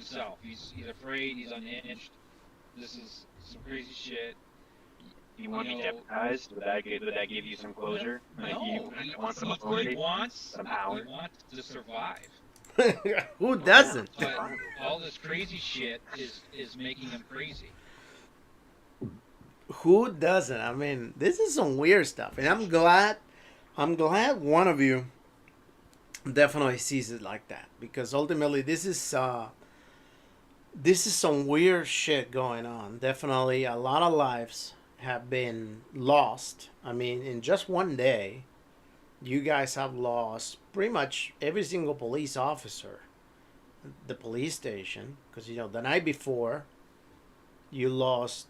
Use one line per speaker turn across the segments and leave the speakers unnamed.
himself. He's afraid. He's unhinged. This is some crazy shit.
You want to be deputized? Would that give you some closure? Like
No,
you want some authority, some power?
he wants to survive.
Who doesn't?
But all this crazy shit is making him crazy.
Who doesn't? I mean, this is some weird stuff, and I'm glad one of you definitely sees it like that, because ultimately this is some weird shit going on. Definitely, a lot of lives have been lost. I mean, in just one day, you guys have lost pretty much every single police officer, the police station, because the night before you lost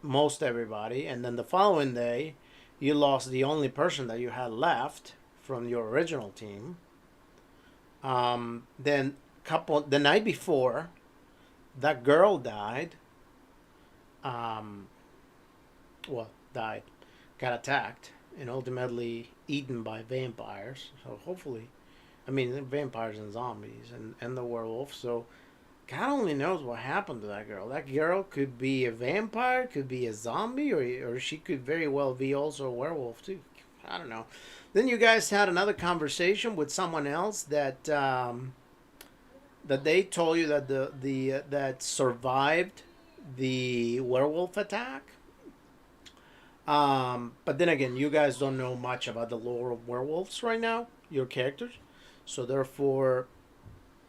most everybody, and then the following day you lost the only person that you had left from your original team. Then the night before, that girl died. Well, died, got attacked, and ultimately eaten by vampires. So hopefully, I mean, vampires and zombies and the werewolf. So God only knows what happened to that girl. That girl could be a vampire, could be a zombie, or she could very well be also a werewolf too. I don't know. Then you guys had another conversation with someone else that that they told you that that survived the werewolf attack. But then again, you guys don't know much about the lore of werewolves right now, your characters. So therefore,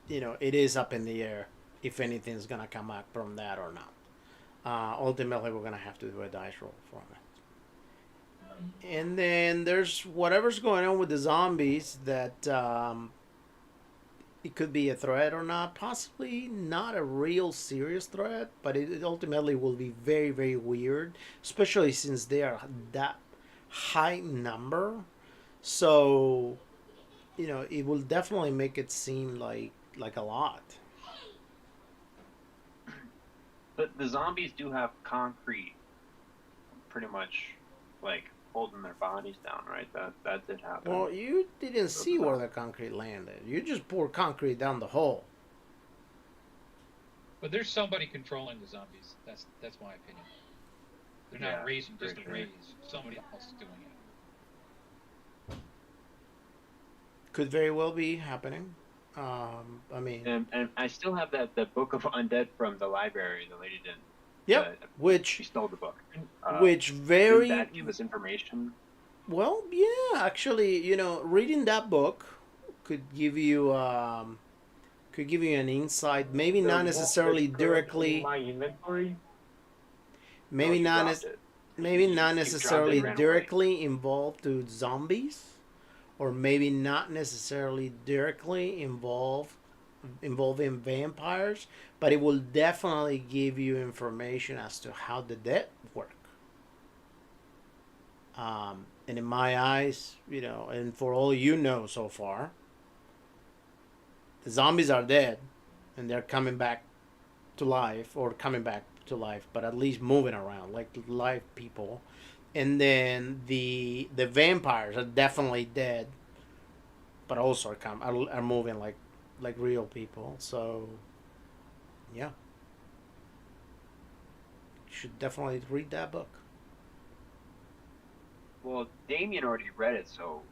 it is up in the air if anything's gonna come out from that or not. Ultimately, we're gonna have to do a dice roll for it. And then there's whatever's going on with the zombies that it could be a threat or not. Possibly not a real serious threat, but it ultimately will be very, very weird, especially since they are that high number. So, it will definitely make it seem like a lot.
But the zombies do have concrete, pretty much, like holding their bodies down, right? That did happen.
Well, you didn't see where the concrete landed. You just poured concrete down the hole.
But there's somebody controlling the zombies. That's my opinion. They're not raising just to raise. Somebody else is doing it.
Could very well be happening. I mean,
and I still have that book of undead from the library. The lady didn't.
Yep. Which
she stole the book.
Which very.
Did that give us information?
Well, yeah. Actually, reading that book could give you an insight. Maybe not necessarily directly.
My inventory.
Maybe not. Maybe not necessarily directly involved to zombies. Or maybe not necessarily directly involving vampires, but it will definitely give you information as to how the dead work. And in my eyes, and for all so far, the zombies are dead, and they're coming back to life, but at least moving around like live people. And then the vampires are definitely dead, but also are moving like real people. So yeah, you should definitely read that book.
Well, Damien already read it, so.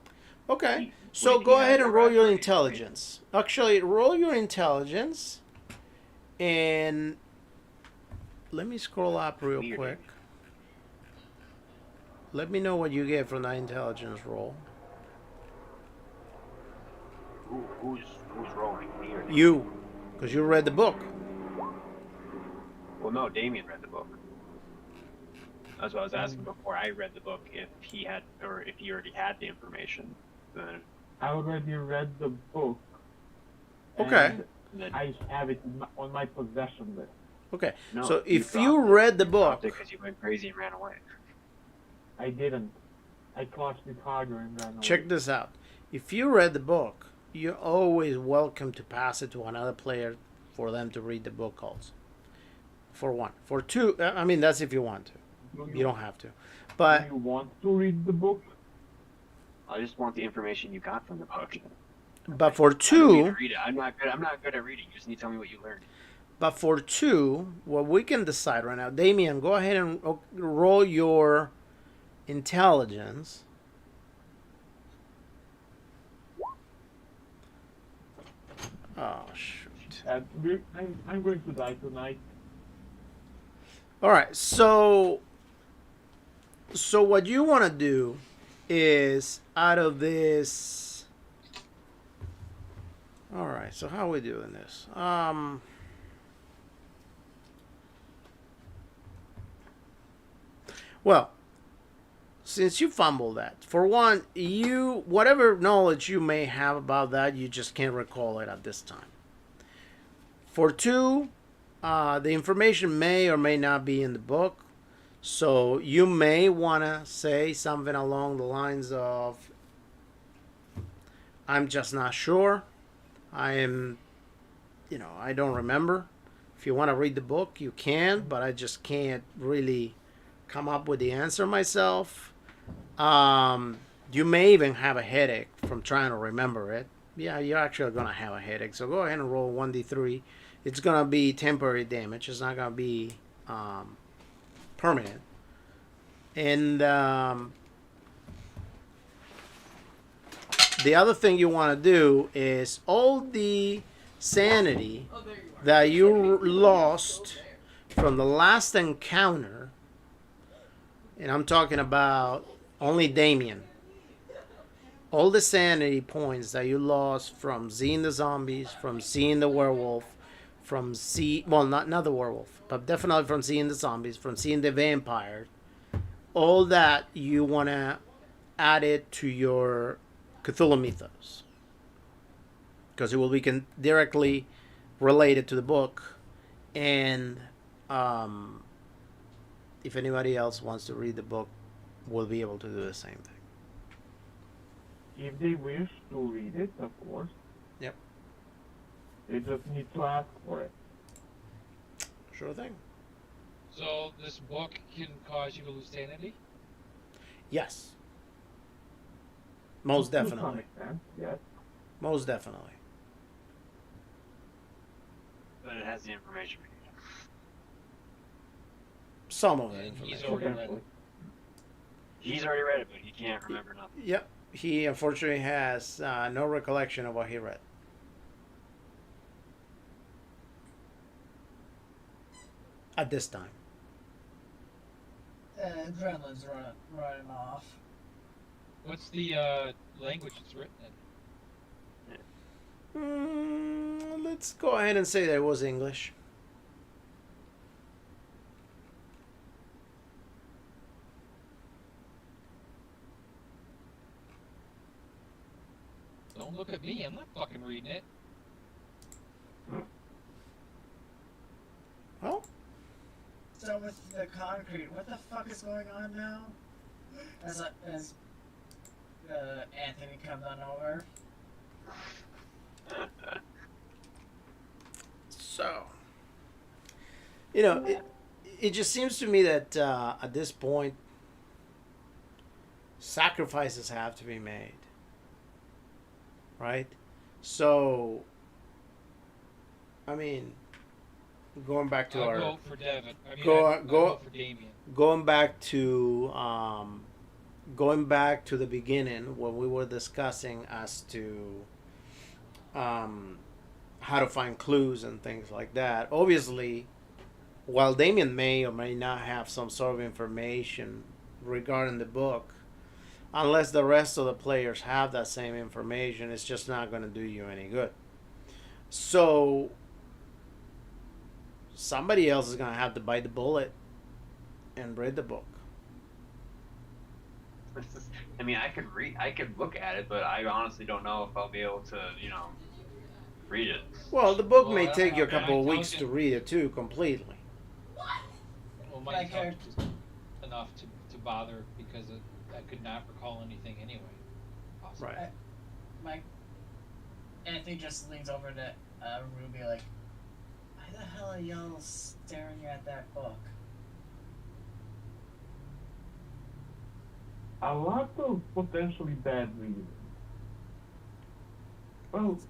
Okay, so go ahead and roll your intelligence. Actually, roll your intelligence, and let me scroll up real quick. Let me know what you get from that intelligence roll.
Who's rolling? Me or
you, because you read the book.
Well, no, Damien read the book. That's what I was asking before. I read the book. If he had, or if he already had the information, then
I already read the book.
Okay.
I have it on my possession list.
Okay. No, so if you read the book,
because you went crazy and ran away.
I didn't. I clutched it harder and ran away.
Check this out. If you read the book, you're always welcome to pass it to another player for them to read the book also. For one. For two, I mean, that's if you want to. You don't have to. But
do you want to read the book?
I just want the information you got from the book.
But for
I don't need to
two,
read it. I'm not good. I'm not good at reading. You just need to tell me what you learned.
but for two, what we can decide right now, Damien, go ahead and roll your intelligence. Oh shoot!
I'm going to die tonight.
All right, so what you want to do is out of this. All right, so how are we doing this? Well, since you fumbled that, for one, you whatever knowledge you may have about that, you just can't recall it at this time. For two, the information may or may not be in the book, so you may want to say something along the lines of, "I'm just not sure. I am, I don't remember." If you want to read the book, you can, but I just can't really come up with the answer myself. You may even have a headache from trying to remember it. Yeah, you're actually going to have a headache. So go ahead and roll 1d3. It's going to be temporary damage. It's not going to be permanent. And the other thing you want to do is all the sanity that you lost from the last encounter, and I'm talking about only Damien, all the sanity points that you lost from seeing the zombies, from seeing the werewolf, not the werewolf, but definitely from seeing the zombies, from seeing the vampires, all that you want to add it to your Cthulhu mythos, because it will be directly related to the book, and if anybody else wants to read the book, will be able to do the same thing.
If they wish to read it, of course.
Yep.
They just need to ask for it.
Sure thing.
So this book can cause you to lose sanity?
Yes. Most
To some
definitely.
extent, yes.
Most definitely.
But it has the information we need.
Some of the
And he's
information.
already read it.
He's already read it, but he can't remember nothing.
Yep. He unfortunately has no recollection of what he read. At this time.
Adrenaline's running off.
What's the language it's written in?
Let's go ahead and say that it was English.
Don't look at me, I'm not fucking reading it.
Well,
So with the concrete, what the fuck is going on now? As Anthony comes on over.
so, it just seems to me that at this point, sacrifices have to be made. Right? So, I mean, going back to
I'll
our...
go for Devin.
I'll
go for Damien.
Going back to the beginning when we were discussing as to how to find clues and things like that. Obviously, while Damien may or may not have some sort of information regarding the book, unless the rest of the players have that same information, it's just not going to do you any good. So somebody else is going to have to bite the bullet and read the book.
I mean, I could look at it, but I honestly don't know if I'll be able to, read it.
Well, the book
Well,
may
I
take
don't
you a
know,
couple of
man.
weeks to read it too, completely.
Well, my
My
intelligence is enough to bother because I could not recall anything anyway. Possibly.
Right.
My Anthony just leans over to Ruby like, why the hell are y'all staring at that book?
A lot of potentially bad reading. Well, it's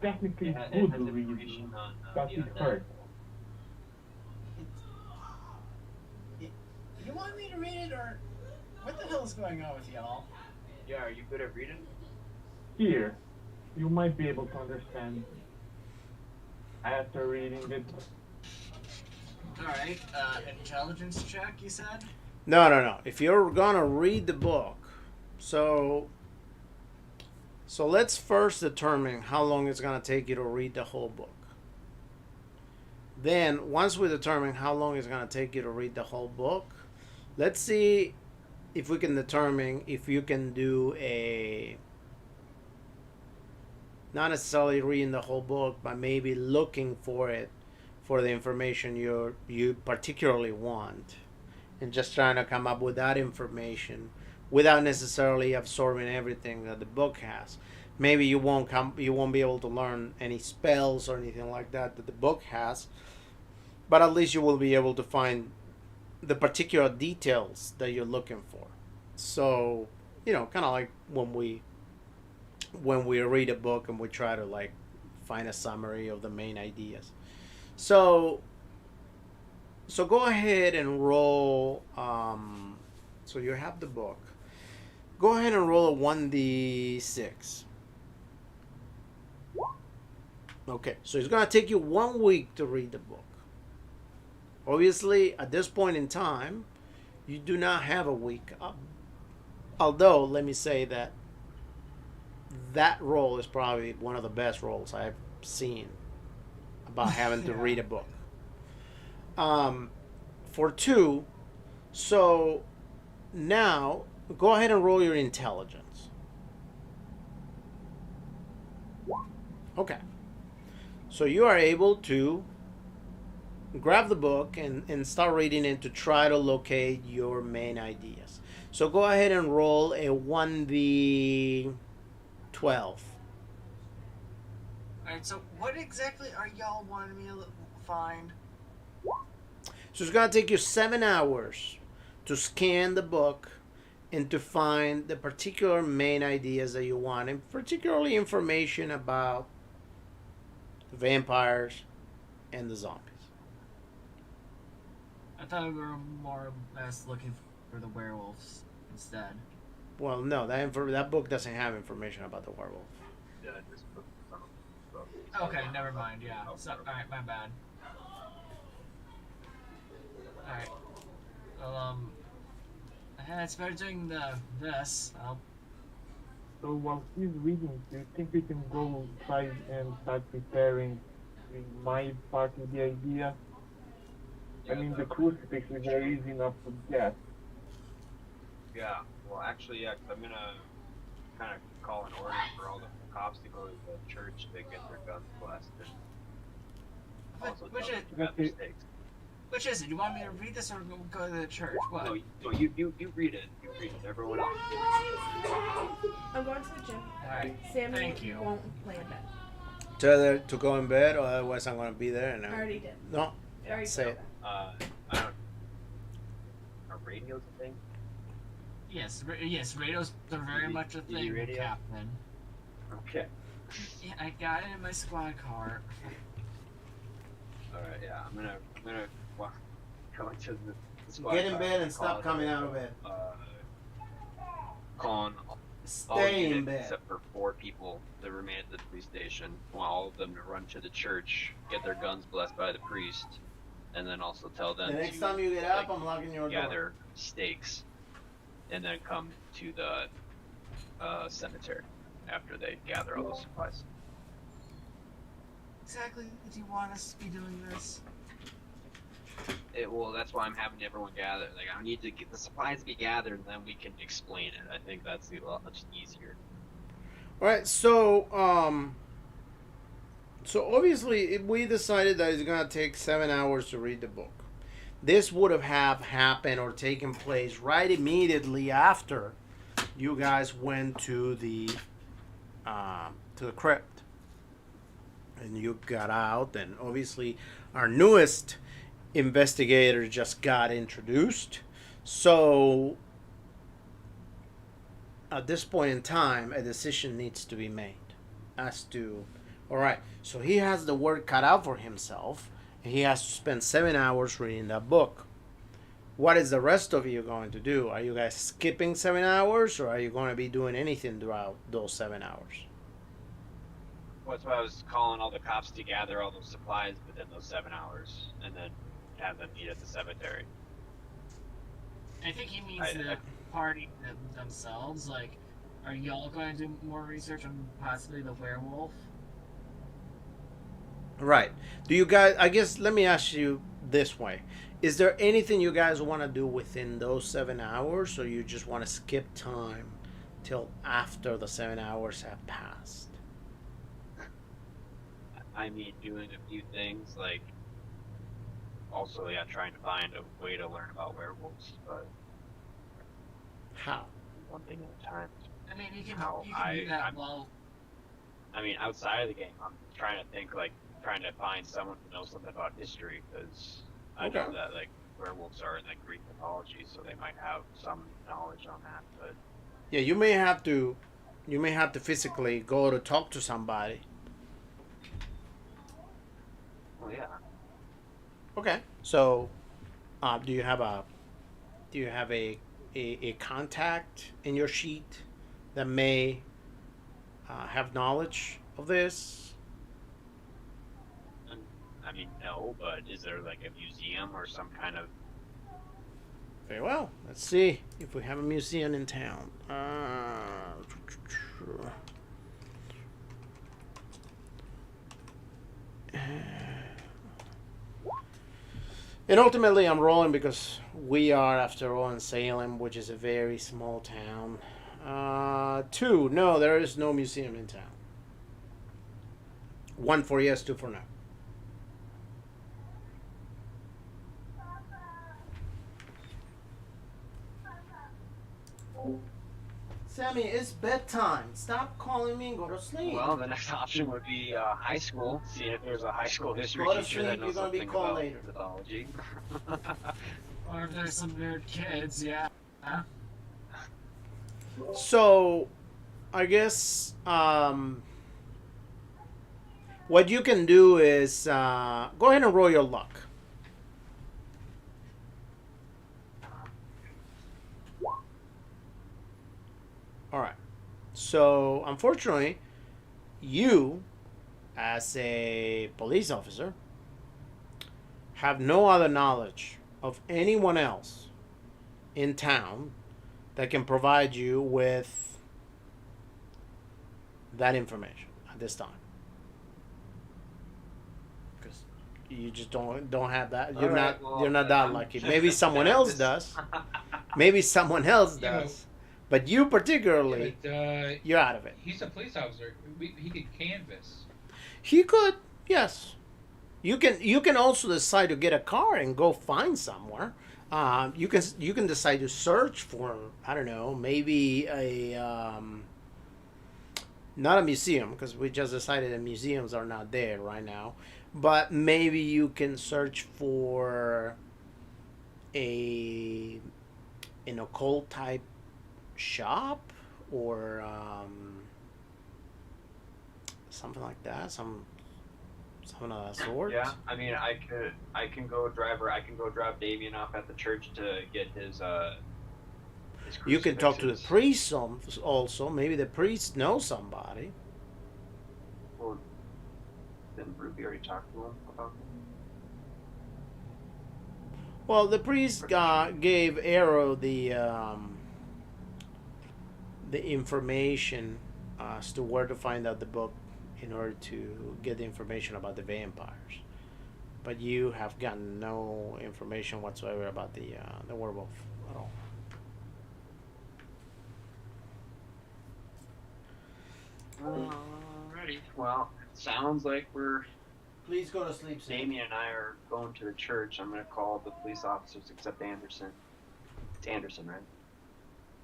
technically
It
good
has
to read,
information on
but
the
it
undead.
hurts.
You want me to read it, or what the hell is going on with y'all?
Yeah, are you good at reading?
Here, you might be able to understand after reading it.
Alright, intelligence check, you said?
No. If you're gonna read the book, so let's first determine how long it's gonna take you to read the whole book. Then, once we determine how long it's gonna take you to read the whole book, let's see if we can determine if you can do a, not necessarily reading the whole book, but maybe looking for it, for the information you particularly want, and just trying to come up with that information without necessarily absorbing everything that the book has. Maybe you won't be able to learn any spells or anything like that the book has, but at least you will be able to find the particular details that you're looking for. So, kind of like when we read a book and we try to like find a summary of the main ideas. So go ahead and roll. So you have the book. Go ahead and roll a 1d6. Okay, so it's gonna take you 1 week to read the book. Obviously, at this point in time, you do not have a week. Although, let me say that roll is probably one of the best rolls I've seen about having to read a book. For 2, so now go ahead and roll your intelligence. Okay. So you are able to grab the book and start reading it to try to locate your main ideas. So go ahead and roll a 1d12.
Alright, so what exactly are y'all wanting me to find?
So it's going to take you 7 hours to scan the book and to find the particular main ideas that you want, and particularly information about the vampires and the zombies.
I thought we were more or less looking for the werewolves instead.
Well, no, that book doesn't have information about the werewolf.
Yeah, this book.
Okay, never mind, yeah. So, alright, my bad. Alright. Well, it's better doing this.
So while he's reading, do you think we can go try and start preparing my part of the idea? I mean, the crucifix is very easy enough to get.
Yeah, well, actually, yeah, 'cause I'm gonna kind of call an order for all the cops to go to the church to get their guns blasted. Also,
Which
tell
is-
them to grab mistakes.
Which is it? You want me to read this or go to the church? What?
No, you read it. You read it. Everyone else.
I'm going to the gym.
Alright,
Sammy
thank you.
won't lay in bed.
To go in bed, or otherwise I'm going to be there. And
I already did.
No,
I already
say
told
it.
him.
I don't. Are radios a thing?
Yes, radios are very
TV
much a thing,
radio?
Captain.
Okay.
Yeah, I got it in my squad car.
All right. Yeah, I'm gonna walk, go into the squad
Get in
car
bed and
call
stop
it,
coming out of bed.
Calling all
Stay in
units
bed.
except for 4 people that remain at the police station. Want all of them to run to the church, get their guns blessed by the priest, and then also tell them
The next
to
time you get up,
like,
I'm locking your door.
gather stakes, and then come to the cemetery after they gather all the supplies.
Exactly do you want us to be doing this?
Well, that's why I'm having everyone gather. Like, I need to get the supplies to be gathered, and then we can explain it. I think that's a lot much easier.
All right, so obviously we decided that it's gonna take 7 hours to read the book. This would have happened or taken place right immediately after you guys went to the crypt, and you got out, and obviously our newest investigator just got introduced. So at this point in time, a decision needs to be made. as to, all right, so he has the work cut out for himself. And he has to spend 7 hours reading that book. What is the rest of you going to do? Are you guys skipping 7 hours, or are you going to be doing anything throughout those 7 hours?
Well, that's why I was calling all the cops to gather all those supplies within those 7 hours, and then have them meet at the cemetery.
I think he means the party themselves. Like, are y'all going to do more research on possibly the werewolf?
Right. Do you guys, I guess, let me ask you this way. Is there anything you guys want to do within those 7 hours, or you just want to skip time till after the 7 hours have passed?
I mean, doing a few things, like, also, yeah, trying to find a way to learn about werewolves, but
How?
one thing at a time.
I mean, you can
I
do that while.
I mean, outside of the game, I'm trying to think, like, trying to find someone who knows something about history, because I know
Okay.
that, like, werewolves are in, like, Greek mythology, so they might have some knowledge on that, but
Yeah, you may have to physically go to talk to somebody.
well, yeah.
Okay. So, do you have a contact in your sheet that may have knowledge of this?
I mean, no, but is there, like, a museum or some kind of...
Very well. Let's see if we have a museum in town. And ultimately, I'm rolling because we are, after all, in Salem, which is a very small town. 2. No, there is no museum in town. 1 for yes, 2 for no. Sammy, it's bedtime. Stop calling me and go to sleep.
Well, the next option would be high school. See if there's a high school history
Go to
teacher
sleep,
that knows
you're gonna be
something
called
about
later.
mythology.
Or if there's some nerd kids, yeah.
So, I guess what you can do is go ahead and roll your luck. All right. So, unfortunately, you, as a police officer, have no other knowledge of anyone else in town that can provide you with that information at this time. Because you just don't have that. You're not that lucky. Maybe someone else does. Maybe someone else
Yeah,
does. But you particularly,
but
you're out of it.
he's a police officer. He could canvass.
He could, yes. You can also decide to get a car and go find somewhere. You can decide to search for, I don't know, maybe not a museum, because we just decided that museums are not there right now, but maybe you can search for an occult type shop, or something like that, something of that sort.
Yeah, I mean, I can go drop Damien off at the church to get his
You can talk to the
crucifixes.
priest also. Maybe the priest knows somebody.
Well, didn't Ruby already talk to him about that?
Well, the priest gave Arrow the information as to where to find out the book in order to get the information about the vampires. But you have gotten no information whatsoever about the werewolf at all.
Alrighty. Well, it sounds like
Please go to sleep, Sam.
Damien and I are going to the church. I'm gonna call the police officers except Anderson. It's Anderson, right?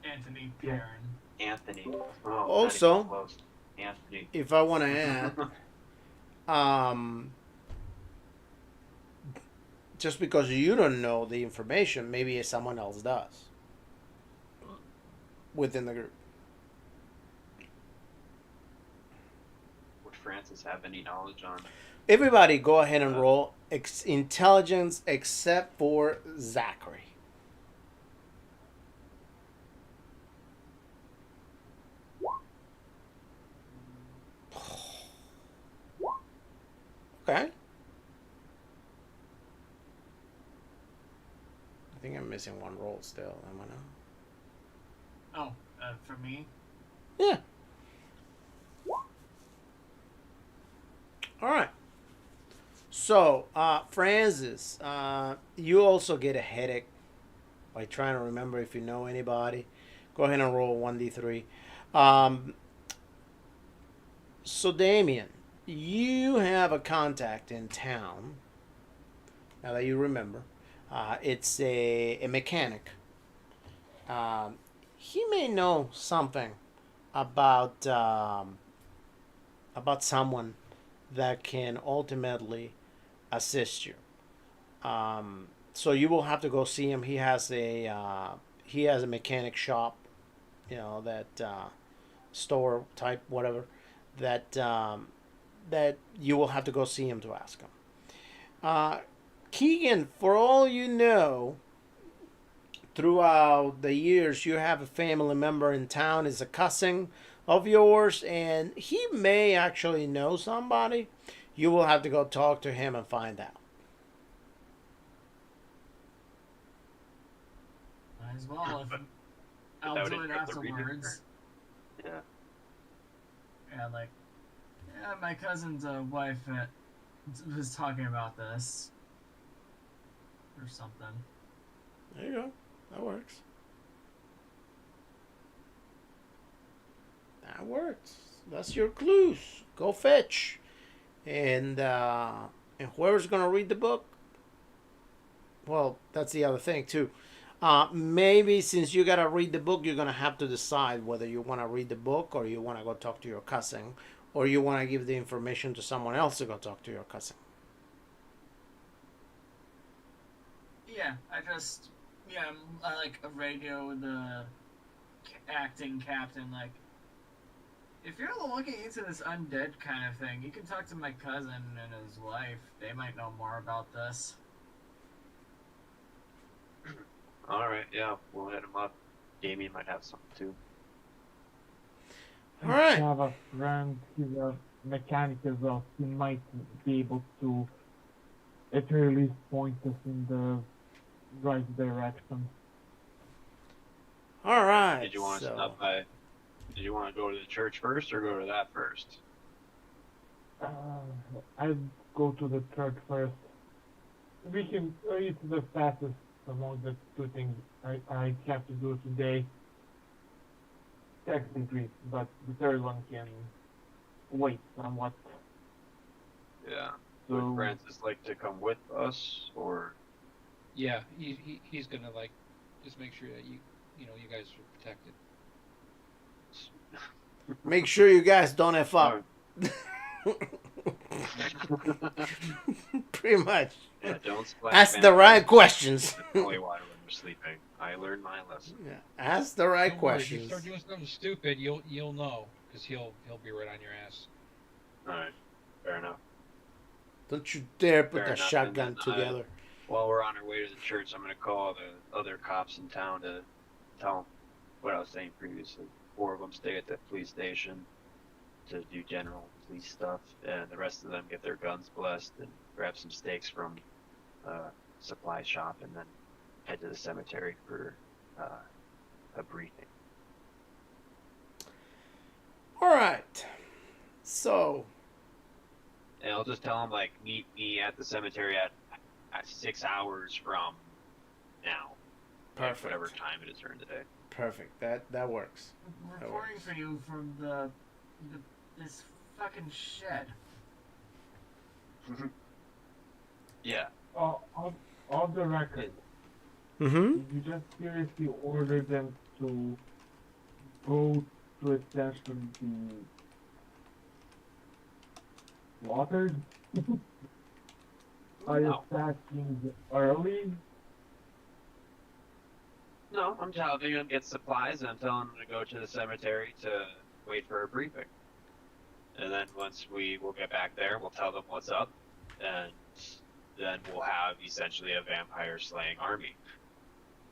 Anthony Perrin.
Anthony. Oh, not
Also-
even close. Anthony.
If I want to add, just because you don't know the information, maybe someone else does within the group.
Francis have any knowledge on?
Everybody, go ahead and roll intelligence except for Zachary. Okay. I think I'm missing one roll still. Am I not?
Oh, for me?
Yeah. All right. So, Francis, you also get a headache by trying to remember if you know anybody. Go ahead and roll 1d3. So, Damien, you have a contact in town. Now that you remember, it's a mechanic. He may know something about someone that can ultimately assist you. So you will have to go see him. He has a mechanic shop, that store type whatever, that you will have to go see him to ask him. Keegan, for all you know, throughout the years, you have a family member in town, is a cousin of yours, and he may actually know somebody. You will have to go talk to him and find out.
Might as well. I'll do it afterwards.
Yeah.
Yeah, my cousin's wife was talking about this. Or something.
There you go. That works. That works. That's your clues. Go fetch. And whoever's going to read the book, well, that's the other thing, too. Maybe since you got to read the book, you're going to have to decide whether you want to read the book or you want to go talk to your cousin or you want to give the information to someone else to go talk to your cousin.
Yeah, I like a radio with the acting captain, if you're looking into this undead kind of thing, you can talk to my cousin and his wife. They might know more about this.
Alright, yeah, we'll hit him up. Damien might have something too.
All right.
I have a friend, he's a mechanic as well. He might be able to at very least point us in the right direction.
All right.
Did you want to stop by? Did you want to go to the church first or go to that first?
I'd go to the church first. We can. It's the fastest among the two things I have to do today. Technically, but the third one can wait somewhat.
Yeah.
So,
Would Francis like to come with us, or?
Yeah, he's gonna just make sure that you guys are protected.
Make sure you guys don't F up. Pretty much.
Yeah, don't splash.
Ask the right questions.
Holy water when we're sleeping. I learned my lesson.
Yeah, ask the right
Don't worry, if
questions.
you start doing something stupid, you'll know, because he'll be right on your ass.
Alright, fair enough.
Don't you dare put
Fair
the
enough,
shotgun
and then
together.
While we're on our way to the church, I'm going to call the other cops in town to tell them what I was saying previously. 4 of them stay at the police station to do general police stuff, and the rest of them get their guns blessed and grab some steaks from a supply shop, and then head to the cemetery for a briefing.
All right. So,
And I'll just tell them, meet me at the cemetery at 6 hours from now.
perfect.
Whatever time it is during the day.
Perfect. That works.
Reporting for you from this fucking shed.
Yeah.
On the record,
Mm-hmm.
did you just seriously order them to go to essentially be slaughtered? Are you
No.
attacking early?
No, I'm telling them to get supplies, and I'm telling them to go to the cemetery to wait for a briefing. and then once we'll get back there, we'll tell them what's up, and then we'll have essentially a vampire slaying army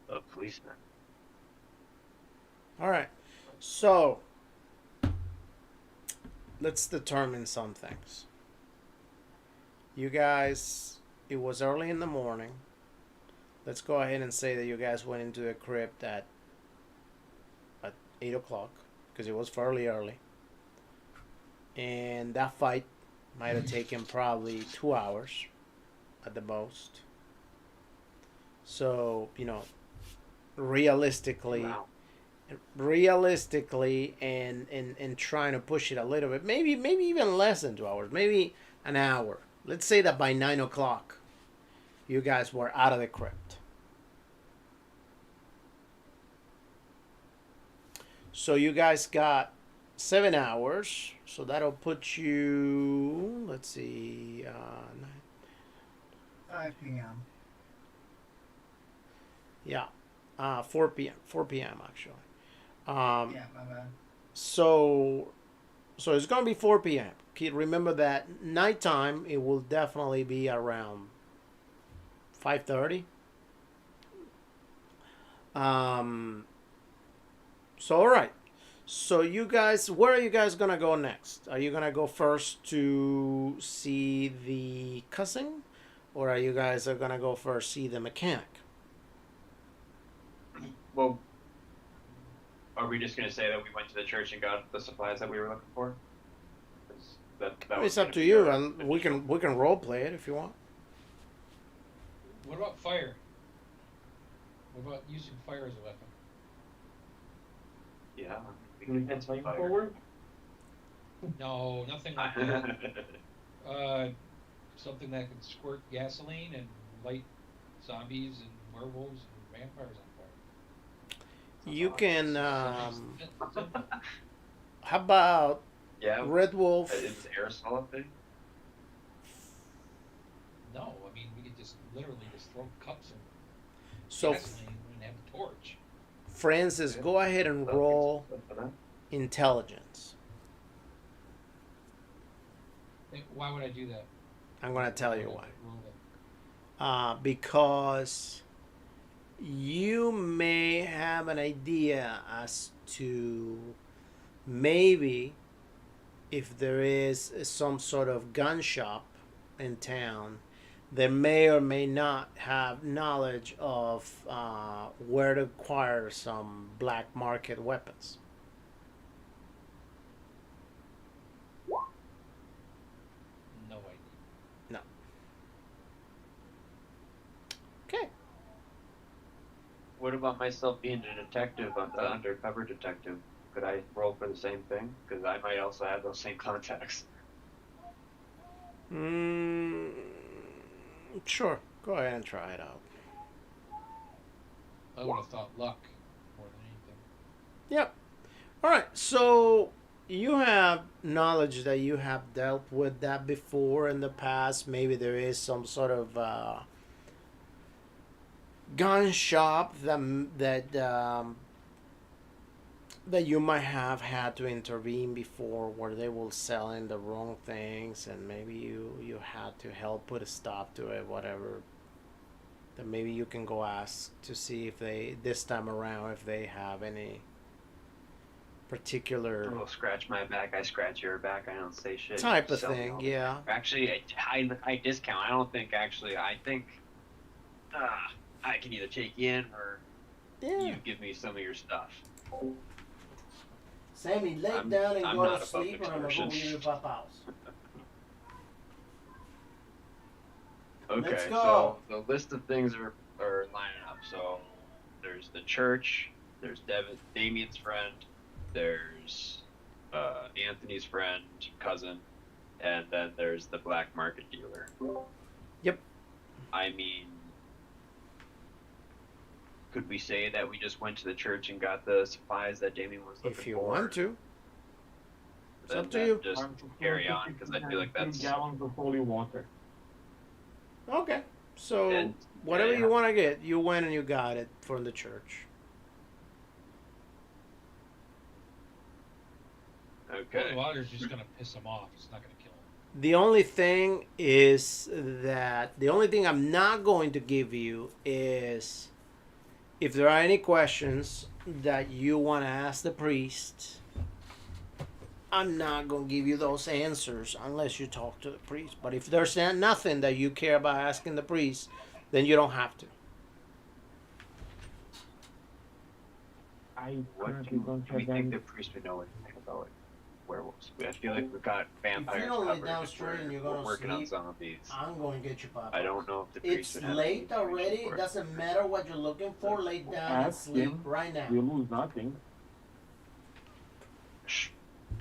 of policemen.
All right. So let's determine some things. You guys, it was early in the morning. Let's go ahead and say that you guys went into the crypt at 8 o'clock because it was fairly early. And that fight might have taken probably 2 hours at the most. So, realistically,
Wow.
and trying to push it a little bit, maybe even less than 2 hours, maybe an hour. Let's say that by 9 o'clock, you guys were out of the crypt. So you guys got 7 hours. So that'll put you, let's see,
5 p.m.
yeah, 4 p.m. 4 p.m. actually.
Yeah, my bad.
So it's gonna be 4 p.m. Remember that nighttime. It will definitely be around 5:30. So all right. So you guys, where are you guys gonna go next? Are you gonna go first to see the cousin, or are you guys gonna go first see the mechanic?
Well, are we just going to say that we went to the church and got the supplies that we were looking for? 'Cause that was
It's up
gonna
to
be
you,
our
and we can role play it if you want.
What about fire? What about using fire as a weapon?
Yeah, we
Do
can
we
get
have
some fire.
forward?
No, nothing like that. Something that can squirt gasoline and light zombies and werewolves and vampires on fire.
You can.
Simple.
How about
Yeah,
Red Wolf?
is aerosol a thing?
No, I mean we could just literally just throw cups of
So,
gasoline and have a torch.
Francis, go ahead and roll intelligence.
Why would I do that?
I'm going to tell you why.
Roll that.
Because you may have an idea as to maybe if there is some sort of gun shop in town, they may or may not have knowledge of where to acquire some black market weapons.
No idea.
No. Okay.
What about myself being a detective, an undercover detective? Could I roll for the same thing? Because I might also have those same contacts.
Sure. Go ahead and try it out.
I would have thought luck more than anything.
Yep. All right. So you have knowledge that you have dealt with that before in the past. Maybe there is some sort of gun shop that you might have had to intervene before, where they will selling the wrong things, and maybe you had to help put a stop to it, whatever. Then maybe you can go ask to see if they, this time around, if they have any particular
We'll scratch my back, I scratch your back, I don't say shit.
type of
Sell me
thing.
all
Yeah.
Actually, I discount. I don't think actually. I think I can either take you in or
Yeah.
you give me some of your stuff.
Sammy, lay
I'm-
down and
I'm
go
not
to
above
sleep, or I'm gonna go
extortion.
get your papa house.
Okay,
Let's
so
go.
the list of things are lining up. So there's the church, there's Damien's friend, there's Anthony's friend, cousin, and then there's the black market dealer.
Yep.
I mean, could we say that we just went to the church and got the supplies that Damien was looking for?
If you want to. It's
Then
up to you.
Just carry on, because I feel like that's...
2 gallons of holy water.
Okay. So
And-
whatever
yeah.
you want to get, you went and you got it from the church.
Okay.
water's just gonna piss him off. It's not gonna kill him.
The only thing is that the only thing I'm not going to give you is if there are any questions that you want to ask the priest. I'm not going to give you those answers unless you talk to the priest. But if there's nothing that you care about asking the priest, then you don't have to.
I
What
currently don't
do we
have
think
any.
the priest would know anything about werewolves? I feel like we've got vampires
If you don't lay
covered.
down
If
straight and you're
we're
going to
working on
sleep,
zombies.
I'm going to get you, Papa.
I don't know if the priest
It's
would have
late
any
already.
information
It
for us.
doesn't matter what you're looking for. Lay down and
Ask
sleep
him.
right now.
You lose nothing.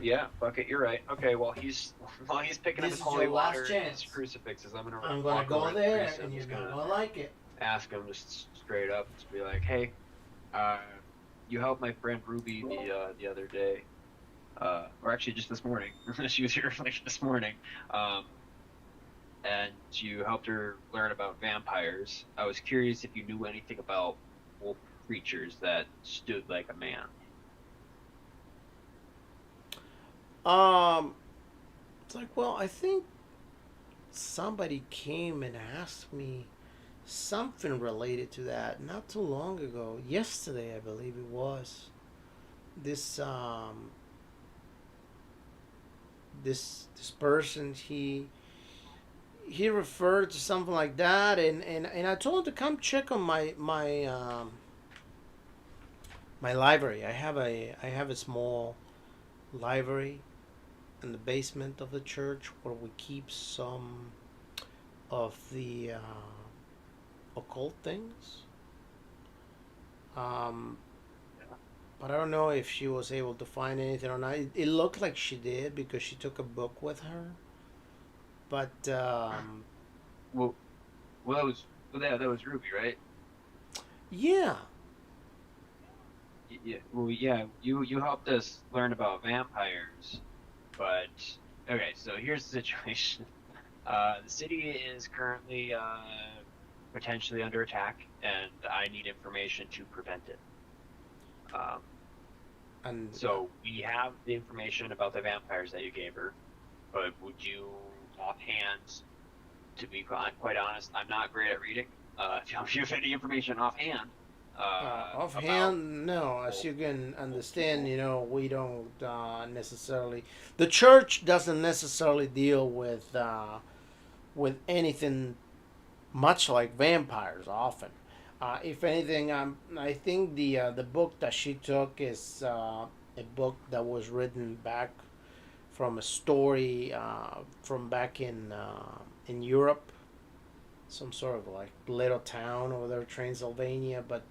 Yeah, fuck it, you're right. Okay, while he's picking up
This
his
is
holy
your last
water and
chance.
his crucifixes, I'm gonna
I'm going
walk
to go
over to the
there
priest
and you're
just
not
gonna
going to like it.
ask him just straight up, just be like, hey, you helped my friend Ruby the other day, or actually just this morning. She was here like this morning, and you helped her learn about vampires. I was curious if you knew anything about wolf creatures that stood like a man.
It's like, well, I think somebody came and asked me something related to that not too long ago. Yesterday, I believe it was. This person, he referred to something like that, and I told him to come check on my library. I have a small library in the basement of the church where we keep some of the occult things. But I don't know if she was able to find anything or not. It looked like she did because she took a book with her. But
Well, that was Ruby, right?
yeah,
Yeah. Well, yeah. You helped us learn about vampires, but okay. So here's the situation. The city is currently potentially under attack, and I need information to prevent it.
and
So we have the information about the vampires that you gave her, but would you, offhand, to be quite honest, I'm not great at reading. If you have any information offhand,
offhand, no. As you can understand, we don't necessarily. The church doesn't necessarily deal with anything much like vampires often. If anything, I think the book that she took is a book that was written back from a story from back in Europe, some sort of like little town over there, Transylvania. But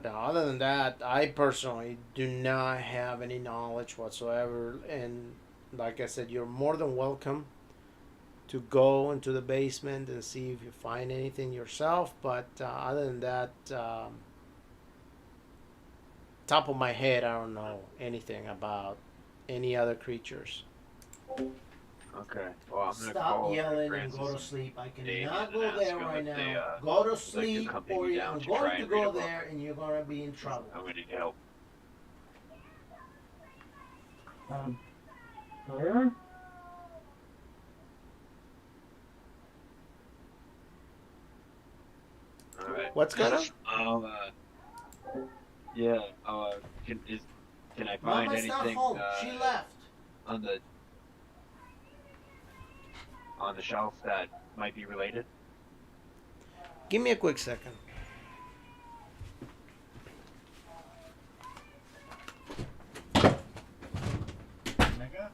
other than that, I personally do not have any knowledge whatsoever. And like I said, you're more than welcome to go into the basement and see if you find anything yourself. But other than that, top of my head, I don't know anything about any other creatures.
okay. Well, I'm gonna
Stop
call
yelling and
Francis
go to sleep. I
Damien
cannot
and
go
ask
there
them
right
if they,
now. Go to
like to
sleep,
accompany
or
me down
I'm
to try
going to
and read a
go
book.
there and you're going to be in trouble.
I'm gonna need help.
Sir?
All right.
What's going on?
Yeah. Can I find
Mama's not
anything
home. She left.
on the shelf that might be related?
Give me a quick second.
Mega?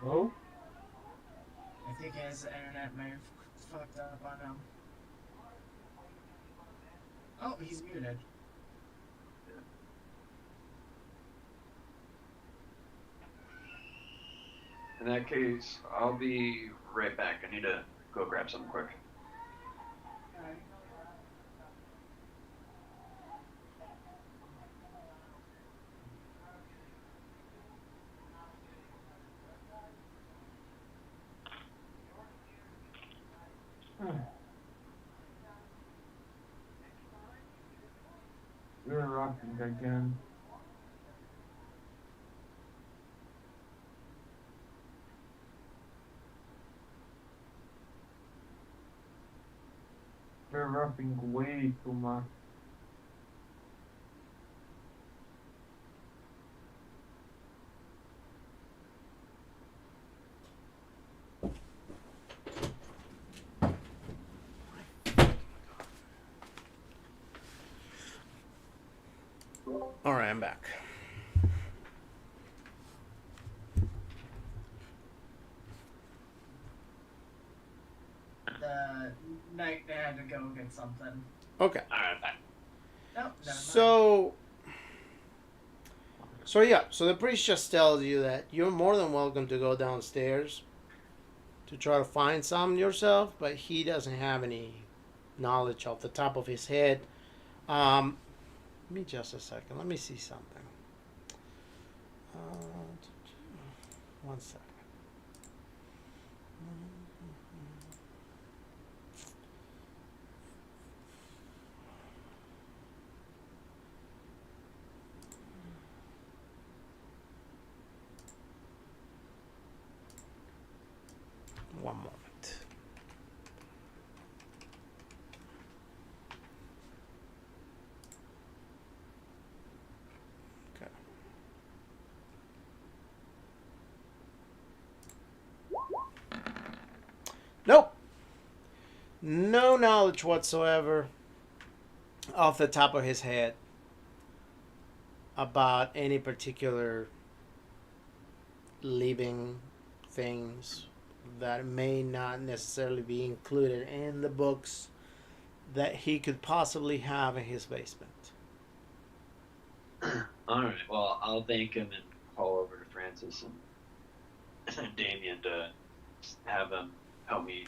Oh?
I think his internet may have fucked up on him. Oh, he's muted.
In that case, I'll be right back. I need to go grab something quick.
We're rocking again. We're rapping way too much.
All right, I'm back.
The night they had to go get something.
Okay.
Alright, bye.
No, never mind.
So yeah, so the priest just tells you that you're more than welcome to go downstairs to try to find some yourself, but he doesn't have any knowledge off the top of his head. Give me just a second. Let me see something. One second. One moment. Okay. Nope. No knowledge whatsoever off the top of his head about any particular living things that may not necessarily be included in the books that he could possibly have in his basement.
Alright, well, I'll thank him and call over to Francis and Damien to have them help me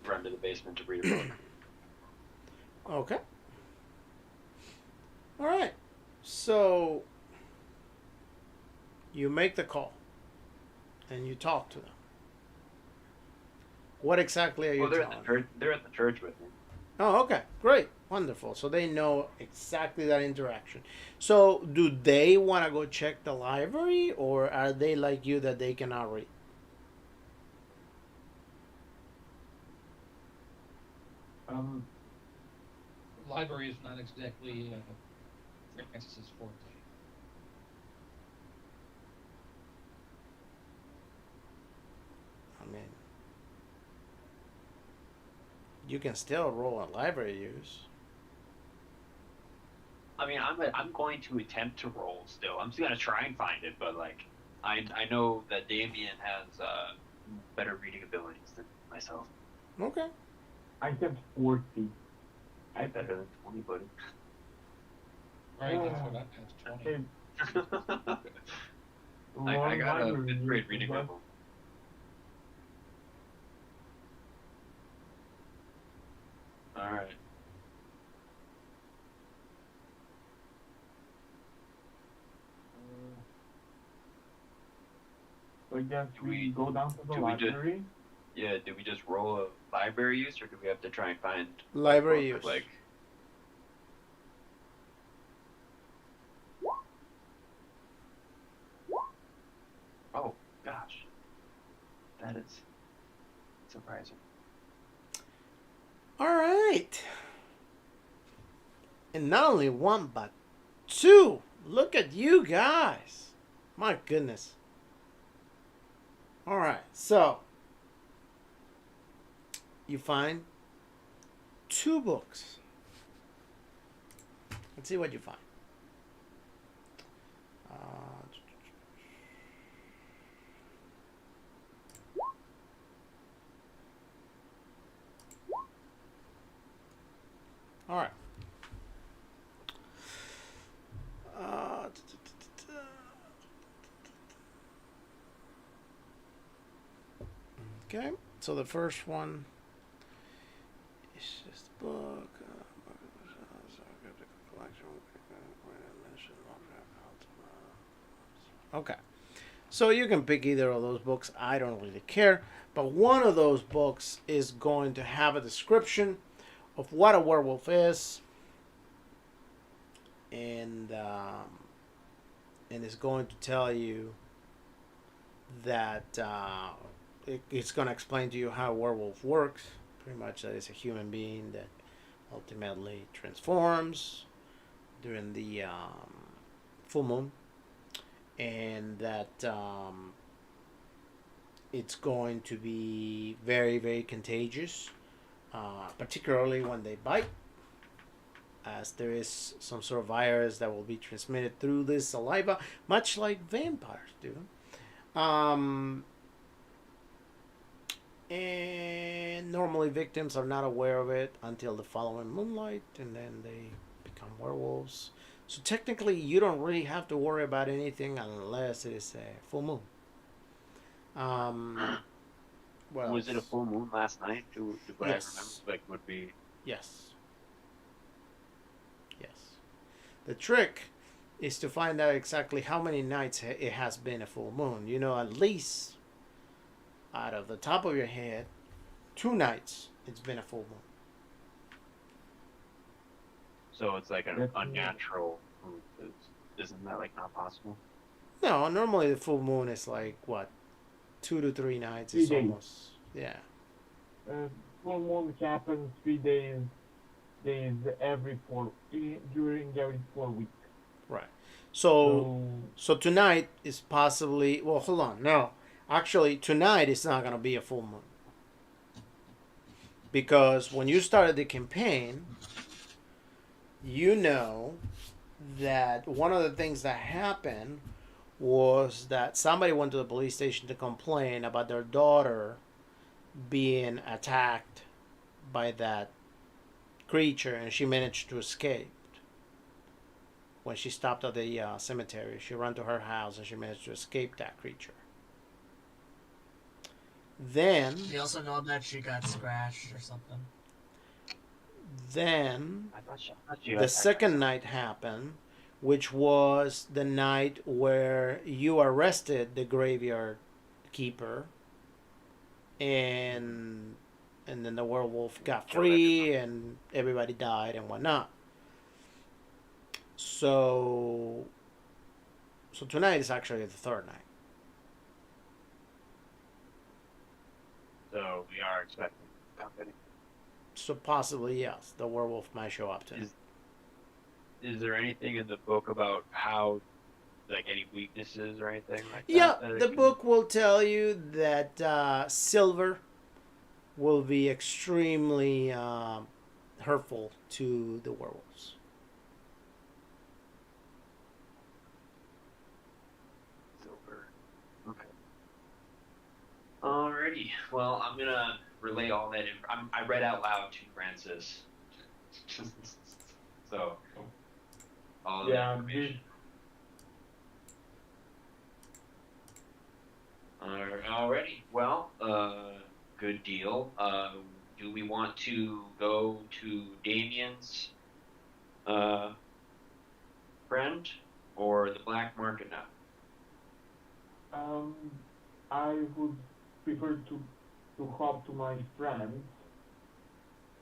run to the basement to read a book.
Okay. All right. So you make the call and you talk to them. What exactly are you
Well, they're
telling
at,
them?
they're at the church with me.
Oh, okay. Great. Wonderful. So they know exactly that interaction. So do they want to go check the library, or are they like you that they cannot read?
Library is not exactly Francis's forte.
I mean, you can still roll a library use.
I mean, I'm going to attempt to roll still. I'm still gonna try and find it, but like, I know that Damien has better reading abilities than myself.
Okay.
I have 40.
I have better than 20, buddy.
Right, that's what that's 20.
Hey,
I got a
library
5th grade
use,
reading
but
level. Alright.
So I guess
Do we-
we go down to the
do we just-
library.
Yeah, do we just roll a library use, or do we have to try and find
Library
book,
use.
like? Oh gosh, that is surprising.
All right. And not only one, but two. Look at you guys. My goodness. All right. So, you find two books. Let's see what you find. All right. Okay, so the first one is just a book. Okay, so you can pick either of those books. I don't really care, but one of those books is going to have a description of what a werewolf is and it's going to tell you that it's going to explain to you how a werewolf works. Pretty much, that it's a human being that ultimately transforms during the full moon, and that it's going to be very, very contagious, particularly when they bite, as there is some sort of virus that will be transmitted through this saliva, much like vampires do. And normally victims are not aware of it until the following moonlight, and then they become werewolves. So technically, you don't really have to worry about anything unless it is a full moon. What
Was it a
else?
full moon last night? Do what
Yes.
I remember, like, would be.
Yes. Yes. The trick is to find out exactly how many nights it has been a full moon. You know, at least out of the top of your head, 2 nights it's been a full moon.
So it's like an
That's
unnatural moon. Isn't that like not possible?
No, normally the full moon is like what, 2 to 3 nights.
3
It's
days.
almost, yeah.
Full moon happens 3 days during every 4 weeks.
Right. So tonight is possibly, well, hold on. No, actually tonight is not going to be a full moon, because when you started the campaign, you know that one of the things that happened was that somebody went to the police station to complain about their daughter being attacked by that creature, and she managed to escape. When she stopped at the cemetery, she ran to her house and she managed to escape that creature. Then,
You also know that she got scratched or something.
then
I thought you
the
had
second night happened, which was the night where you arrested the graveyard keeper, and then the werewolf got free and everybody died and whatnot. So tonight is actually the third night.
So we are expecting company.
So possibly, yes, the werewolf might show up tonight.
Is there anything in the book about how, like, any weaknesses or anything like
Yeah,
that?
the book will tell you that silver will be extremely hurtful to the werewolves.
Silver. Okay. Alrighty. Well, I'm gonna relay all that. I read out loud to Francis. So, all of that
Yeah,
information. Alrighty. Well, good deal. Do we want to go to Damien's friend or the black market now?
I would prefer to hop to my friends.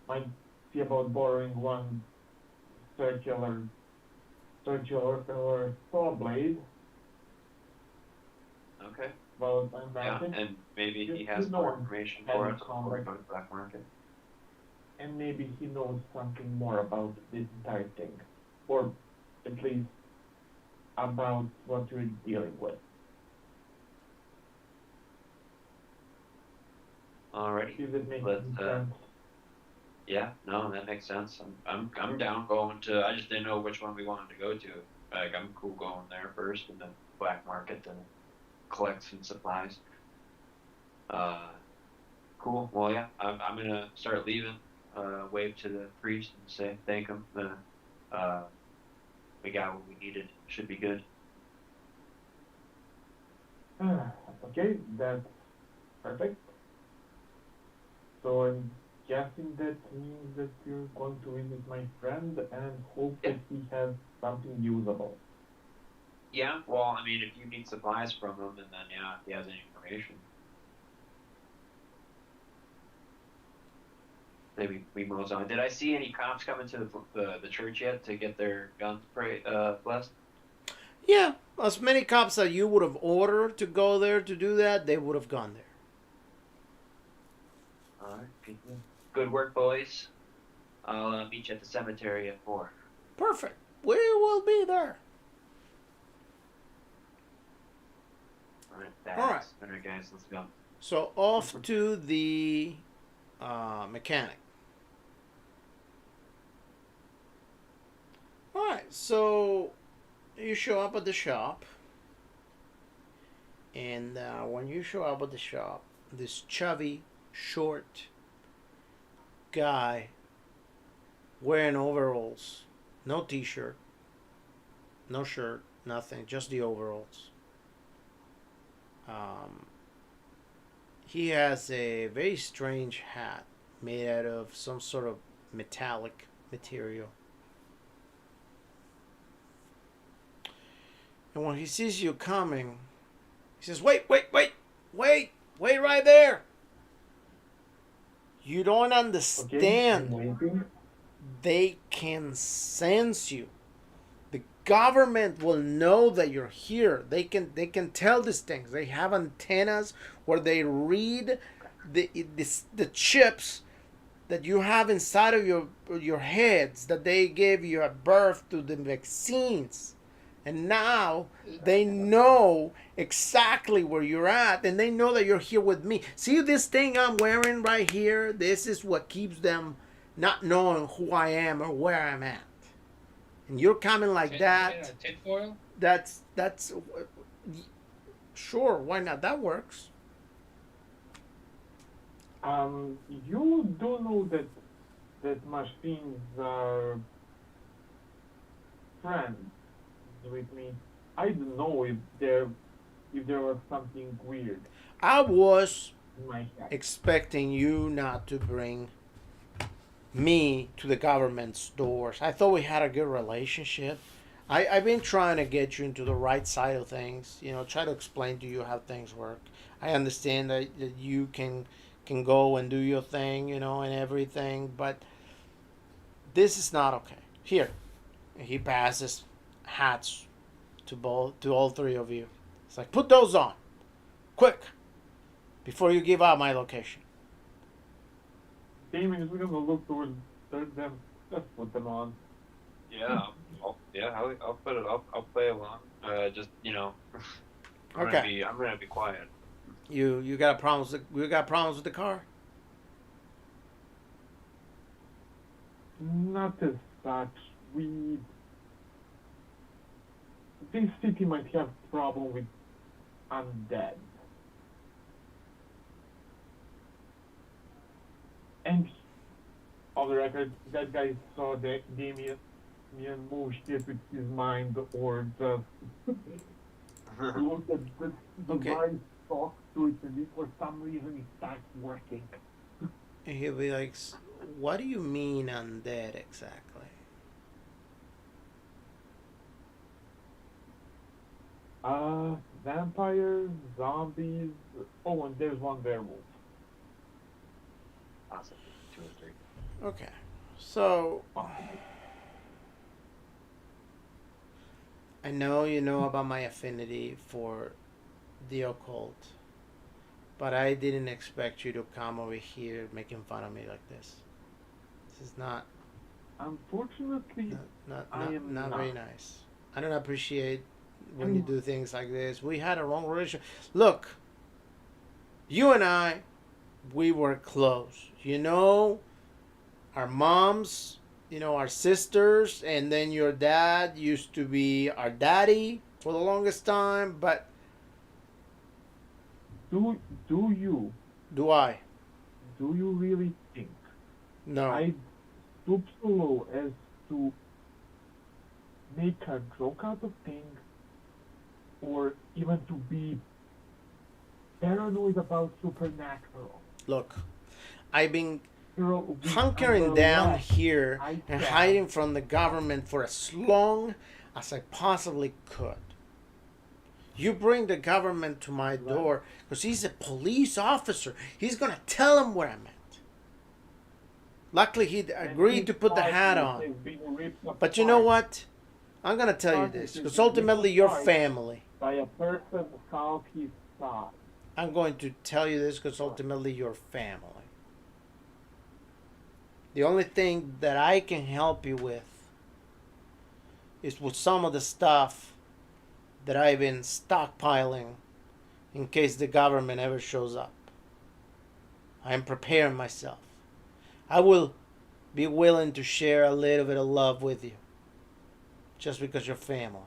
Might see about borrowing one circular or saw blade.
Okay.
Well, I'm
Yeah,
renting,
and maybe he
Just
has
to
more
know
information
any
for us
comment.
before we go to the black market.
and maybe he knows something more about this entire thing, or at least about what you're dealing with.
Alrighty.
Does it make
Let's,
sense?
Yeah, no, that makes sense. I'm down going to. I just didn't know which one we wanted to go to. Like, I'm cool going there first, and then black market, then collect some supplies. Cool. Well, yeah, I'm gonna start leaving. Wave to the priest and say thank him. We got what we needed. Should be good.
Okay, that's perfect. So I'm guessing that means that you're going to visit my friend and hope that he has something usable.
Yeah. Well, I mean, if you need supplies from him, and then yeah, if he has any information. maybe we move on. Did I see any cops coming to the church yet to get their guns blessed?
Yeah, as many cops that you would have ordered to go there to do that, they would have gone there.
All right, good work, boys. I'll meet you at the cemetery at 4.
Perfect. We will be there.
All right,
All right.
all right, guys, let's go.
So off to the mechanic. All right, so you show up at the shop, and when you show up at the shop, this chubby, short guy wearing overalls, no t-shirt, no shirt, nothing, just the overalls. He has a very strange hat made out of some sort of metallic material. And when he sees you coming, he says, wait right there. You don't understand.
Okay,
They can sense you. The government will know that you're here. They can tell these things. They have antennas where they read the chips that you have inside of your heads that they gave you at birth to the vaccines. And now they know exactly where you're at, and they know that you're here with me. See this thing I'm wearing right here? This is what keeps them not knowing who I am or where I'm at. And you're coming like that.
Tinfoil?
That's sure. Why not? That works.
You do know that machines are friends with me. I don't know if there was something weird
I was
in my head.
expecting you not to bring me to the government's doors. I thought we had a good relationship. I've been trying to get you into the right side of things. Try to explain to you how things work. I understand that you can go and do your thing, and everything, but this is not okay. Here, he passes hats to all three of you. It's like, put those on, quick, before you give out my location.
Damien is gonna look towards them. Just put them on.
Yeah, I'll put it. I'll play along. Just I'm
Okay.
gonna be quiet.
You got problems? You got problems with the car?
Not as such. This city might have problem with undead. And on the record, that guy saw that Damien move shit with his mind or just looked at the
Okay.
device, talked to it, and for some reason it starts working.
And he'll be like, what do you mean undead exactly?
Vampires, zombies. Oh, and there's one werewolf.
Awesome. 2 or 3.
Okay. So, I know you know about my affinity for the occult, but I didn't expect you to come over here making fun of me like this. This is not
Unfortunately,
not very nice. I don't appreciate when you do things like this. We had a wrong relationship. Look, you and I, we were close. Our moms, our sisters, and then your dad used to be our daddy for the longest time. But
do you
I?
really think
No.
I stoop so low as to make a joke out of things, or even to be paranoid about supernatural?
Look, I've been
Girl,
hunkering down here
I
and
tried.
hiding from the government for as long as I possibly could. You bring the government to my door because he's a police officer. He's going to tell him where I'm at. Luckily, he agreed to put the hat on. But you know what? I'm gonna tell you this, because ultimately you're family.
By a person half his size.
I'm going to tell you this because ultimately you're family. The only thing that I can help you with is with some of the stuff that I've been stockpiling in case the government ever shows up. I am preparing myself. I will be willing to share a little bit of love with you just because you're family.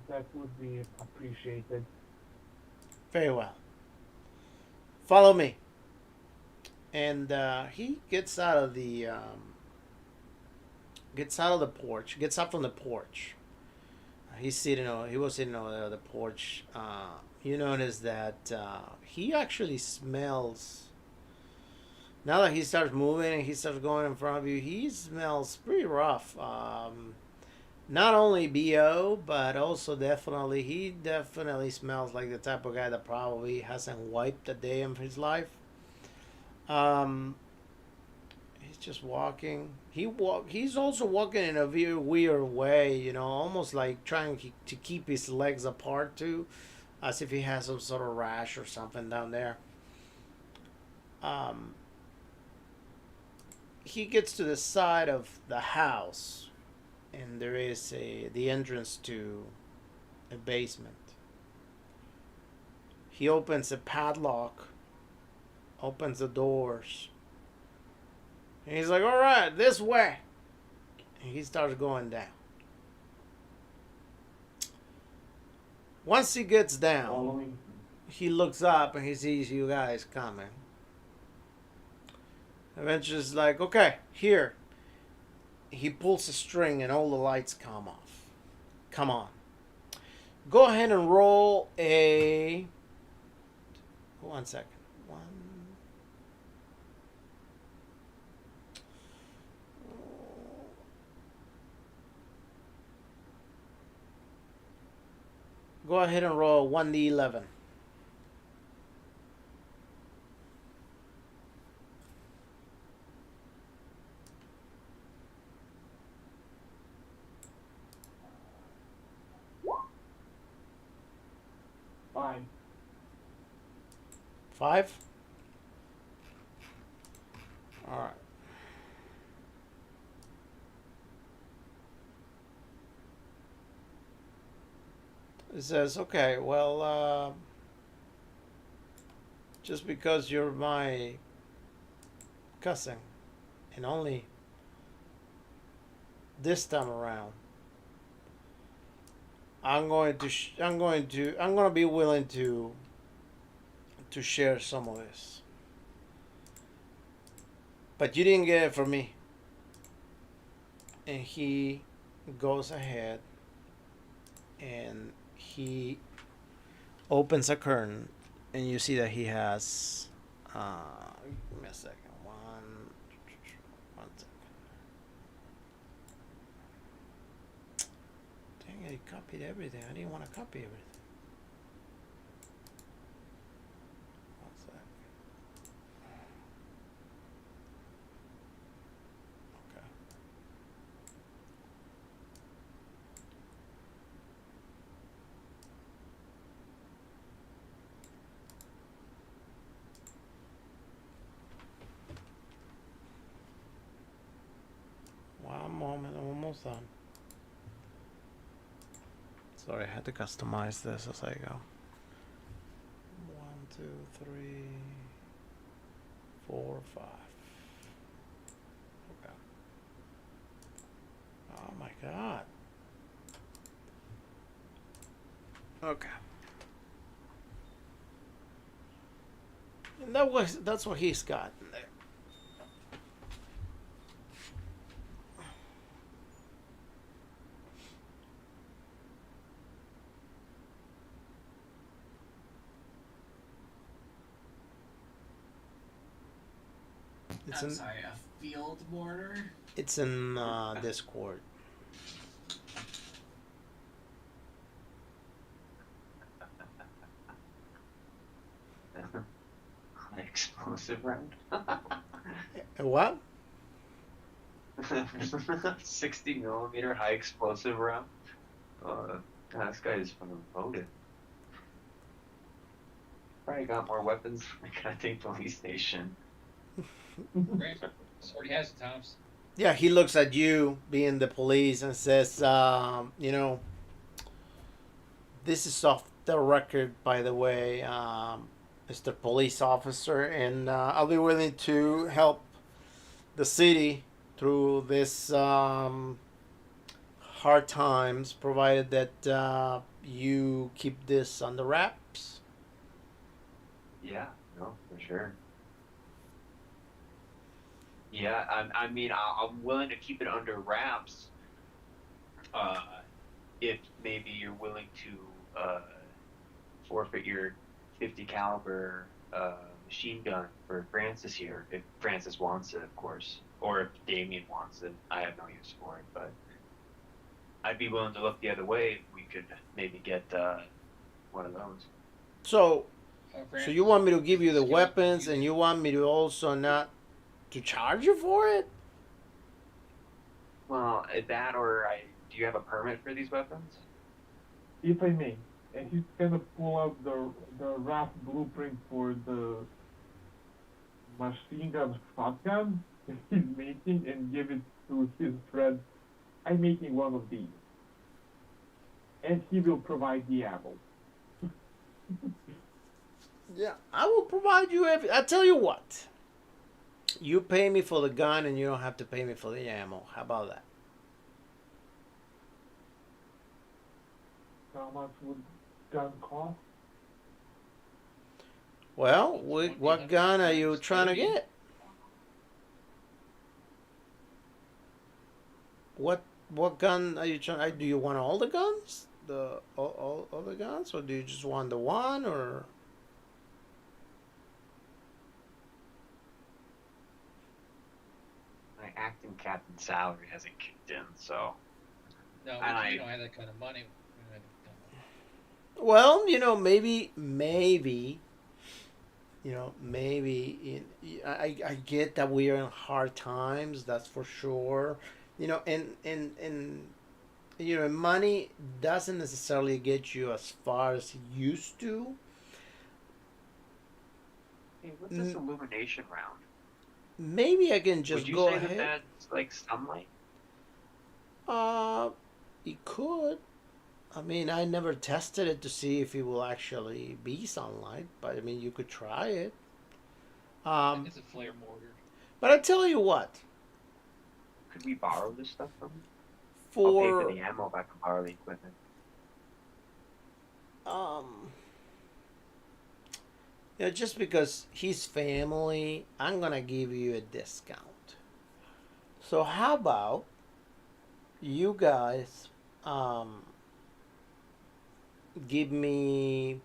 That would be appreciated.
Very well. Follow me. And he gets out of the porch. Gets up from the porch. He was sitting on the porch. You notice that he actually smells. Now that he starts moving and he starts going in front of you, he smells pretty rough. Not only BO, but also he definitely smells like the type of guy that probably hasn't wiped a day of his life. He's just walking. He's also walking in a very weird way, almost like trying to keep his legs apart too, as if he has some sort of rash or something down there. He gets to the side of the house, and there is the entrance to a basement. He opens a padlock, opens the doors, and he's like, "All right, this way." And he starts going down. Once he gets down, he looks up and he sees you guys coming. Eventually, it's like, "Okay, here." He pulls a string and all the lights come off. Come on. Go ahead and roll a... 1 second. Go ahead and roll 1d11.
Fine.
5? All right. It says, "Okay, well, just because you're my cousin, and only this time around, I'm going to be willing to share some of this. But you didn't get it from me." And he goes ahead and he opens a curtain, and you see that he has give me a second. One second. Dang it, he copied everything. I didn't want to copy everything. One second. Okay. One moment, I'm almost done. Sorry, I had to customize this as I go. 1, 2, 3, 4, 5. Okay. Oh my god. Okay. And that's what he's got in there.
I'm sorry, a field mortar?
It's in Discord.
round.
What?
60 millimeter high explosive round. This guy is fucking loaded. Probably got more weapons than the goddamn police station.
Right. Already has a Thompson.
Yeah, he looks at you, being the police, and says, this is off the record, by the way, Mr. Police Officer, and I'll be willing to help the city through this hard times, provided that you keep this under wraps.
Yeah, no, for sure. Yeah, I mean, I'm willing to keep it under wraps. If maybe you're willing to forfeit your 50 caliber machine gun for Francis here, if Francis wants it, of course, or if Damien wants it. I have no use for it, but I'd be willing to look the other way if we could maybe get one of those.
So,
Francis,
so you want me to give you the
skilled
weapons,
computer.
and you want me to also not to charge you for it?
Well, that or do you have a permit for these weapons?
If I may, and he's gonna pull out the rough blueprint for the machine gun shotgun that he's making and give it to his friend. I'm making one of these. And he will provide the ammo.
Yeah, I will provide you every. I tell you what. You pay me for the gun, and you don't have to pay me for the ammo. How about that?
How much would gun cost?
Well, what gun are you trying to get? What gun are you trying? Do you want all the guns? All the guns, or do you just want the one, or?
My acting captain salary hasn't kicked in, so
No,
And
we don't have that kind of money.
Well, maybe, I get that we are in hard times. That's for sure. And money doesn't necessarily get you as far as it used to.
hey, what's this illumination round?
Maybe I can just
Would you
go
say
ahead.
that's like sunlight?
It could. I mean, I never tested it to see if it will actually be sunlight, but I mean, you could try it.
I think it's a flare mortar.
But I tell you what,
Could we borrow this stuff from you? I'll pay for
for
the ammo if I can borrow the equipment.
um, just because he's family, I'm gonna give you a discount. So how about you guys give me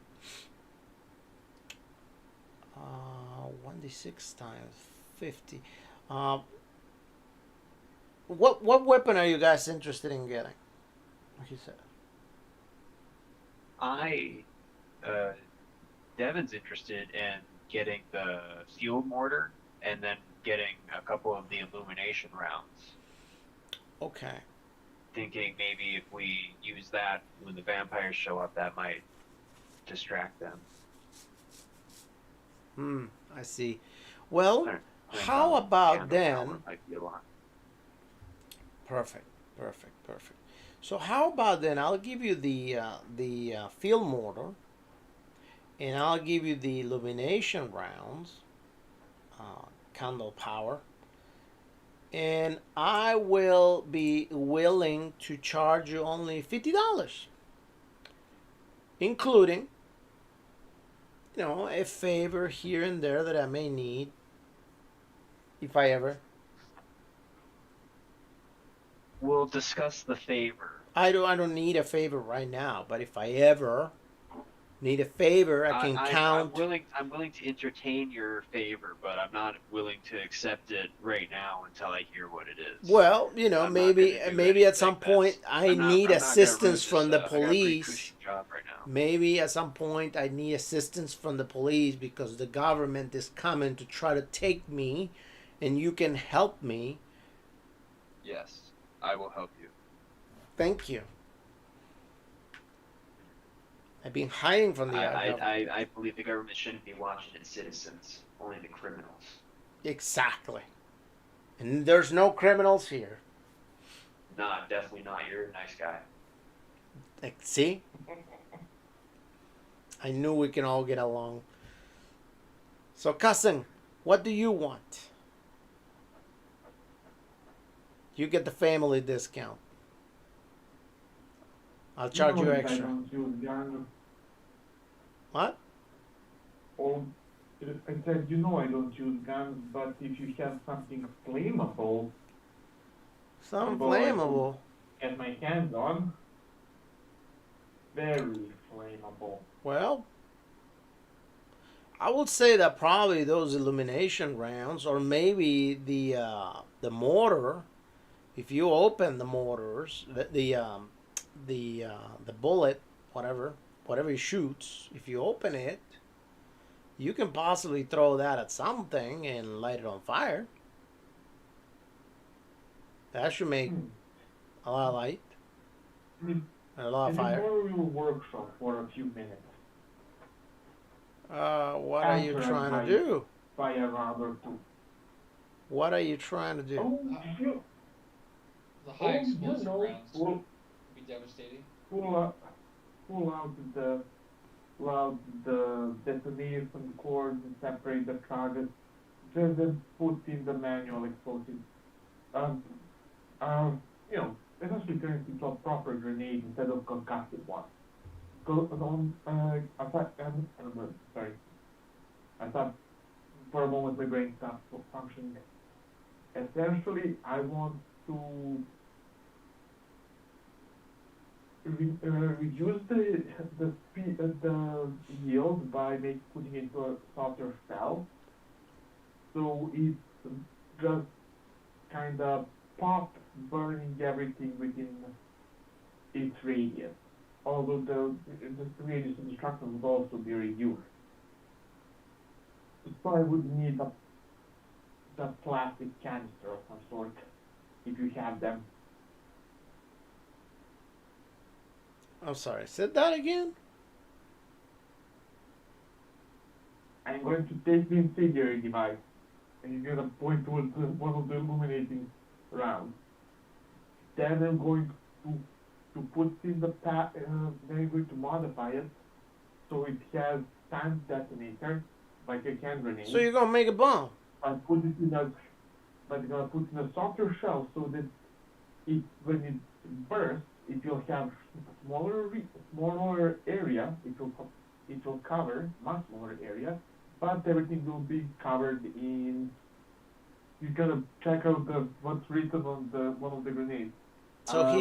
1d6 times 50. What weapon are you guys interested in getting? Like you said.
Devin's interested in getting the fuel mortar and then getting a couple of the illumination rounds.
Okay.
Thinking maybe if we use that when the vampires show up, that might distract them.
I see. Well, how about then?
Might be a lot.
Perfect. So how about then? I'll give you the field mortar, and I'll give you the illumination rounds, candle power, and I will be willing to charge you only $50, including, a favor here and there that I may need, if I ever.
We'll discuss the favor.
I don't need a favor right now, but if I ever Need a favor? I can
I'm
count.
willing to entertain your favor, but I'm not willing to accept it right now until I hear what it is.
Well,
I'm not gonna do
maybe at
anything
some point I need
I'm not gonna ruin
assistance
this.
from the
I got a pretty
police.
cushy job right now.
Maybe at some point I need assistance from the police because the government is coming to try to take me, and you can help me.
Yes, I will help you.
Thank you. I've been hiding from the government.
I believe the government shouldn't be watching its citizens, only the criminals.
Exactly. And there's no criminals here.
Nah, definitely not. You're a nice guy.
Like, see? I knew we can all get along. So, cousin, what do you want? You get the family discount. I'll charge you
I
extra.
don't use guns.
What?
Or, I said, I don't use guns, but if you have something flammable,
Some
Boy.
flammable.
get my hands on, very flammable.
Well, I would say that probably those illumination rounds, or maybe the mortar. If you open the mortars, the bullet, whatever he shoots, if you open it, you can possibly throw that at something and light it on fire. That should make a lot of light
Mm.
and a lot of
And
fire.
borrow your workshop for a few minutes.
What are you
After I
trying to
might
do?
Buy a round or two.
What are you trying to do?
Oh, you
The high
Oh,
explosive
no.
rounds
Well,
would be devastating.
pull out the detonators from the cords and separate the charges. Just then put in the manual explosive. Essentially turn it into a proper grenade instead of concussive one. I thought for a moment my brain stopped functioning. Essentially, I want to reduce the yield by putting it into a softer cell, so it's just kind of pop burning everything within its radius. Although the radius of destruction would also be reduced. So I would need the plastic canister of some sort, if you have them.
I'm sorry, said that again?
I'm going to take the incendiary device, and you're gonna point towards one of the illuminating rounds. Then I'm going to put in the then I'm going to modify it, so it has timed detonator, like a hand grenade.
So you're gonna make a bomb?
I'm gonna put in a softer shell so that when it bursts, it will have smaller area. It will cover much smaller area, but everything will be covered in. You gotta check out what's written on one of the grenades.
So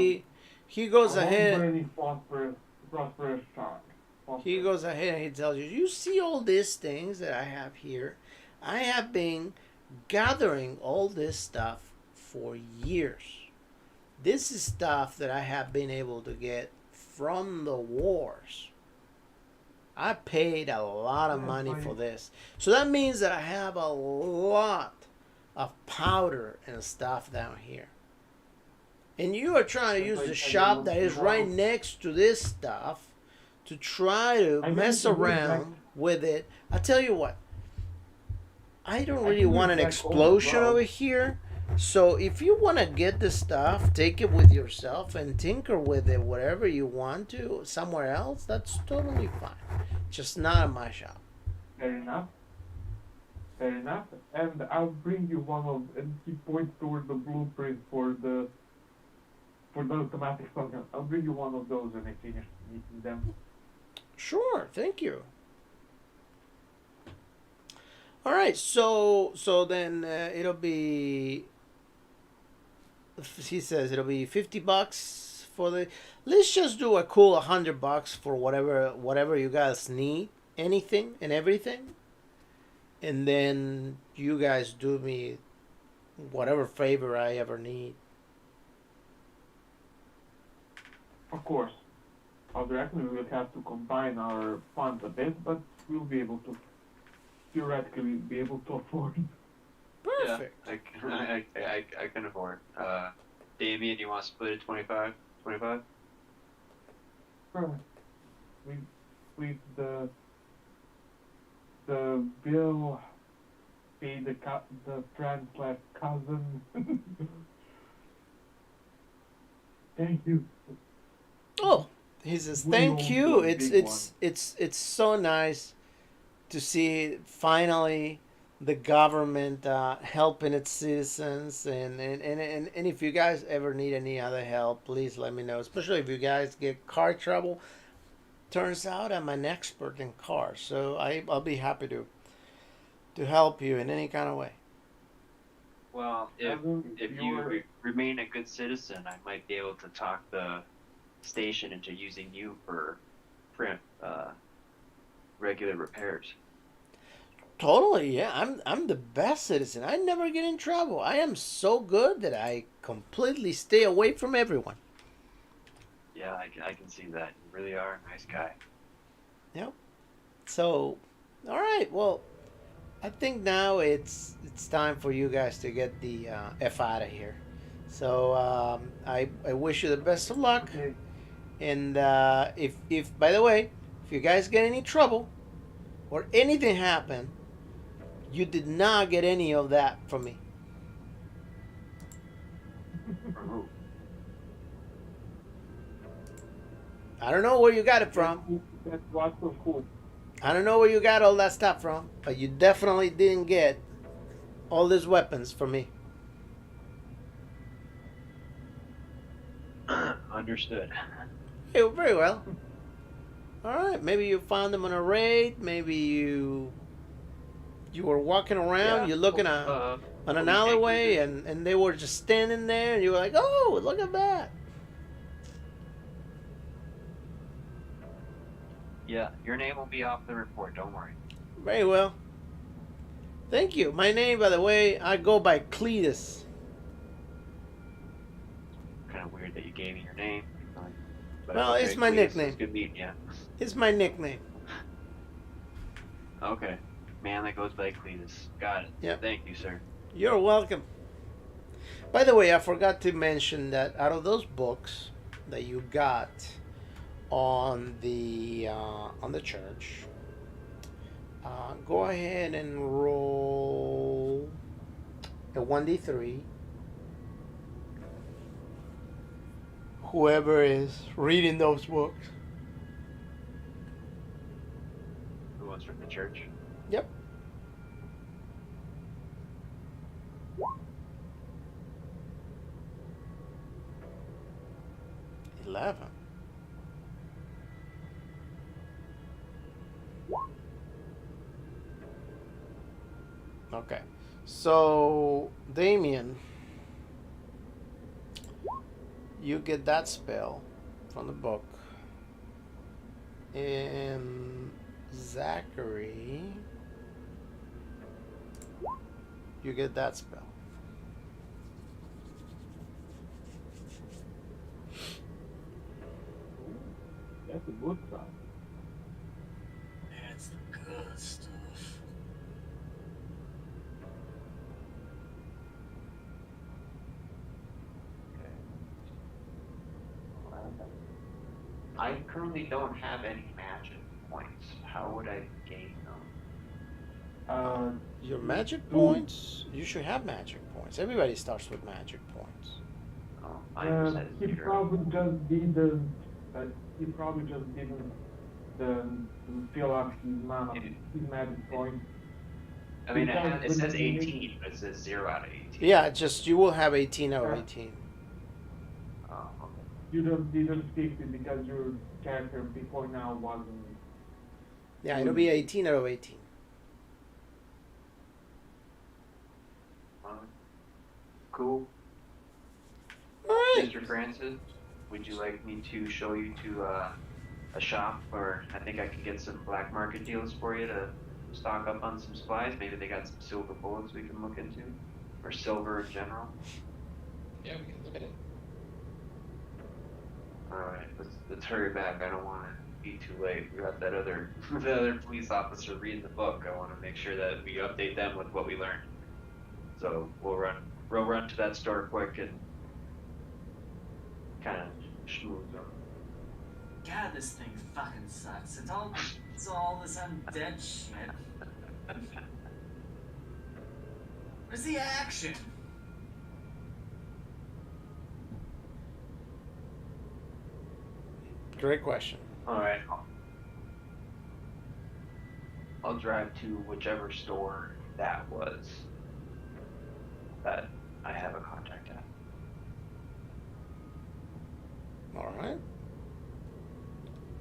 he goes ahead.
Burning phosphorus charge.
He goes ahead and he tells you, you see all these things that I have here? I have been gathering all this stuff for years. This is stuff that I have been able to get from the wars. I paid a lot of money for this. So that means that I have a lot of powder and stuff down here. And you are trying to use the shop that is right next to this stuff to try to mess around with it. I tell you what, I don't really want an explosion over here. So if you want to get the stuff, take it with yourself and tinker with it wherever you want to, somewhere else, that's totally fine. Just not in my shop.
Fair enough. And I'll bring you and he points toward the blueprint for the automatic shotgun. I'll bring you one of those when I finish meeting them.
Sure, thank you. All right, so then it'll be. He says it'll be $50 for the. Let's just do a cool $100 for whatever you guys need, anything and everything, and then you guys do me whatever favor I ever need.
Of course, I reckon we will have to combine our funds a bit, but we'll be able to theoretically be able to afford.
Perfect.
Yeah, I can afford. Damien, you want to split it 25? 25?
Sure. We the bill pay the friend slash cousin. Thank you.
Oh, he says
We
thank
won't
you.
do a
It's
big
it's so nice to see finally the government helping its citizens, and if you guys ever need any other help, please let me know. Especially if you guys get car trouble. Turns out I'm an expert in cars, so I'll be happy to help you in any kind of way.
Well, if
Cousin,
you remain a good citizen, I might be able to talk the station into using you for regular repairs.
Totally, yeah. I'm the best citizen. I never get in trouble. I am so good that I completely stay away from everyone.
Yeah, I can see that. You really are a nice guy.
Yep. So, all right. Well, I think now it's time for you guys to get the f out of here. So I wish you the best of luck.
Okay.
And if by the way, if you guys get any trouble or anything happen, you did not get any of that from me.
For who?
I don't know where you got it from.
That's what's so cool.
I don't know where you got all that stuff from, but you definitely didn't get all these weapons from me.
Understood.
Hey, very well. All right, maybe you found them on a raid. Maybe you were walking around.
Yeah.
You're looking
Uh,
on an
we think
alleyway,
we did.
and they were just standing there, and you were like, "Oh, look at that!"
Yeah, your name will be off the report. Don't worry.
Very well. Thank you. My name, by the way, I go by Cletus.
Kind of weird that you gave me your name. But
Well, it's my
Cletus,
nickname.
It's good meeting you.
It's my nickname.
Okay. Man that goes by Cletus. Got it.
Yep.
Thank you, sir.
You're welcome. By the way, I forgot to mention that out of those books that you got on the church, go ahead and roll a 1d3. Whoever is reading those books.
Who wants from the church?
Yep. $11. Okay. So, Damien, you get that spell from the book. And Zachary, you get that spell.
That's a good sign.
That's the good stuff.
I currently don't have any magic points. How would I gain them?
Your magic points, you should have magic points. Everybody starts with magic points.
Oh, I just had
He
zero.
probably just didn't. He probably just didn't fill up his magic points.
I mean, it says 18, but it says 0 out of 18.
Yeah, just you will have 18 out of 18.
Oh, okay.
You didn't 50 because your character before now wasn't.
Yeah, it'll be 18 out of 18.
Cool.
All right.
Mr. Francis. would you like me to show you to a shop, or I think I can get some black market deals for you to stock up on some supplies? Maybe they got some silver bullets we can look into, or silver in general.
Yeah, we can look at it.
All right, let's hurry back. I don't want to be too late. We got that other the other police officer reading the book. I want to make sure that we update them with what we learned. So we'll run to that store quick and kind of schmooze them.
God, this thing fucking sucks. It's all this undead shit. Where's the action?
Great question.
All right. I'll drive to whichever store that was that I have a contact at.
All right.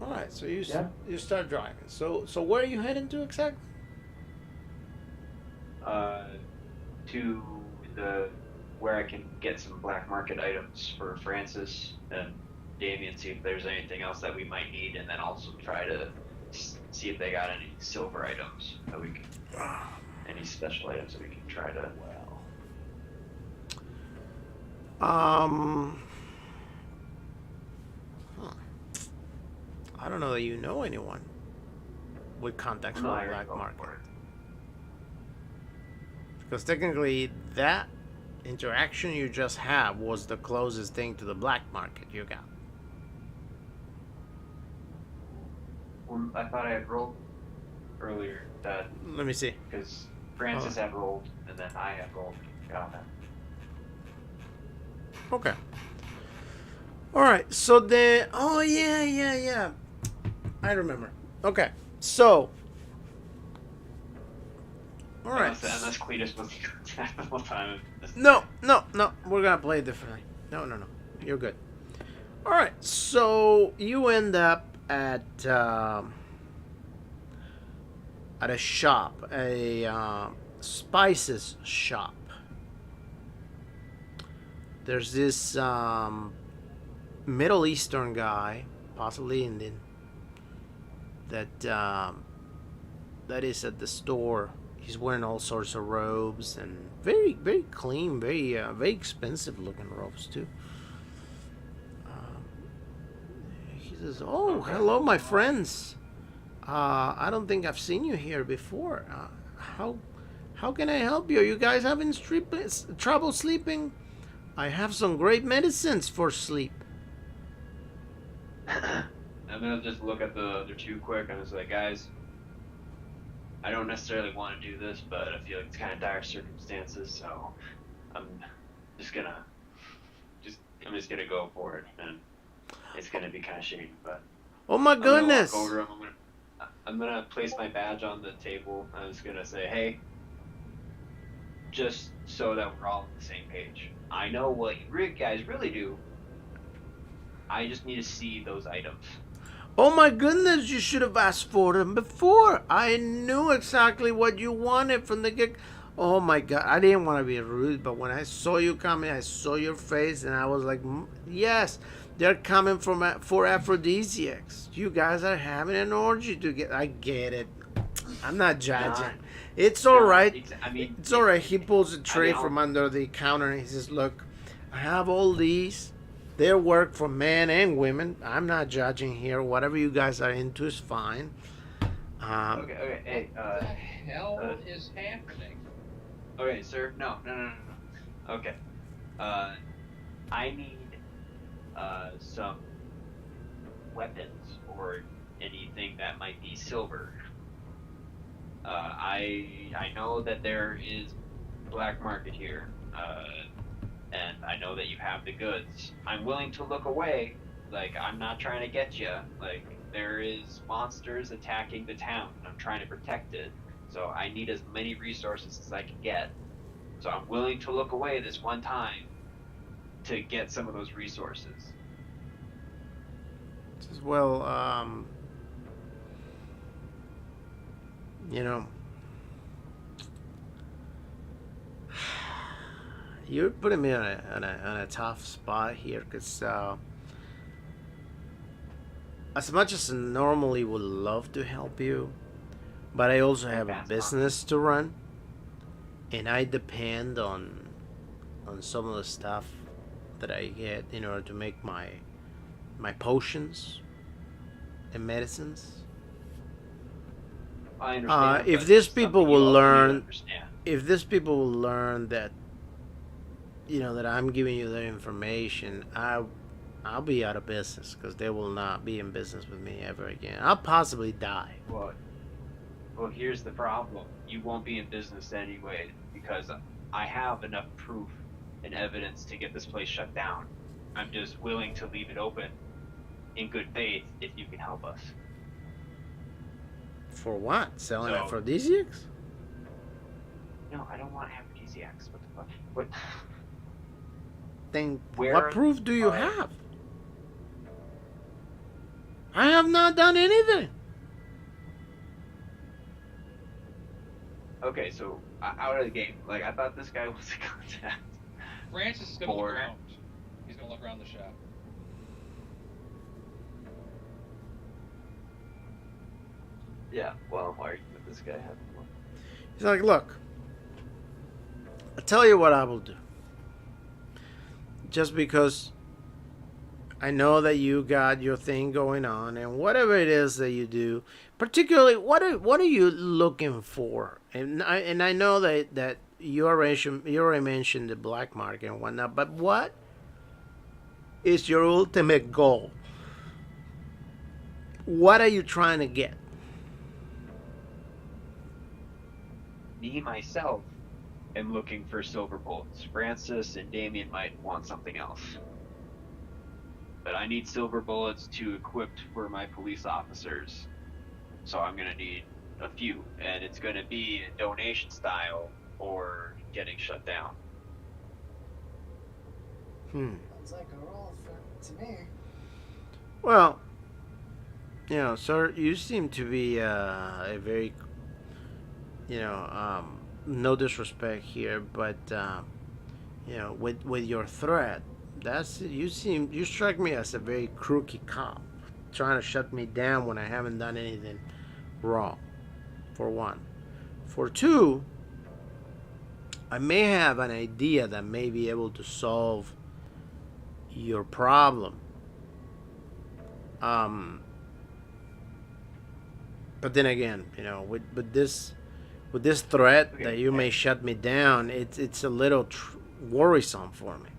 All right. So you
Yeah.
you start driving. So where are you heading to exactly?
To the where I can get some black market items for Francis and Damien, see if there's anything else that we might need, and then also try to see if they got any silver items that we can, any special items that we can try to.
I don't know that you know anyone with contacts
No,
for
I
the
already
black
go
market.
for it.
Because technically, that interaction you just had was the closest thing to the black market you got.
Well, I thought I had rolled earlier that
Let me see.
because Francis had rolled and then I had rolled. Got that.
Okay. All right. So then, oh yeah. I remember. Okay. So. All right.
Unless Cletus was the whole time.
No. We're gonna play it differently. No. You're good. All right. So you end up at a shop, a spices shop. There's this Middle Eastern guy, possibly Indian, that is at the store. He's wearing all sorts of robes and very, very clean, very expensive looking robes too. He says, "Oh, hello, my friends. I don't think I've seen you here before. How can I help you? Are you guys having trouble sleeping? I have some great medicines for sleep."
I'm gonna just look at the other two quick and just like, guys, I don't necessarily want to do this, but I feel like it's kind of dire circumstances, so I'm just gonna go for it, and it's gonna be kind of shady, but.
Oh my goodness!
I'm gonna walk over, I'm gonna place my badge on the table. I'm just gonna say, hey, just so that we're all on the same page. I know what you guys really do. I just need to see those items.
Oh my goodness, you should have asked for them before. I knew exactly what you wanted from the get. Oh my god, I didn't want to be rude, but when I saw you coming, I saw your face, and I was like, yes, they're coming for aphrodisiacs. You guys are having an orgy to get. I get it. I'm not judging. It's all right. It's all right. He pulls a tray from under the counter and he says, "Look, I have all these. They work for men and women. I'm not judging here. Whatever you guys are into is fine."
Okay. Hey,
What the hell is happening?
Okay, sir. No. Okay. I need some weapons or anything that might be silver. I know that there is black market here, and I know that you have the goods. I'm willing to look away. Like, I'm not trying to get you. Like, there is monsters attacking the town. I'm trying to protect it. So I need as many resources as I can get. So I'm willing to look away this one time to get some of those resources.
Says, well, you know, you're putting me on a tough spot here, because as much as I normally would love to help you, but I also have a business to run, and I depend on some of the stuff that I get in order to make my potions and medicines.
I understand.
If
but
these
something
people
you
will
also need to
learn,
understand.
if these people will learn that, that I'm giving you their information, I'll be out of business because they will not be in business with me ever again. I'll possibly die.
Well, here's the problem. You won't be in business anyway because I have enough proof and evidence to get this place shut down. I'm just willing to leave it open in good faith if you can help us.
For what? Selling
So-
aphrodisiacs?
No, I don't want aphrodisiacs. What the fuck? What?
Then
Where
what proof do you
are-
have? I have not done anything.
Okay, so out of the game. Like, I thought this guy was a contact.
Francis is gonna look
Or-
around. He's gonna look around the shop.
Yeah, well, I'm arguing with this guy having one.
He's like, look, I'll tell you what I will do. Just because I know that you got your thing going on, and whatever it is that you do, particularly, what are you looking for? And I know that you already mentioned the black market and whatnot, but what is your ultimate goal? What are you trying to get?
Me, myself, am looking for silver bullets. Francis and Damien might want something else. But I need silver bullets to equip for my police officers. So I'm gonna need a few, and it's gonna be donation style or getting shut down.
Sounds like a roll to me.
Well, sir, you seem to be a very, no disrespect here, but with your threat, you strike me as a very crooked cop, trying to shut me down when I haven't done anything wrong. For one, for two, I may have an idea that may be able to solve your problem. But then again, with this threat that you may shut me down, it's a little worrisome for me.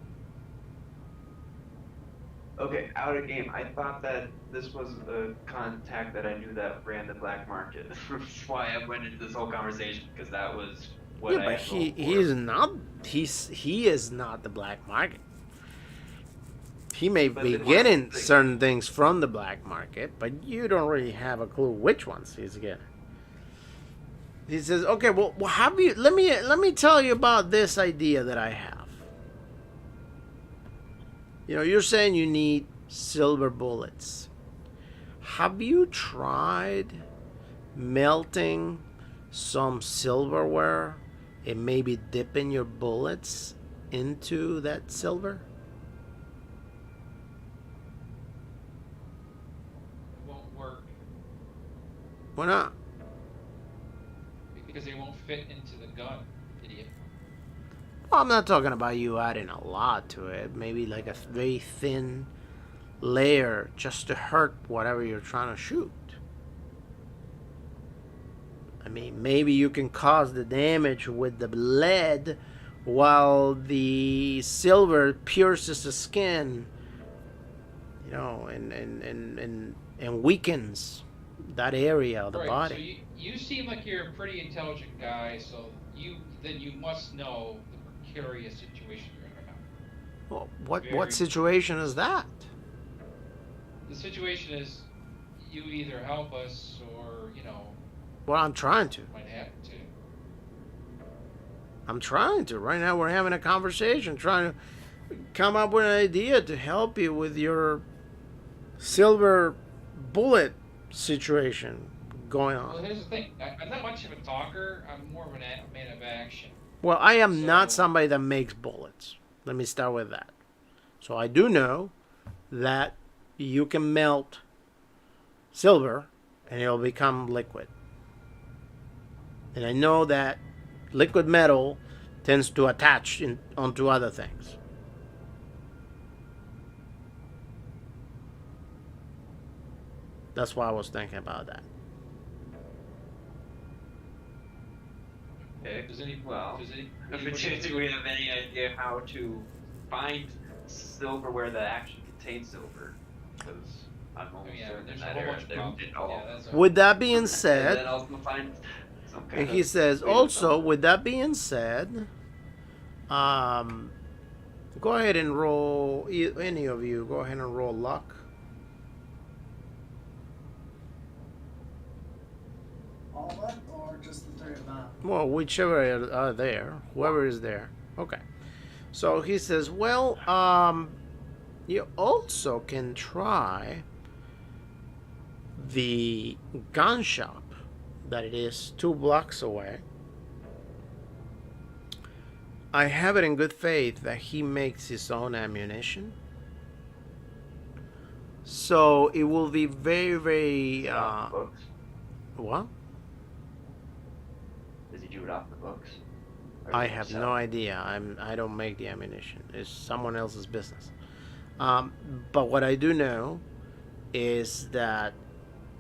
Okay, out of game. I thought that this was a contact that I knew that ran the black market. That's why I went into this whole conversation, because that was what I
But
had
he
hoped for.
he is not the black market. He may
But
be
then
getting
what's the-
certain things from the black market, but you don't really have a clue which ones he's getting. He says, "Okay, well, have you? Let me tell you about this idea that I have. You're saying you need silver bullets. Have you tried melting some silverware and maybe dipping your bullets into that silver?"
It won't work
Why not?
because they won't fit into the gun, idiot.
Well, I'm not talking about you adding a lot to it. Maybe like a very thin layer just to hurt whatever you're trying to shoot. I mean, maybe you can cause the damage with the lead while the silver pierces the skin, and weakens that area of the
Right,
body.
so you seem like you're a pretty intelligent guy, so you must know the precarious situation you're in right now.
Well, what
very-
situation is that?
The situation is you either help us or,
Well, I'm trying to.
might happen to.
I'm trying to. Right now, we're having a conversation, trying to come up with an idea to help you with your silver bullet situation going
Well,
on.
here's the thing. I'm not much of a talker. I'm more of a man of action.
Well, I am not
So-
somebody that makes bullets. Let me start with that. So I do know that you can melt silver, and it'll become liquid. And I know that liquid metal tends to attach onto other things. That's why I was thinking about that.
Okay.
Does any
Well,
does any
do we have any idea how to find silver where that actually contains silver? Because I'm almost certain
there's
in
a
that
whole
area
bunch of
they
problems.
did all.
Yeah, that's
With that being
And
said,
then also find some kind
and he
of
says
way to
also,
sell it.
with that being said, go ahead and roll. Any of you, go ahead and roll luck.
All of them, or just the three of them?
Well, whichever are there, whoever is there. Okay. So he says, well, you also can try the gun shop that it is 2 blocks away. I have it in good faith that he makes his own ammunition. So it will be very, very.
Off the books?
What?
Does he do it off the books? Or
I
does he
have
sell
no
it?
idea. I don't make the ammunition. It's someone else's business. But what I do know is that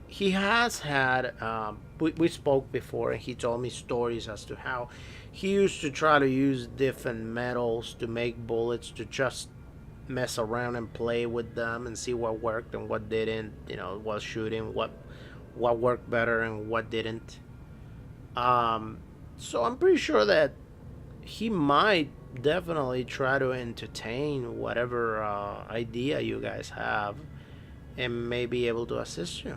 he has had. We spoke before, and he told me stories as to how he used to try to use different metals to make bullets, to just mess around and play with them and see what worked and what didn't. You know, while shooting, what worked better and what didn't. So I'm pretty sure that he might definitely try to entertain whatever idea you guys have and may be able to assist you.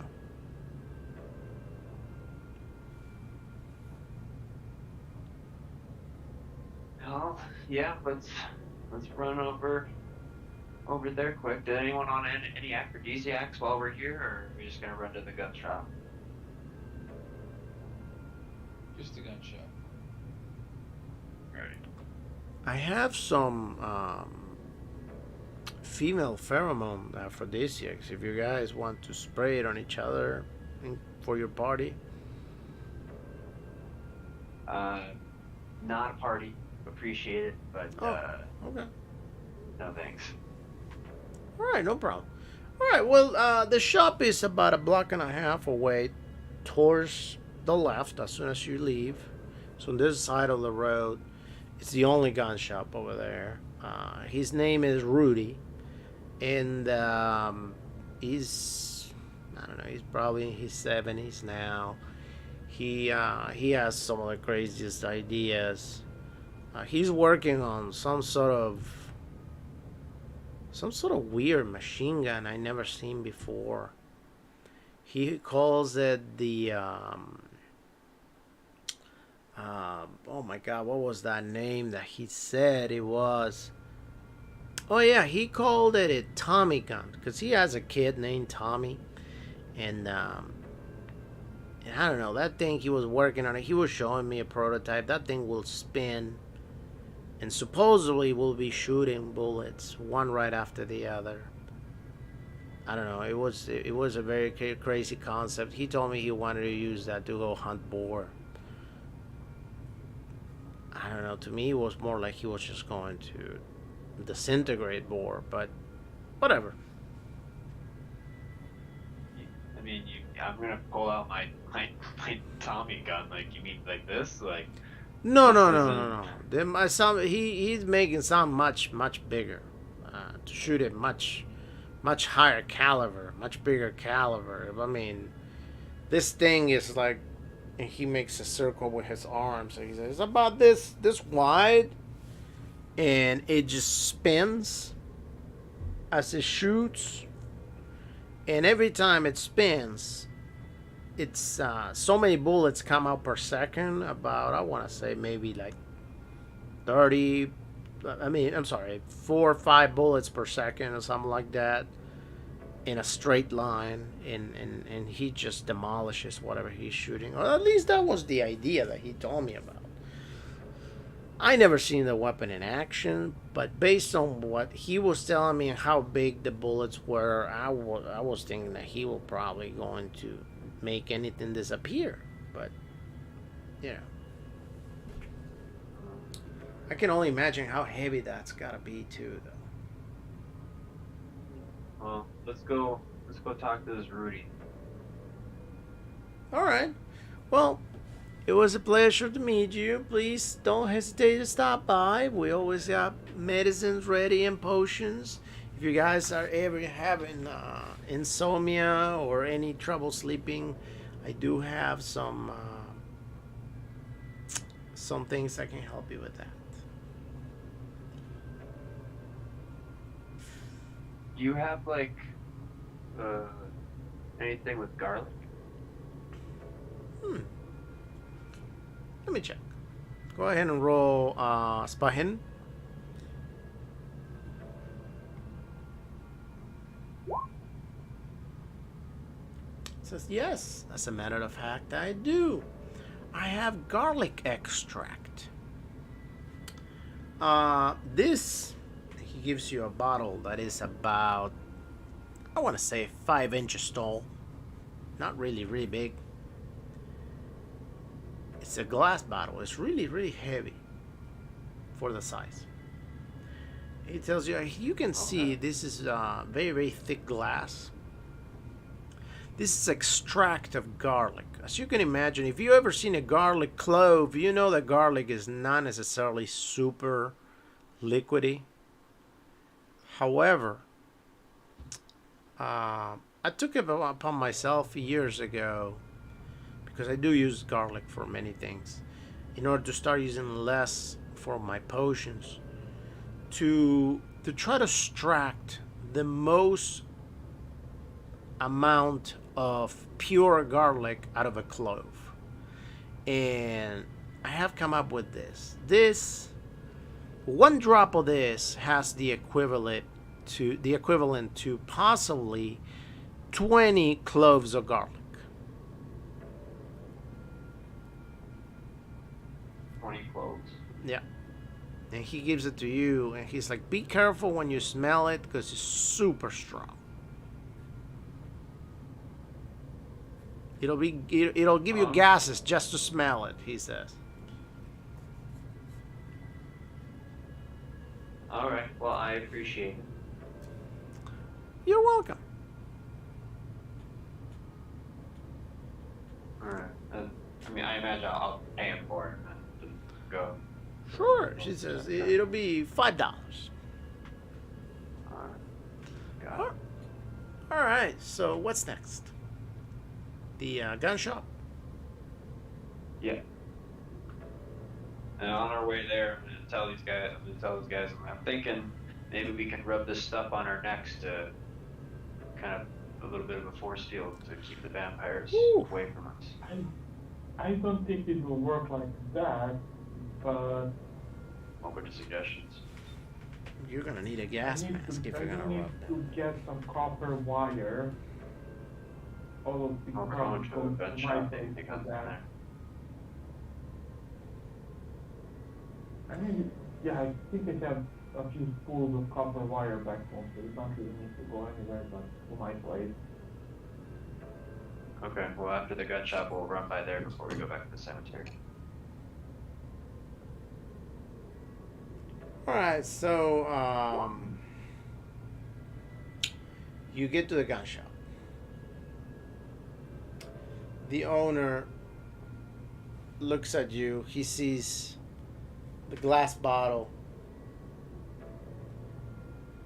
Well, yeah, let's run over there quick. Did anyone want any aphrodisiacs while we're here, or are we just gonna run to the gun shop?
Just a gun shop.
Right.
I have some female pheromone aphrodisiacs if you guys want to spray it on each other for your party.
Not a party. Appreciate it, but
Okay.
no thanks.
All right, no problem. All right, well, the shop is about a block and a half away towards the left as soon as you leave. So on this side of the road, it's the only gun shop over there. His name is Rudy, and he's, I don't know, he's probably in his 70s now. He has some of the craziest ideas. He's working on some sort of weird machine gun I never seen before. He calls it the oh my god, what was that name that he said it was? Oh yeah, he called it a Tommy gun because he has a kid named Tommy, and I don't know, that thing he was working on it. He was showing me a prototype. That thing will spin, and supposedly will be shooting bullets one right after the other. I don't know. It was a very crazy concept. He told me he wanted to use that to go hunt boar. I don't know. To me, it was more like he was just going to disintegrate boar, but whatever.
I mean, I'm gonna pull out my Tommy gun. Like, you mean like this? Like,
No. Then my son, he's making some much bigger, to shoot at much higher caliber, much bigger caliber. I mean, this thing is like, and he makes a circle with his arms. And he says, it's about this wide, and it just spins as it shoots. And every time it spins, it's so many bullets come out per second. About, I want to say maybe like 30. I'm sorry, 4 or 5 bullets per second or something like that, in a straight line, and he just demolishes whatever he's shooting. Or at least that was the idea that he told me about. I never seen the weapon in action, but based on what he was telling me and how big the bullets were, I was thinking that he was probably going to make anything disappear. But, yeah. I can only imagine how heavy that's gotta be too, though.
Well, let's go talk to this Rudy.
All right. Well, it was a pleasure to meet you. Please don't hesitate to stop by. We always got medicines ready and potions. If you guys are ever having insomnia or any trouble sleeping, I do have some things that can help you with that.
Do you have like anything with garlic?
Let me check. Go ahead and roll Spahin. Says yes. As a matter of fact, I do. I have garlic extract. This he gives you a bottle that is about, I want to say, 5 inches tall. Not really big. It's a glass bottle. It's really heavy for the size. He tells you, you can see this is very thick glass. This is extract of garlic. As you can imagine, if you ever seen a garlic clove, you know that garlic is not necessarily super liquidy. However, I took it upon myself years ago, because I do use garlic for many things, in order to start using less for my potions, to try to extract the most amount of pure garlic out of a clove. And I have come up with this. One drop of this has the equivalent to possibly 20 cloves of garlic.
20 cloves.
Yeah. And he gives it to you, and he's like, be careful when you smell it, because it's super strong. It'll give you gases just to smell it, he says.
All right. Well, I appreciate it.
You're welcome.
All right. I mean, I imagine I'll pay him for it and just go.
Sure, she says it'll be $5.
All right. Got it.
All right. So what's next? The gun shop.
Yeah. And on our way there, I'm gonna tell these guys. I'm thinking maybe we can rub this stuff on our necks to kind of a little bit of a force field to keep the vampires away from us.
I don't think it will work like that, but
Open to suggestions.
You're gonna need a gas mask if you're gonna
need
rub
to
them.
get some copper wire. All of the
I'll go into a gun shop and pick up there.
I mean, yeah, I think I have a few spools of copper wire back home, so we don't really need to go anywhere but to my place.
Okay, well after the gun shop we'll run by there before we go back to the cemetery.
Alright, so you get to the gun shop. The owner looks at you. He sees the glass bottle,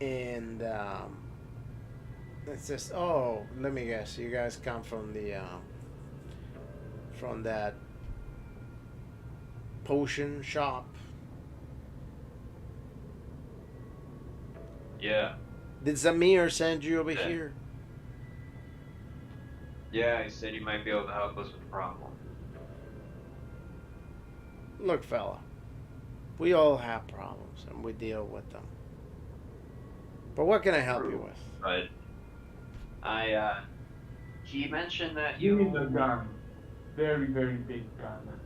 and it says, "Oh, let me guess. You guys come from that potion shop."
Yeah.
Did Zamir send you over
Yeah.
here?
Yeah, he said he might be able to help us with the problem.
Look, fella, we all have problems and we deal with them. But what can I help you with?
But he mentioned that
You
you
need a gun. Very, very big gun.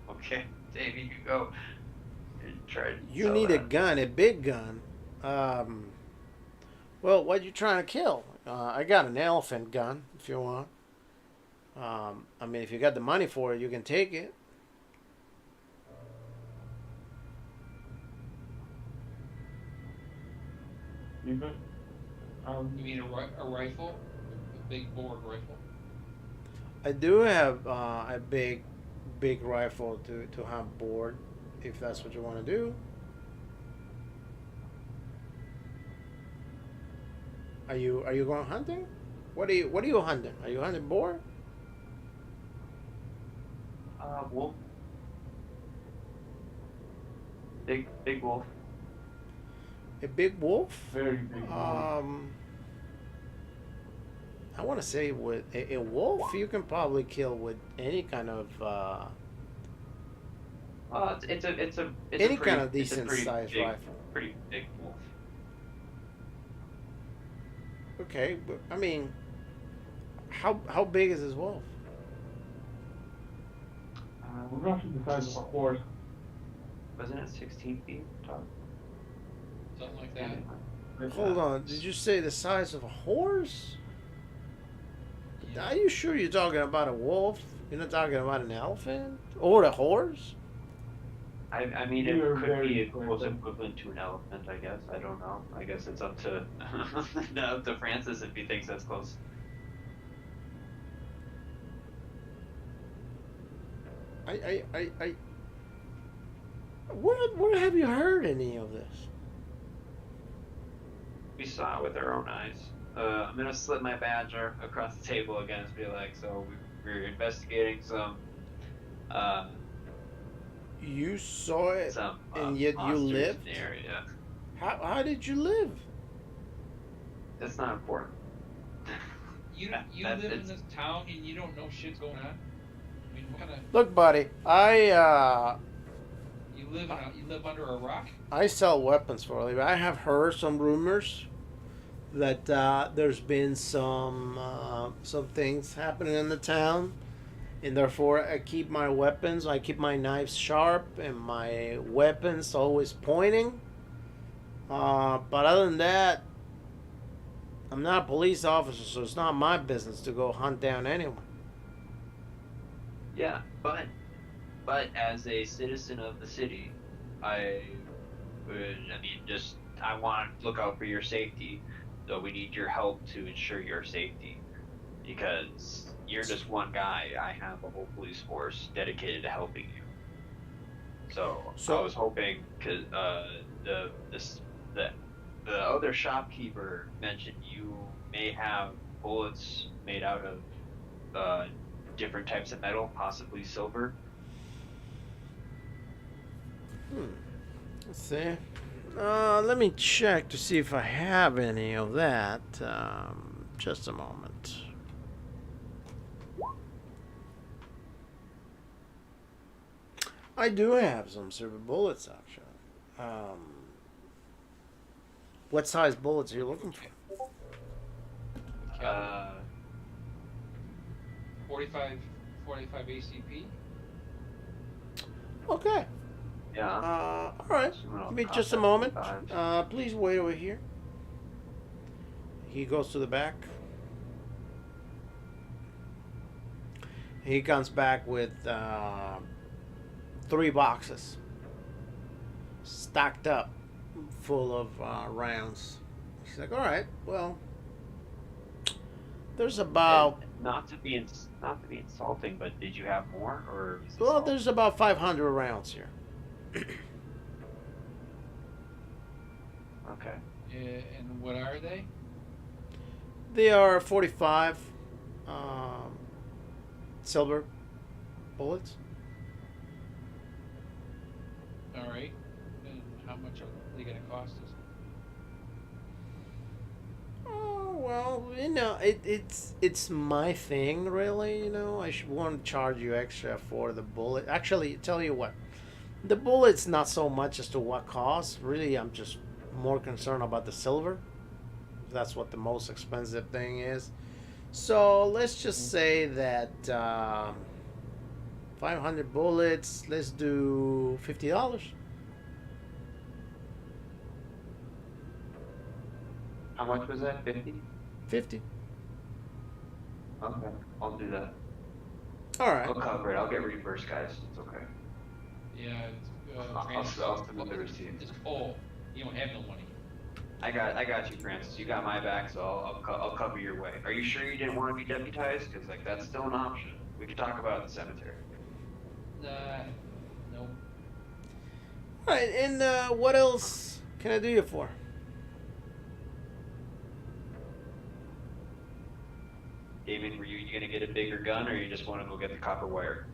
Okay. Dave, you could go and try to
You
sell
need a
that.
gun, a big gun. Well, what you trying to kill? I got an elephant gun if you want. I mean, if you got the money for it, you can take it.
Even
You mean a rifle? A big bored rifle?
I do have a big rifle to have board, if that's what you want to do. Are you going hunting? What are you hunting? Are you hunting boar?
Wolf. Big wolf.
A big wolf?
very big.
I want to say with a wolf, you can probably kill with any kind of
It's a
any
pretty,
kind of
it's a
decent
pretty
sized
big,
rifle.
pretty big wolf.
Okay, but I mean, how big is this wolf?
Roughly the size of a horse.
Wasn't it 16 feet tall?
Something like that.
Hold on, did you say the size of a horse?
Yeah.
Are you sure you're talking about a wolf? You're not talking about an elephant or a horse?
I mean, it
You're
could
very
be close
correct.
equivalent to an elephant, I guess. I don't know. I guess it's up to up to Francis if he thinks that's close.
I where have you heard any of this?
We saw it with our own eyes. I'm gonna slip my badger across the table again and be like, so we're investigating some
You saw it,
some
and yet you
monsters
lived?
in the area.
How did you live?
That's not important.
You
That-
live in
it's-
this town and you don't know shit's going on. I mean, what kind of
Look, buddy,
you live under a rock?
I sell weapons for a living. I have heard some rumors that there's been some things happening in the town, and therefore I keep my weapons. I keep my knives sharp and my weapons always pointing. But other than that, I'm not a police officer, so it's not my business to go hunt down anyone.
Yeah, but as a citizen of the city, I want to look out for your safety. So we need your help to ensure your safety, because you're just one guy. I have a whole police force dedicated to helping you. So I was hoping, because the other shopkeeper mentioned you may have bullets made out of different types of metal, possibly silver.
Let's see. Let me check to see if I have any of that. Just a moment. I do have some silver bullets, actually. What size bullets are you looking for?
Uh,
45 ACP.
Okay.
yeah.
All right. Give me just a moment. Please wait over here. He goes to the back. He comes back with 3 boxes stacked up full of rounds. He's like, all right, well, there's about,
And not to be insulting, but did you have more, or is this
well,
all?
there's about 500 rounds here.
Okay.
And what are they?
They are 45 silver bullets.
All right. And how much are they going to cost us?
Oh well, it's my thing, really. I should want to charge you extra for the bullet. Actually, tell you what, the bullet's not so much as to what cost. Really, I'm just more concerned about the silver. That's what the most expensive thing is. So let's just say that 500 bullets. Let's do $50.
How much was that? 50?
50.
Okay, I'll do that.
All right.
I'll cover it. I'll get reimbursed, guys. It's okay.
Yeah, it's,
I'll submit the receipt.
It's full. You don't have no money.
I got you, Francis. You got my back, so I'll cover your way. Are you sure you didn't want to be deputized? Because like that's still an option. We could talk about it in the cemetery.
Nope.
All right, and what else can I do you for?
Damien, were you gonna get a bigger gun, or you just want to go get the copper wire?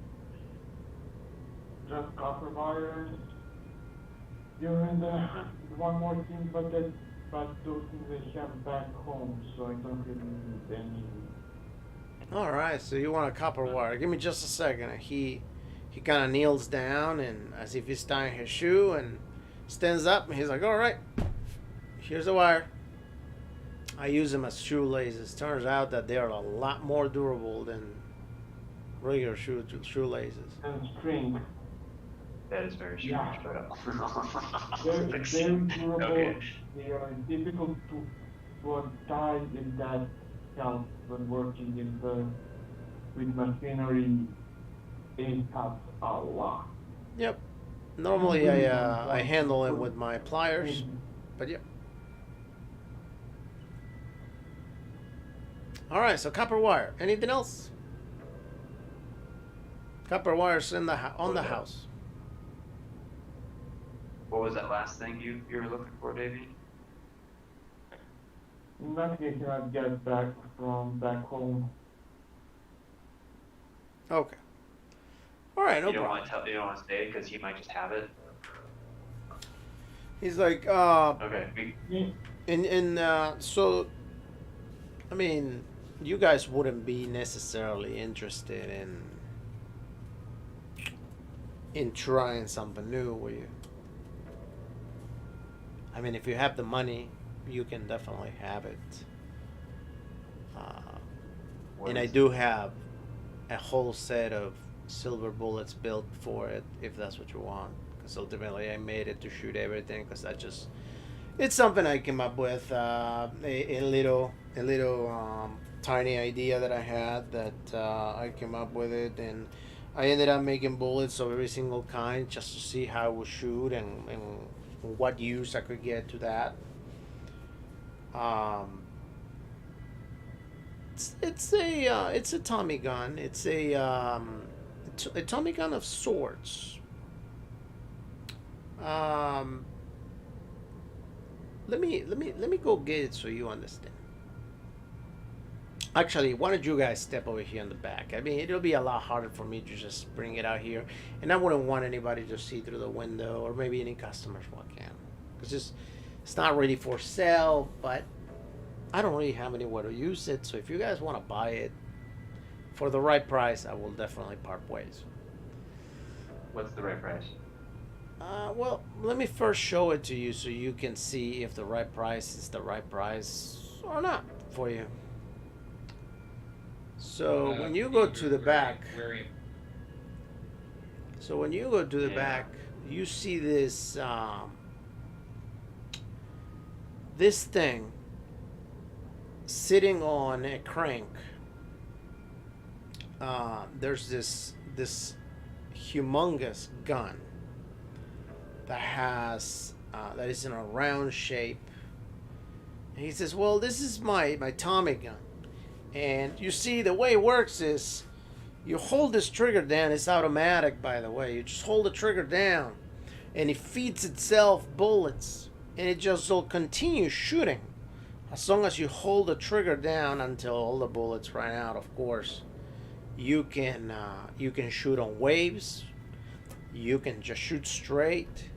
Just copper wires. And one more thing, but those things I have back home, so I don't really need any.
All right, so you want a copper wire? Give me just a second. He kind of kneels down and as if he's tying his shoe and stands up and he's like, "All right, here's the wire." I use them as shoelaces. Turns out that they are a lot more durable than regular shoelaces.
And string.
That is very strange,
Yeah.
but
They're very durable.
Okay.
They are difficult to untie in that count when working with machinery. It helps a lot.
Yep. Normally I handle it with my pliers, but yeah. All right, so copper wire. Anything else? Copper wires in the on the house.
What was that last thing you were looking for, Davey?
Nothing I cannot get back from back home.
Okay. All right, no
You don't
problem.
want to you don't want to say it because he might just have it.
He's like,
Okay.
so, I mean, you guys wouldn't be necessarily interested in trying something new, will you? I mean, if you have the money, you can definitely have it. And I do have a whole set of silver bullets built for it, if that's what you want. Because ultimately, I made it to shoot everything. Because it's something I came up with. A little tiny idea that I had that I came up with it, and I ended up making bullets of every single kind just to see how it would shoot and what use I could get to that. It's a Tommy gun. It's a Tommy gun of sorts. Let me go get it so you understand. Actually, why don't you guys step over here in the back? I mean, it'll be a lot harder for me to just bring it out here, and I wouldn't want anybody to see through the window, or maybe any customers walk in, because it's not ready for sale. But I don't really have anywhere to use it. So if you guys want to buy it for the right price, I will definitely part ways.
What's the right price?
Well, let me first show it to you so you can see if the right price is the right price or not for you. So when you go to the back, you see this this thing sitting on a crank. There's this humongous gun that has that is in a round shape. And he says, "Well, this is my Tommy gun." And you see, the way it works is you hold this trigger down. It's automatic, by the way. You just hold the trigger down and it feeds itself bullets, and it just will continue shooting as long as you hold the trigger down until all the bullets run out. Of course, you can shoot on waves, you can just shoot straight,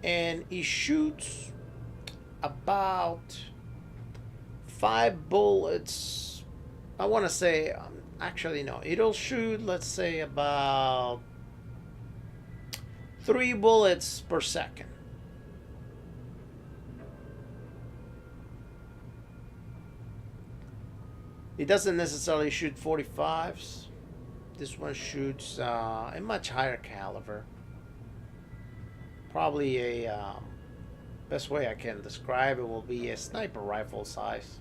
and it shoots about 5 bullets. I want to say, actually no, it'll shoot, let's say, about 3 bullets per second. It doesn't necessarily shoot 45s, This one shoots a much higher caliber. Probably a best way I can describe it will be a sniper rifle size.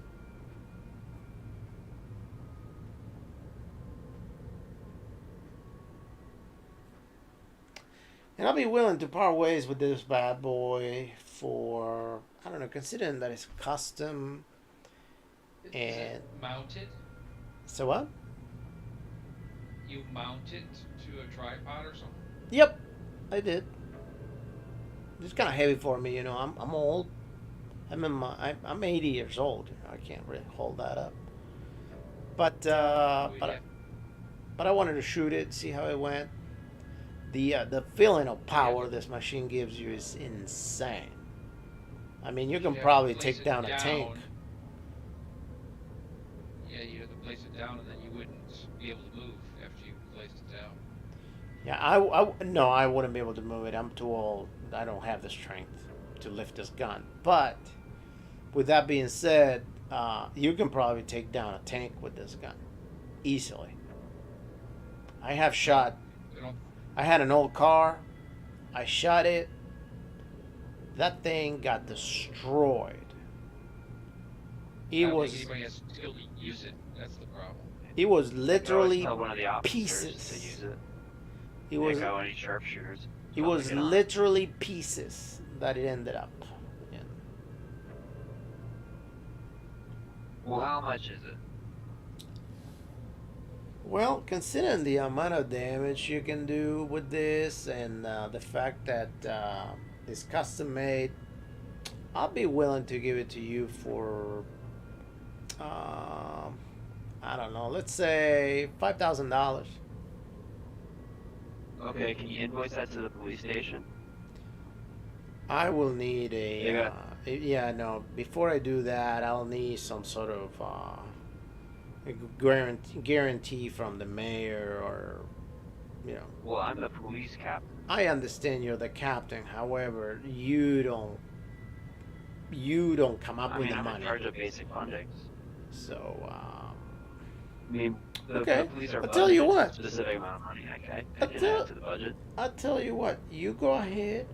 And I'll be willing to part ways with this bad boy for, I don't know, considering that it's custom.
Is
And
it mounted?
so what?
You mount it to a tripod or something?
Yep, I did. It's kind of heavy for me, you know. I'm old. I'm 80 years old. You know, I can't really hold that up. But I wanted to shoot it, see how it went. The feeling of power this machine gives you is insane. I mean, you can
You'd have to
probably
place
take
it
down a tank.
Yeah, you have to place it down, and then you wouldn't be able to move after you placed it down.
Yeah, no, I wouldn't be able to move it. I'm too old. I don't have the strength to lift this gun. But with that being said, you can probably take down a tank with this gun easily. I have shot.
They don't.
I had an old car. I shot it. That thing got destroyed.
I
It
don't
was.
think anybody has skill to use it. That's the problem.
It was
You can always
literally
tell one of the officers to
pieces.
use it.
It was.
Go any sharpshooters.
It was literally pieces that it ended up in.
Well, how much is it?
Well, considering the amount of damage you can do with this and the fact that it's custom made, I'll be willing to give it to you for, I don't know, let's say $5,000.
Okay, can you invoice that to the police station?
I will need a,
Yeah.
no, before I do that, I'll need some sort of a guarantee from the mayor or, you know.
Well, I'm the police captain.
I understand you're the captain. However, you don't come up with the
I'm
money.
in charge of basic funding.
So,
I mean, the
Okay,
police are
I'll tell you
budgeted
what.
a specific amount of money. Okay,
I'll
and
tell-
add to the budget.
I'll tell you what. You go ahead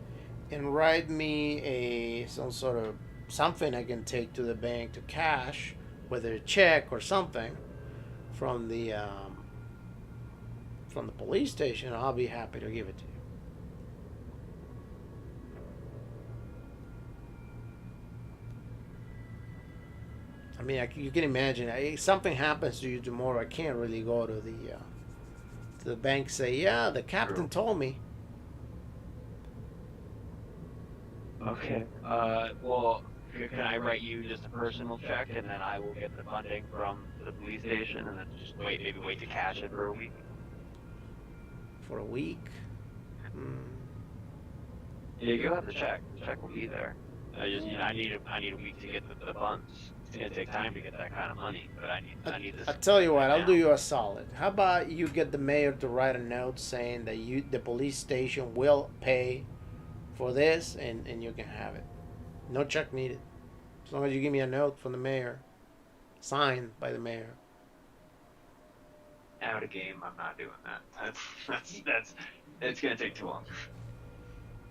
and write me some sort of something I can take to the bank to cash, whether a check or something, from the police station. I'll be happy to give it to you. I mean, you can imagine if something happens to you tomorrow. I can't really go to the bank say, yeah, the captain
True.
told me.
Okay. Well, can I write you just a personal check, and then I will get the funding from the police station, and then just maybe wait to cash it for a week?
For a week.
Yeah, you'll have the check. The check will be there. I need a week to get the funds. It's gonna take time to get that kind of money, but I need this.
I'll tell you what,
right
I'll
now.
do you a solid. How about you get the mayor to write a note saying that the police station will pay for this, and you can have it. No check needed. As long as you give me a note from the mayor, signed by the mayor.
Out of game, I'm not doing that. That's it's gonna take too long.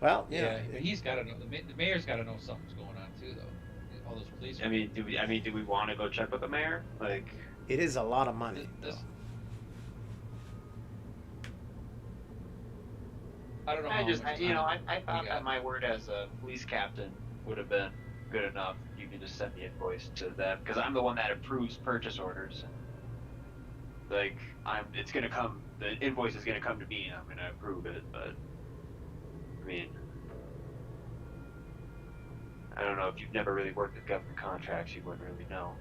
Well,
Yeah, but he's got to know. The mayor's got to know something's going on too, though. All those police.
I mean, do we want to go check with the mayor? Like,
it is a lot of money.
This- I don't know.
I
how
just,
much
I
time
thought
we
that
got.
my word as a police captain would have been good enough. You can just send the invoice to them because I'm the one that approves purchase orders. Like, it's gonna come. The invoice is gonna come to me, and I'm gonna approve it. But I mean, I don't know if you've never really worked with government contracts, you wouldn't really know.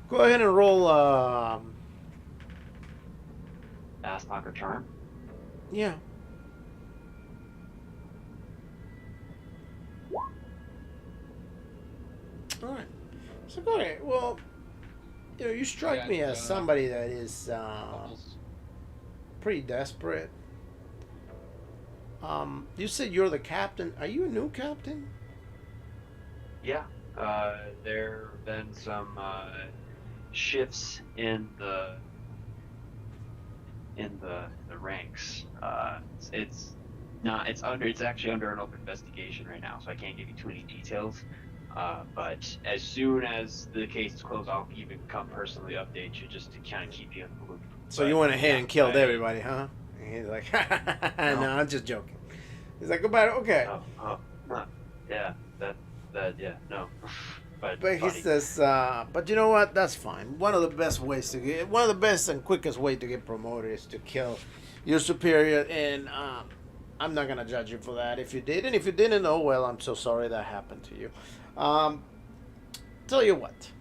Go ahead and roll.
Ask, knock, or charm.
Yeah. All right. So go ahead. Well, you strike
Yeah,
me as somebody that is
Bubbles.
pretty desperate. You said you're the captain. Are you a new captain?
Yeah, There have been some shifts in the ranks. It's not. It's actually under an open investigation right now, so I can't give you too many details. But as soon as the case is closed, I'll even come personally update you just to kind of keep you in the loop.
So
But,
you went ahead
yeah,
and killed everybody, huh? And he's like, no,
No.
I'm just joking. He's like, goodbye. Okay.
Yeah, yeah, no. But
But he
funny.
says, but you know what? That's fine. One of the best and quickest way to get promoted is to kill your superior. And I'm not gonna judge you for that if you did, and if you didn't, oh well. I'm so sorry that happened to you. Tell you what,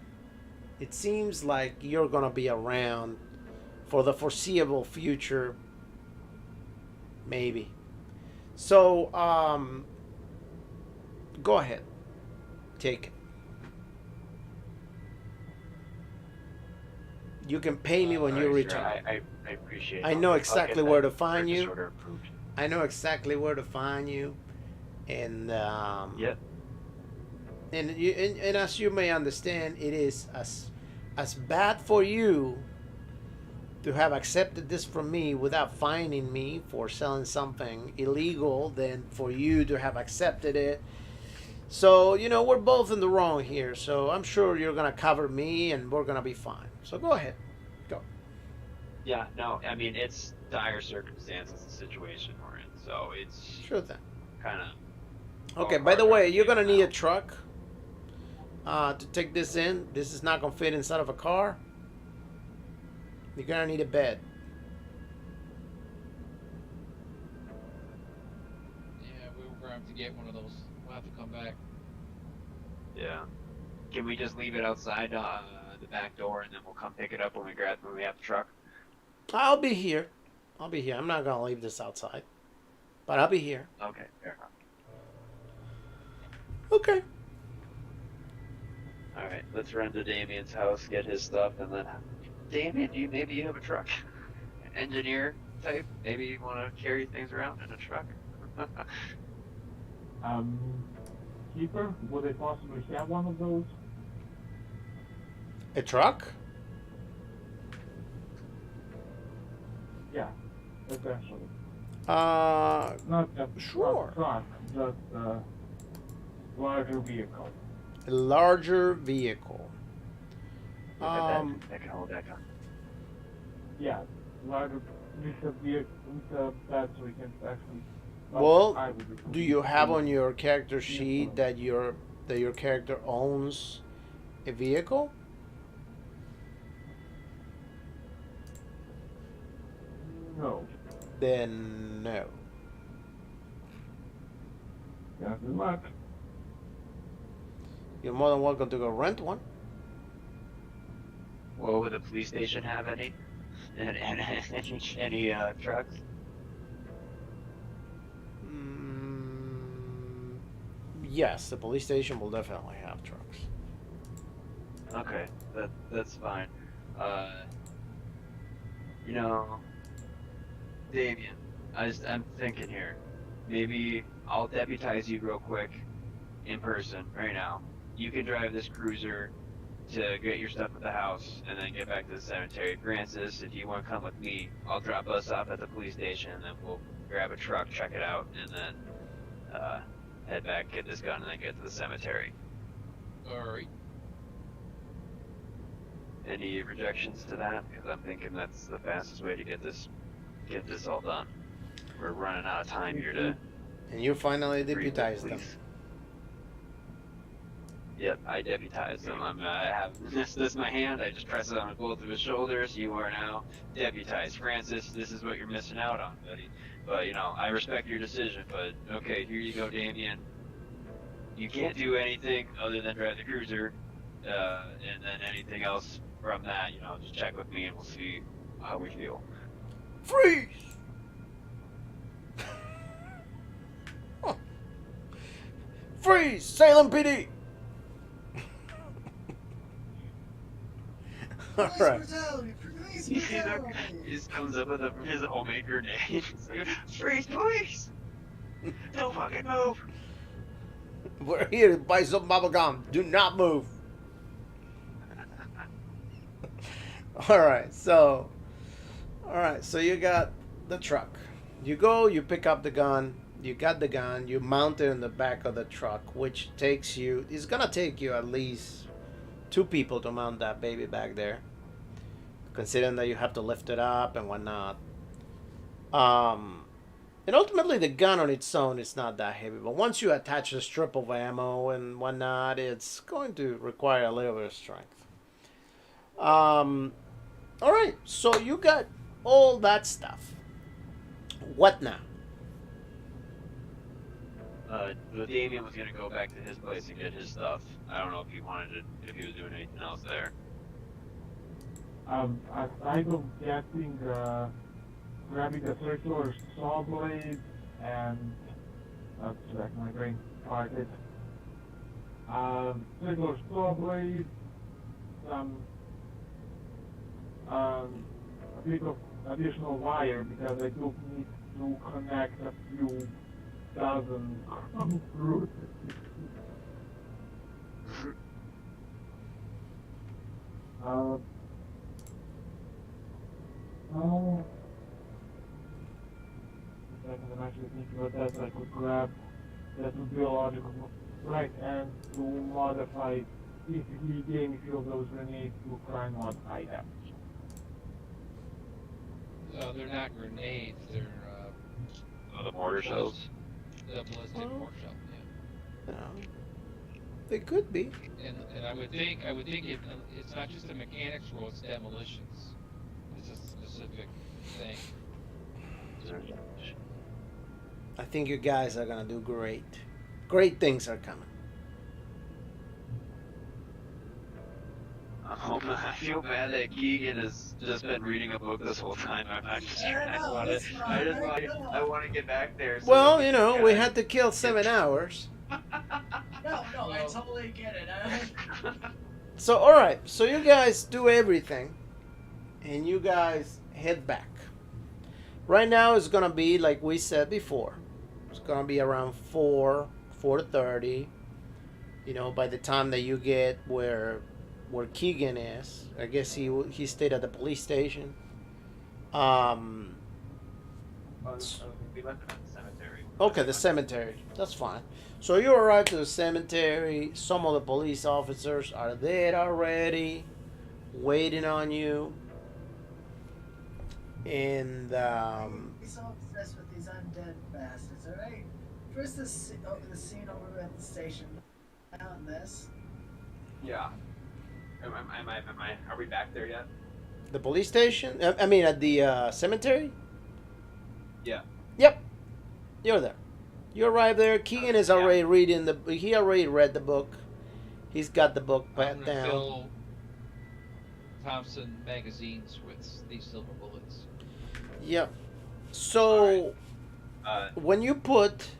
it seems like you're gonna be around for the foreseeable future, maybe. So, go ahead, take it. You can pay me when you
Alright,
return.
sure. I appreciate it.
I know
I'll
exactly
get
where
that
to find
purchase
you.
order approved.
I know exactly where to find you, and
Yep.
and as you may understand, it is as bad for you to have accepted this from me without finding me for selling something illegal than for you to have accepted it. So we're both in the wrong here. So I'm sure you're gonna cover me, and we're gonna be fine. So go ahead, go.
Yeah, no, I mean, it's dire circumstances, the situation we're in, so it's
Sure thing.
kind of...
Okay. By the way, you're gonna need a truck to take this in. This is not gonna fit inside of a car. You're gonna need a bed.
Yeah, we were going to have to get one of those. We'll have to come back.
Yeah. Can we just leave it outside the back door, and then we'll come pick it up when we have the truck?
I'll be here. I'm not gonna leave this outside, but I'll be here.
Okay, fair enough.
Okay.
Alright, let's run to Damien's house, get his stuff, and then... Damien, maybe you have a truck? Engineer type? Maybe you want to carry things around in a truck?
Keeper, would I possibly have one of those?
A truck?
Yeah, essentially. Not a
Sure.
truck, just a larger vehicle.
A larger vehicle.
Look at that can hold that gun.
Yeah, larger with a vehicle, with a battery can actually.
Well,
I would
do you have on your character sheet that your character owns a vehicle?
No.
Then no.
Yeah, good luck.
You're more than welcome to go rent one.
Well, would the police station have any? Any trucks?
Yes, the police station will definitely have trucks.
Okay, that's fine. Damien, I'm thinking here. Maybe I'll deputize you real quick, in person, right now. You can drive this cruiser to get your stuff at the house, and then get back to the cemetery. Francis, if you want to come with me, I'll drop us off at the police station, and then we'll grab a truck, check it out, and then head back, get this gun, and then get to the cemetery.
Alright.
Any rejections to that? Because I'm thinking that's the fastest way to get this all done. We're running out of time here to...
And you finally
brief the
deputized them.
police. Yep, I deputized them. I have this my hand. I just press it on both of his shoulders. You are now deputized. Francis, this is what you're missing out on, buddy. But, I respect your decision, but, okay, here you go, Damien. You can't do anything other than drive the cruiser, and then anything else from that, just check with me and we'll see how we feel.
Freeze! Freeze! Salem PD! All
Police
right.
brutality! Police
He just
brutality!
comes up with his homemade grenade. Freeze, please! Don't fucking move!
We're here to buy some bubble gum. Do not move. All right, so you got the truck. You go, you pick up the gun. You got the gun. You mount it in the back of the truck, which takes you. It's gonna take you at least two people to mount that baby back there, considering that you have to lift it up and whatnot. Um, and ultimately, the gun on its own is not that heavy, but once you attach a strip of ammo and whatnot, it's going to require a little bit of strength. All right, so you got all that stuff. What now?
The Damien was gonna go back to his place and get his stuff. I don't know if he wanted to, if he was doing anything else there.
Aside of getting, grabbing the circular saw blade and that's like my brain farted. Circular saw blade, some a bit of additional wire because I do need to connect a few dozen roots. Oh, I'm actually thinking about that, so I could grab that would be a logical move. Right, and to modify, if he gave me few of those grenades to try and modify them.
They're not grenades. They're
The mortar shells.
the ballistic
Oh.
mortar shell. Yeah.
No, they could be.
And I would think it's not just a mechanics rule. It's demolitions. It's a specific thing.
I think you guys are gonna do great. Great things are coming.
Oh, I feel bad that Keegan has just been reading a book this whole time. I want to get back there. So
Well,
that
you
we
know,
can
we
kinda-
had to kill 7 hours.
No, I
Well-
totally get it.
So, all right. So you guys do everything, and you guys head back. Right now, it's gonna be like we said before. It's gonna be around 4:30. You know, by the time that you get where Keegan is, I guess he stayed at the police station.
We left him at the cemetery.
Okay, the cemetery. That's fine. So you arrive to the cemetery. Some of the police officers are there already, waiting on you. And
He's so obsessed with these undead bastards, alright? First the scene over at the station. Now this.
Yeah. Are we back there yet?
the police station. I mean, at the cemetery.
Yeah.
Yep, you're there. You arrive there. Keegan is
Yeah.
already reading the. He already read the book. He's got the book
I'm
pat
gonna
down.
fill Thompson magazines with these silver bullets.
Yep. So when you put,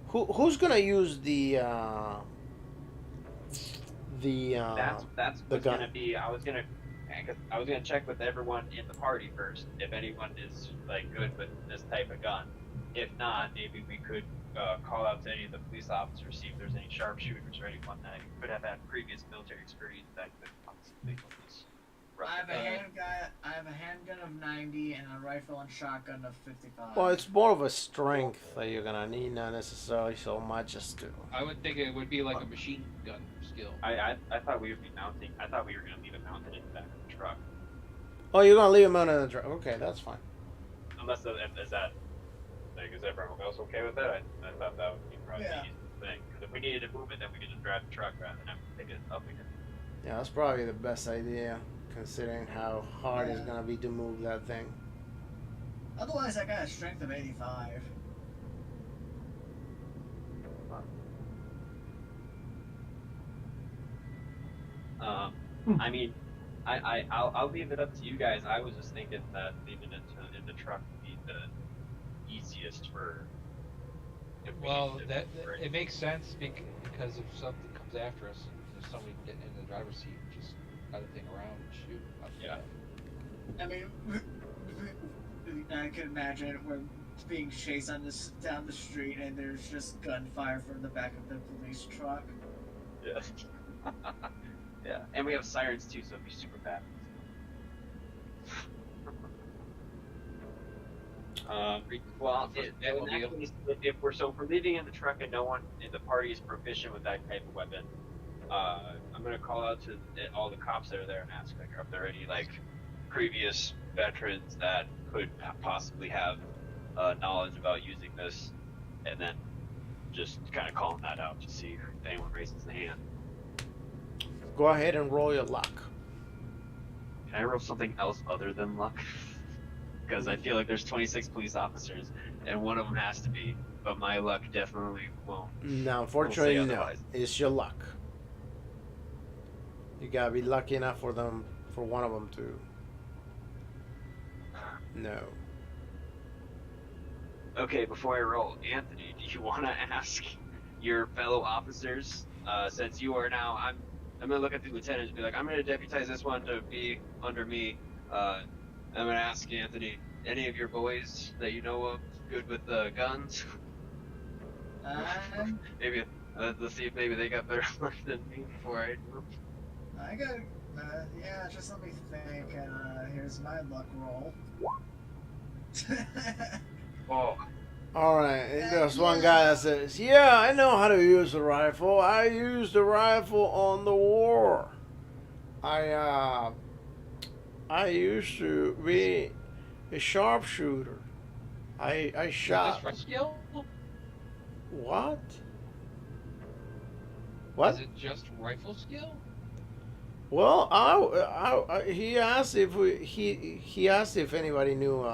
who's gonna use the
That's
the
what's
gun.
gonna be. I was gonna check with everyone in the party first if anyone is like good with this type of gun. If not, maybe we could call out to any of the police officers, see if there's any sharpshooters or anyone that could have had previous military experience that could possibly help us.
I have a handgun of 90 and a rifle and shotgun of 55.
Well, it's more of a strength that you're gonna need, not necessarily so much as to.
I would think it would be like a machine gun skill.
I thought we would be mounting. I thought we were gonna leave it mounted in the back of the truck.
Oh, you're gonna leave him on the truck. Okay, that's fine.
Unless is everyone else okay with that? I thought that would be probably
Yeah.
the easiest thing. Because if we needed to move it, then we could just drive the truck rather than have to pick it up again.
Yeah, that's probably the best idea, considering how hard it's
Yeah.
gonna be to move that thing.
Otherwise, I got a strength of 85.
I mean, I'll leave it up to you guys. I was just thinking that leaving it in the truck would be the easiest for. if we
Well,
needed
that
for
it makes sense because if something comes after us, and there's somebody getting in the driver's seat, just cut the thing around and shoot.
Yeah.
I mean,
I can imagine we're being chased down the street, and there's just gunfire from the back of the police truck.
Yeah. Yeah, and we have sirens too, so it'd be super bad. Well, if we're leaving in the truck and no one in the party is proficient with that type of weapon, I'm gonna call out to all the cops that are there and ask like, are there any like previous veterans that could possibly have knowledge about using this, and then just kind of calling that out to see if anyone raises the hand.
Go ahead and roll your luck.
Can I roll something else other than luck? Because I feel like there's 26 police officers, and one of them has to be, but my luck definitely won't.
No, unfortunately,
We'll
no. It's your luck. You gotta be lucky enough for one of them to. No.
Okay, before I roll, Anthony, do you want to ask your fellow officers, since you are now, I'm gonna look at the lieutenant and be like, I'm gonna deputize this one to be under me. I'm gonna ask Anthony, any of your boys that you know of good with guns? Maybe let's see if maybe they got better luck than me before I do.
I got, yeah, just let me think. Here's my luck roll.
Oh.
Alright, there's one guy that says, yeah, I know how to use a rifle. I used a rifle on the war. I used to be a sharpshooter. I shot.
Is this skill?
What? What?
Is it just rifle skill?
Well, he asked if he asked if anybody knew,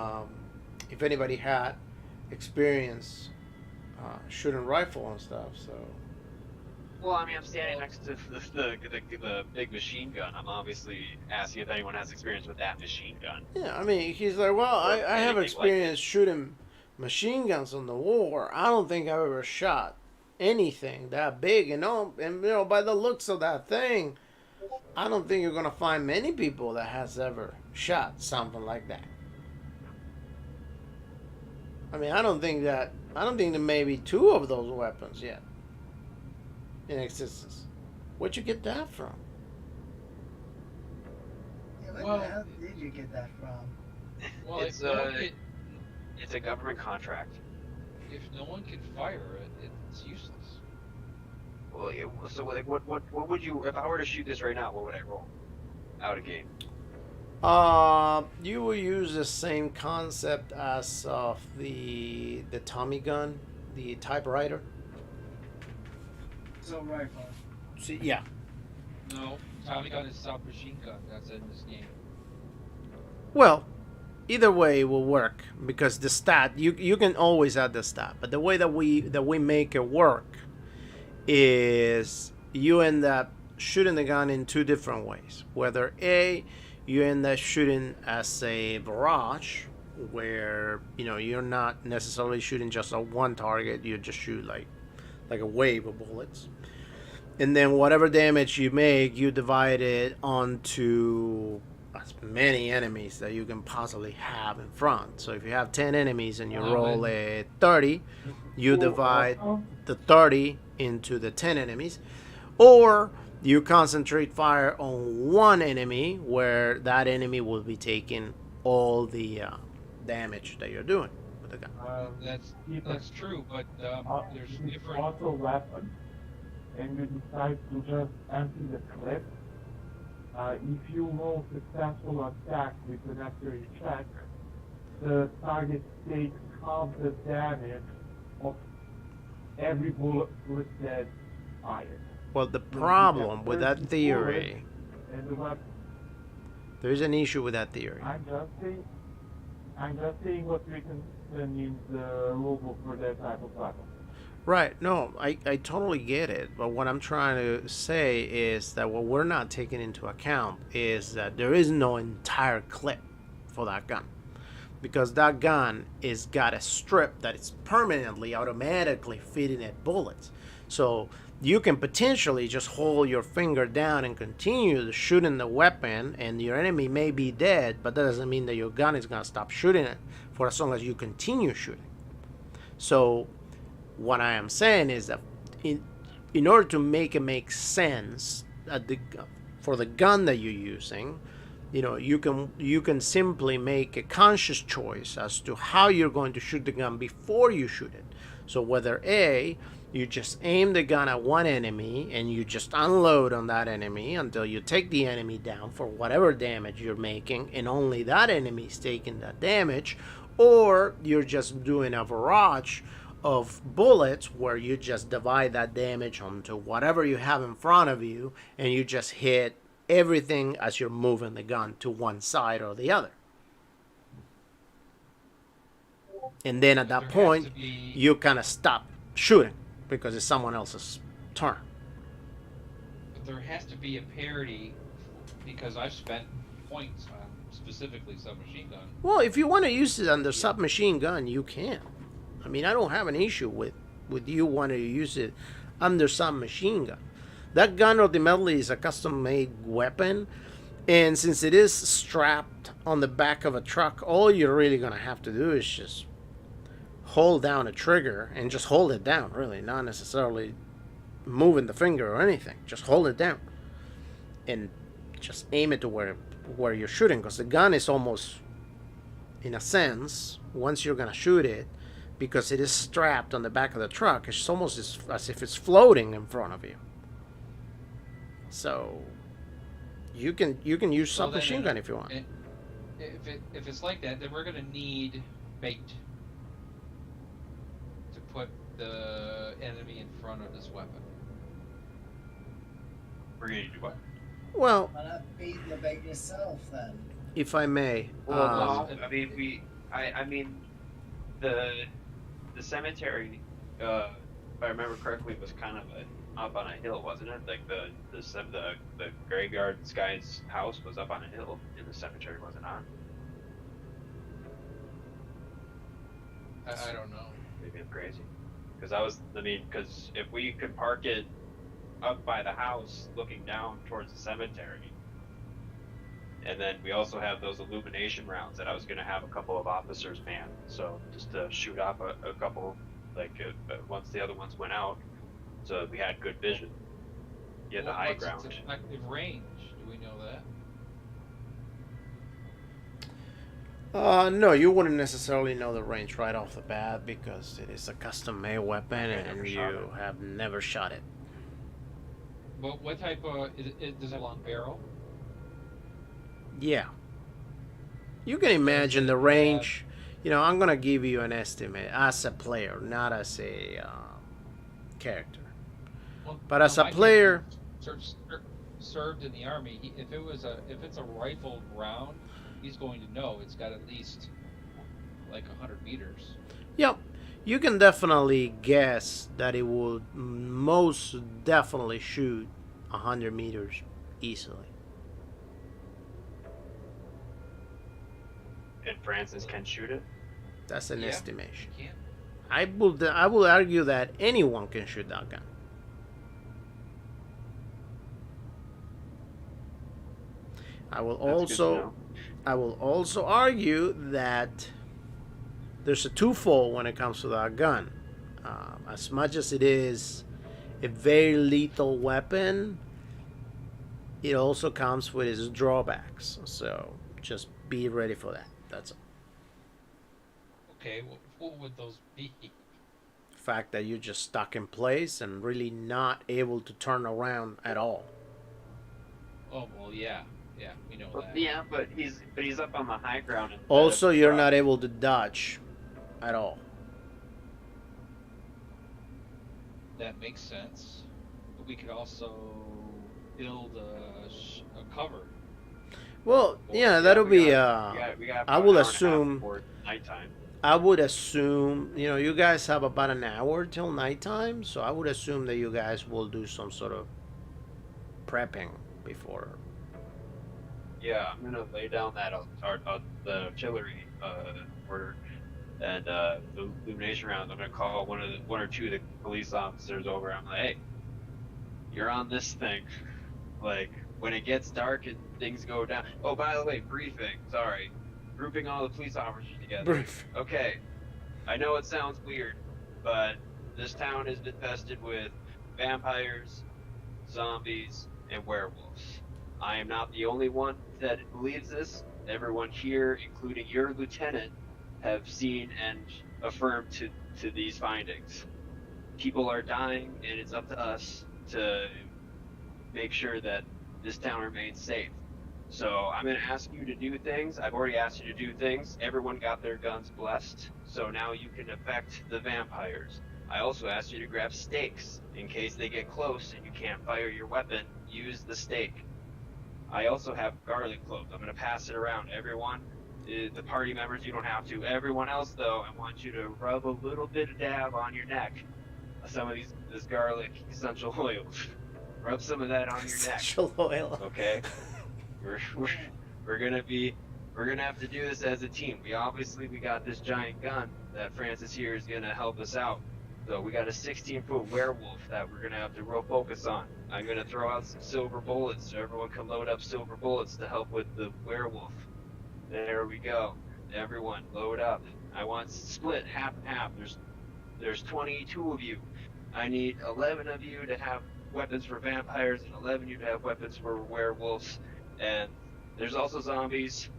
if anybody had experience shooting rifle and stuff. So.
Well, I mean, I'm standing next to the big machine gun. I'm obviously asking if anyone has experience with that machine gun.
Yeah, I mean, he's like, well, I have experience shooting machine guns on the war. I don't think I've ever shot anything that big, and by the looks of that thing, I don't think you're gonna find many people that has ever shot something like that. I mean, I don't think there may be two of those weapons yet in existence. Where'd you get that from?
Yeah, where
Well-
the hell did you get that from?
Well,
It's it's a government contract.
if no one can fire it, it's useless.
Well, yeah, so like, what would you, if I were to shoot this right now, what would I roll? Out of game.
You will use the same concept as of the Tommy gun, the typewriter.
So rifle.
See, yeah.
No, Tommy gun is submachine gun. That's in this game.
Well, either way will work because the stat you can always add the stat, but the way that we make it work is you end up shooting the gun in two different ways. Whether A, you end up shooting as a barrage, where you're not necessarily shooting just on one target, you just shoot like a wave of bullets, and then whatever damage you make, you divide it onto as many enemies that you can possibly have in front. So if you have 10 enemies and you roll a 30, you divide the 30 into the 10 enemies, or you concentrate fire on one enemy where that enemy will be taking all the damage that you're doing with the gun.
That's true, but there's
If it's
different.
auto weapon, and you decide to just empty the clip, if you roll successful attack with an accuracy check, the target takes half the damage of every bullet that fired.
Well, the problem with that theory,
And the weapon,
there is an issue with that theory.
I'm just saying what's written in the rulebook for that type of weapon.
Right, no, I totally get it. But what I'm trying to say is that what we're not taking into account is that there is no entire clip for that gun. Because that gun is got a strip that is permanently, automatically feeding it bullets. So you can potentially just hold your finger down and continue shooting the weapon, and your enemy may be dead, but that doesn't mean that your gun is going to stop shooting it for as long as you continue shooting. So what I am saying is that in order to make it make sense for the gun that you're using, you can simply make a conscious choice as to how you're going to shoot the gun before you shoot it. So whether you just aim the gun at one enemy and you just unload on that enemy until you take the enemy down for whatever damage you're making, and only that enemy is taking that damage, or you're just doing a barrage of bullets where you just divide that damage onto whatever you have in front of you and you just hit everything as you're moving the gun to one side or the other. And then at that point, you kind of stop shooting because it's someone else's turn.
But there has to be a parity, because I've spent points on specifically submachine gun.
Well, if you want to use it under submachine gun, you can. I mean, I don't have an issue with you wanting to use it under submachine gun. That gun ultimately is a custom-made weapon, and since it is strapped on the back of a truck, all you're really going to have to do is just hold down a trigger and just hold it down, really, not necessarily moving the finger or anything. Just hold it down and just aim it to where you're shooting, because the gun is almost, in a sense, once you're going to shoot it, because it is strapped on the back of the truck, it's almost as if it's floating in front of you. So you can use submachine gun if you want.
If it's like that, then we're gonna need bait to put the enemy in front of this weapon.
We're gonna do what?
Well,
Why not beat the bait yourself then?
if I may,
Well, I mean, I mean, the cemetery, if I remember correctly, was kind of up on a hill, wasn't it? Like the graveyard, this guy's house was up on a hill, and the cemetery wasn't on.
I don't know.
Maybe I'm crazy. Because if we could park it up by the house, looking down towards the cemetery, and then we also have those illumination rounds that I was going to have a couple of officers man, so just to shoot off a couple, once the other ones went out, so we had good vision. Yeah, the high ground.
What's its effective range? Do we know that?
no, you wouldn't necessarily know the range right off the bat because it is a custom-made weapon and you have never shot it.
But what type of does it have a long barrel?
Yeah. You can imagine the range. I'm going to give you an estimate as a player, not as a character.
Well,
but as a player,
served in the army, if it's a rifled round, he's going to know it's got at least like 100 meters.
Yep. You can definitely guess that it will most definitely shoot 100 meters easily.
And Francis can shoot it?
That's an estimation.
Can.
I will argue that anyone can shoot that gun. I will also argue that there's a twofold when it comes to that gun. As much as it is a very lethal weapon, it also comes with its drawbacks. So just be ready for that. That's all.
Okay, what would those be?
Fact that you're just stuck in place and really not able to turn around at all.
Oh well, yeah, we know that.
Yeah, but he's up on the high ground.
Also, you're not able to dodge at all.
That makes sense. But we could also build a cover.
Well, yeah, that'll be. I will assume.
For nighttime.
I would assume, you guys have about an hour till nighttime, so I would assume that you guys will do some sort of prepping before.
Yeah, I'm gonna lay down the artillery order and the illumination rounds. I'm gonna call one or two of the police officers over. I'm like, hey, you're on this thing. Like when it gets dark and things go down. Oh, by the way, briefing. Sorry. grouping all the police officers together.
Brief.
Okay, I know it sounds weird, but this town has been infested with vampires, zombies, and werewolves. I am not the only one that believes this. Everyone here, including your lieutenant, have seen and affirmed to these findings. People are dying, and it's up to us to make sure that this town remains safe. So I'm going to ask you to do things. I've already asked you to do things. Everyone got their guns blessed, so now you can affect the vampires. I also asked you to grab stakes. In case they get close and you can't fire your weapon, use the stake. I also have garlic cloves. I'm going to pass it around. Everyone, the party members, you don't have to. Everyone else, though, I want you to rub a little bit of dab on your neck. Some of this garlic essential oils. Rub some of that on your neck.
Essential oil.
Okay? We're gonna have to do this as a team. We got this giant gun that Francis here is gonna help us out. So we got a 16-foot werewolf that we're gonna have to real focus on. I'm gonna throw out some silver bullets so everyone can load up silver bullets to help with the werewolf. There we go. Everyone, load up. I want split half and half. There's 22 of you. I need 11 of you to have weapons for vampires and 11 of you to have weapons for werewolves. And there's also zombies.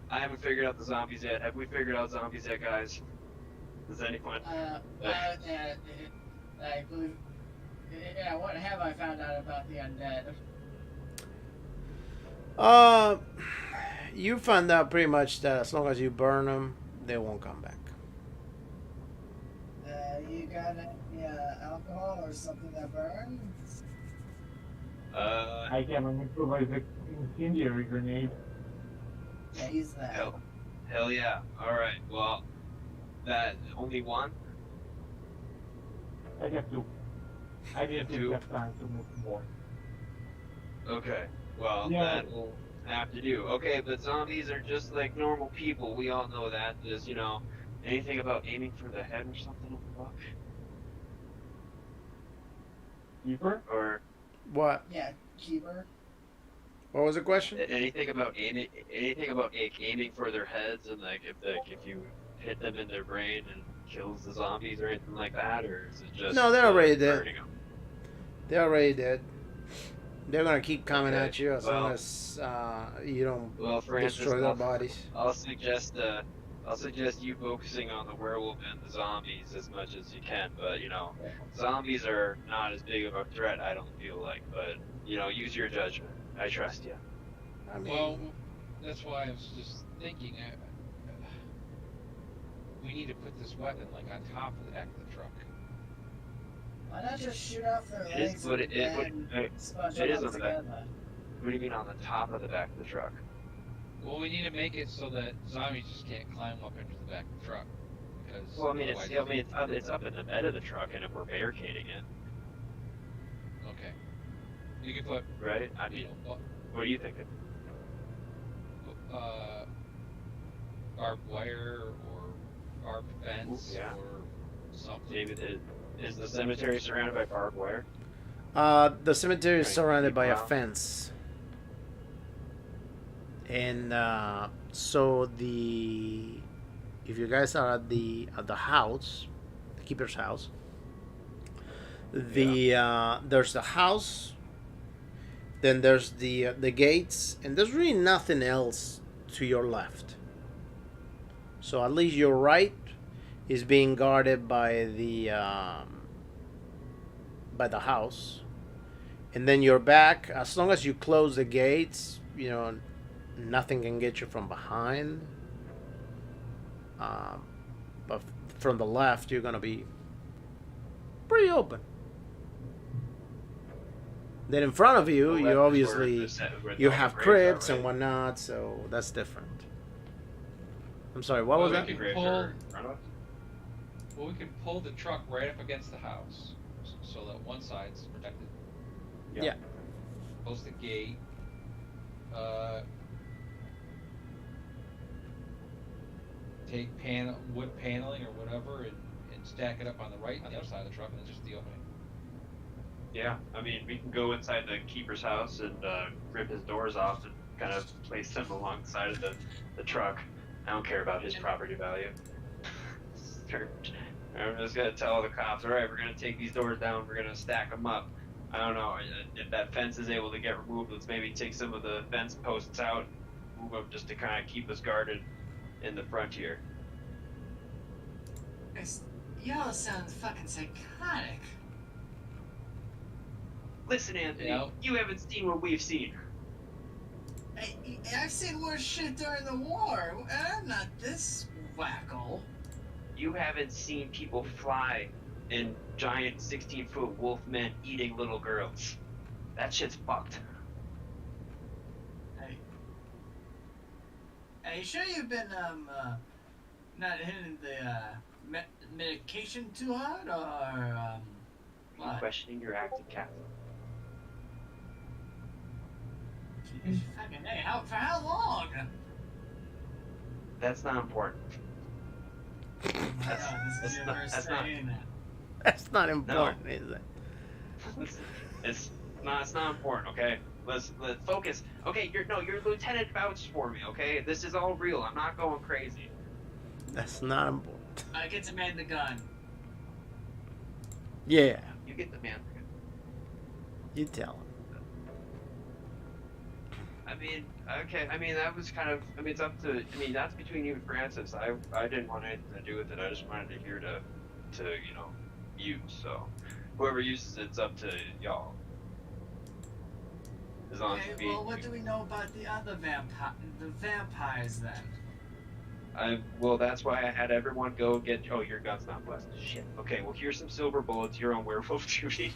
I haven't figured out the zombies yet. Have we figured out zombies yet, guys? Does anyone?
I believe. Yeah, what have I found out about the undead?
You found out pretty much that as long as you burn them, they won't come back.
You got any alcohol or something that burns?
I can improvise the incendiary grenade.
Yeah, use that.
Hell yeah. Alright, well, that only one?
I have two. I didn't have time to move more.
Okay, well,
Yeah.
that will have to do. Okay, but zombies are just like normal people. We all know that. There's, anything about aiming for the head or something in the book?
Keeper?
Or
What?
Yeah, keeper.
What was the question?
anything about aiming for their heads and if you hit them in their brain and kills the zombies or anything like that, or is it just
No, they're already dead.
burning 'em?
They're already dead. They're gonna keep coming
Okay,
at you as long as you don't
Well, Francis,
destroy their bodies.
I'll suggest you focusing on the werewolf and the zombies as much as you can. But zombies are not as big of a threat, I don't feel like. But use your judgment. I trust you.
I mean,
Well, that's why I was just thinking. We need to put this weapon on top of the back of the truck.
Why not just shoot off their
It is,
legs
but
and
it
sponge
it
them
is
up
on the back.
together?
What do you mean on the top of the back of the truck?
Well, we need to make it so that zombies just can't climb up into the back of the truck. Because
Well, I mean,
otherwise-
it's up in the bed of the truck, and if we're barricading it,
Okay. You can put,
right? I mean, what are you thinking?
Barbed wire or barbed fence
Yeah.
or something.
David, is the cemetery surrounded by barbed wire?
the cemetery is
Right,
surrounded by a
wow.
fence, and so if you guys are at the house, the keeper's house, there's the house, then there's the gates, and there's really nothing else to your left. So at least your right is being guarded by the house, and then your back, as long as you close the gates, nothing can get you from behind. But from the left, you're gonna be pretty open. Then in front of you,
The
you
left is
obviously
where
you
all
have
the graves are,
cribs and
right?
whatnot, so that's different. I'm sorry, what was
Well,
that?
we
The
can
graves are in
pull-
front of us?
Well, we can pull the truck right up against the house so that one side's protected.
Yeah.
Close the gate. Take wood paneling or whatever and stack it up on the right on the other side of the truck, and then just the opening.
Yeah, I mean, we can go inside the keeper's house and rip his doors off and kind of place them alongside of the truck. I don't care about his property value. I'm just gonna tell the cops, all right, we're gonna take these doors down, we're gonna stack them up. I don't know if that fence is able to get removed. Let's maybe take some of the fence posts out, move them just to kind of keep us guarded in the frontier.
Y'all sound fucking psychotic.
Listen, Anthony,
Yeah.
you haven't seen what we've seen.
I've seen worse shit during the war. I'm not this wacko.
You haven't seen people fly in giant 16-foot wolf men eating little girls. That shit's fucked.
Are you sure you've been not hitting the medication too hard, or
Are you
what?
questioning your acting, Captain?
Jeez, fucking hey, for how long?
That's not important.
Oh my God, this is your first
that's not-
saying that.
That's not important, is it?
It's not important, okay? Let's focus. Okay, your lieutenant vouched for me, okay? This is all real. I'm not going crazy.
That's not important.
I get to man the gun.
Yeah,
You get the man.
you tell him.
I mean, okay. I mean, that was kind of. I mean, it's up to. I mean, that's between you and Francis. I didn't want anything to do with it. I just wanted to hear to use. So, whoever uses it's up to y'all. As long
Okay,
as
well, what do we know about the other vampires then?
Well, that's why I had everyone go get. Oh, your gun's not blessed. Shit. Okay, well, here's some silver bullets. You're on werewolf duty.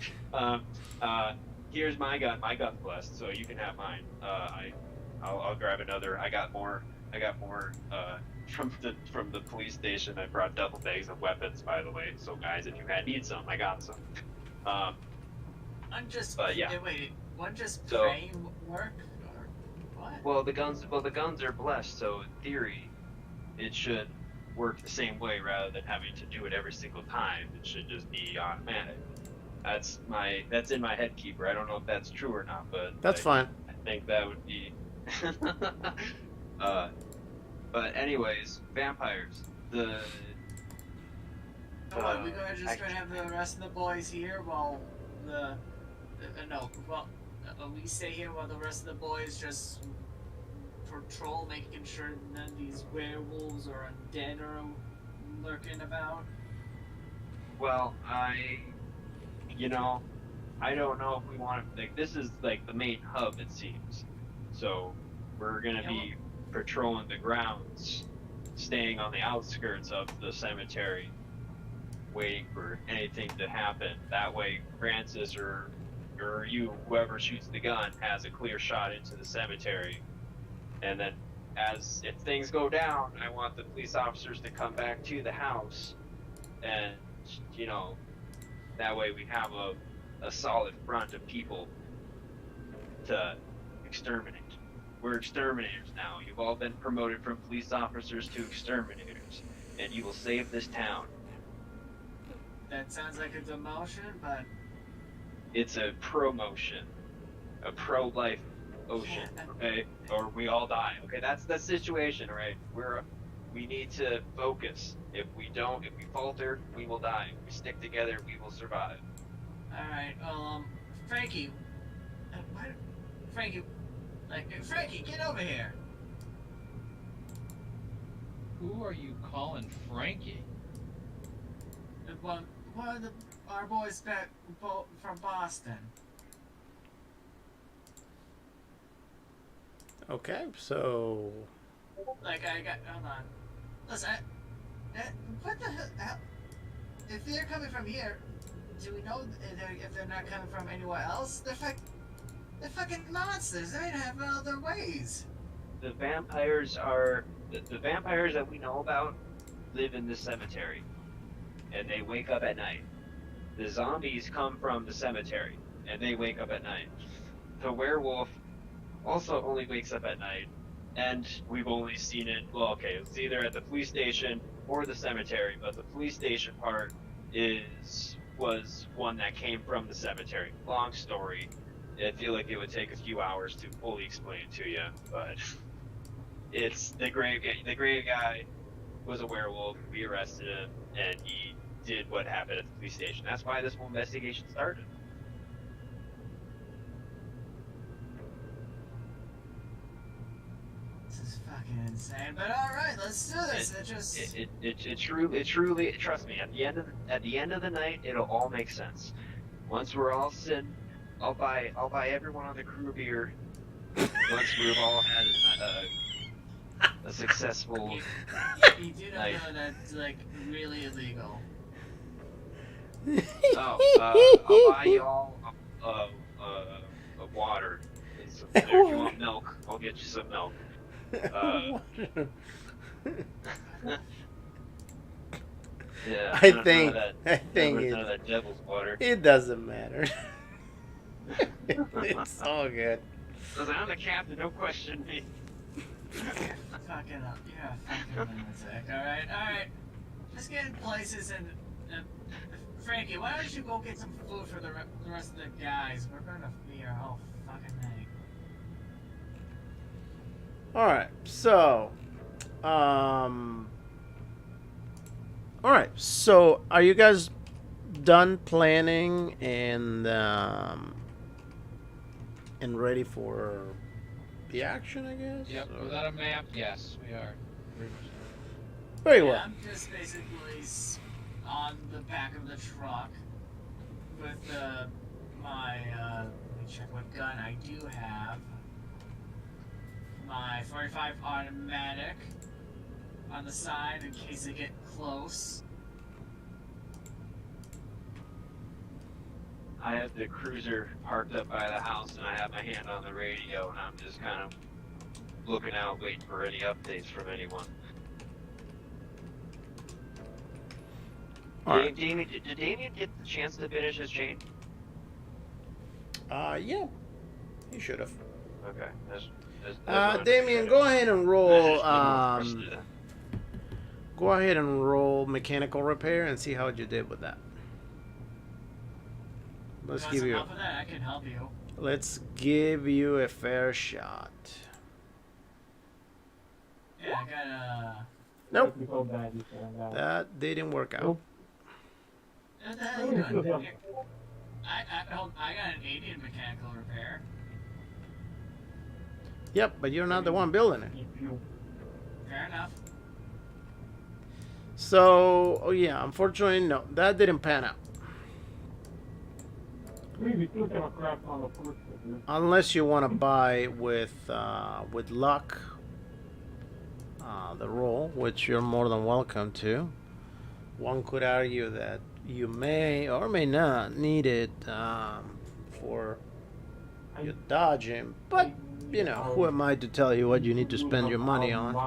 Here's my gun. My gun's blessed, so you can have mine. I'll grab another. I got more from the police station. I brought double bags of weapons, by the way. So guys, if you need some, I got some.
I'm just.
But yeah.
Wait, what just
So-
praying work or what?
Well, the guns are blessed, so in theory, it should work the same way rather than having to do it every single time. It should just be automatic. That's in my head keeper. I don't know if that's true or not, but
That's fine.
I think that would be. But anyways, vampires.
So what, we're gonna have the rest of the boys here while we stay here while the rest of the boys just patrol, making sure none of these werewolves or undead are lurking about.
Well, I don't know if we want to. Like, this is like the main hub, it seems. So we're gonna be patrolling the grounds, staying on the outskirts of the cemetery, waiting for anything to happen. That way, Francis or you, whoever shoots the gun, has a clear shot into the cemetery. And then, if things go down, I want the police officers to come back to the house, and that way we have a solid front of people to exterminate. We're exterminators now. You've all been promoted from police officers to exterminators, and you will save this town.
That sounds like a demotion, but
It's a promotion, a pro-life ocean, okay? Or we all die, okay? That's the situation, right? We need to focus. If we falter, we will die. If we stick together, we will survive.
all right. Well, Frankie, Frankie, get over here.
Who are you calling Frankie?
One of our boys back from Boston.
Okay, so
Like hold on. Listen, what the hell? If they're coming from here, do we know if they're not coming from anywhere else? They're fucking monsters. They have all their ways.
The vampires the vampires that we know about live in the cemetery, and they wake up at night. The zombies come from the cemetery, and they wake up at night. The werewolf also only wakes up at night, and we've only seen it. Well, okay, it's either at the police station or the cemetery, but the police station part was one that came from the cemetery. Long story. I feel like it would take a few hours to fully explain it to you, but It's the grave guy. The grave guy was a werewolf. We arrested him, and he did what happened at the police station. That's why this whole investigation started.
This is fucking insane. But all right, let's do this.
It truly. Trust me. At the end of the night, it'll all make sense. Once we're all sitting, I'll buy everyone on the crew a beer. Once we've all had a successful.
You do know that's like really illegal.
I'll buy y'all water. If you want milk, I'll get you some milk. Yeah,
I
none
think
of that devil's water.
it doesn't matter. It's all good.
Because I'm the captain, don't question me.
Fucking up. Yeah, fucking lunatic. Alright. Just getting places and. Frankie, why don't you go get some food for the rest of the guys? We're gonna be here all fucking night.
All right, so, all right, so are you guys done planning and ready for the action? I guess.
Yep.
Or-
Without a map, yes, we are. Very much so.
Very
Yeah,
well.
I'm just basically on the back of the truck with my, let me check what gun I do have. My 45 automatic on the side in case they get close.
I have the cruiser parked up by the house, and I have my hand on the radio, and I'm just kind of looking out, waiting for any updates from anyone.
All right.
Damien, did Damien get the chance to finish his chain?
Yeah, you should have.
Okay.
Damien, go ahead and roll.
Go
Go ahead and roll mechanical repair and see how you did with that. Let's
Want
give
some
you.
help with that? I can help you.
Let's give you a fair shot.
Yeah, I got a.
Nope,
So bad you can,
that didn't work out.
Nope.
What the hell are you doing? I got an 80 in mechanical repair.
Yep, but you're not the one building it.
If you
Fair enough.
So, oh yeah, unfortunately, no, that didn't pan out.
maybe still have a crap on the first one.
Unless you want to buy with luck the roll, which you're more than welcome to. One could argue that you may or may not need it for your dodging, but you know, who am I to tell you what you need to spend your money on? You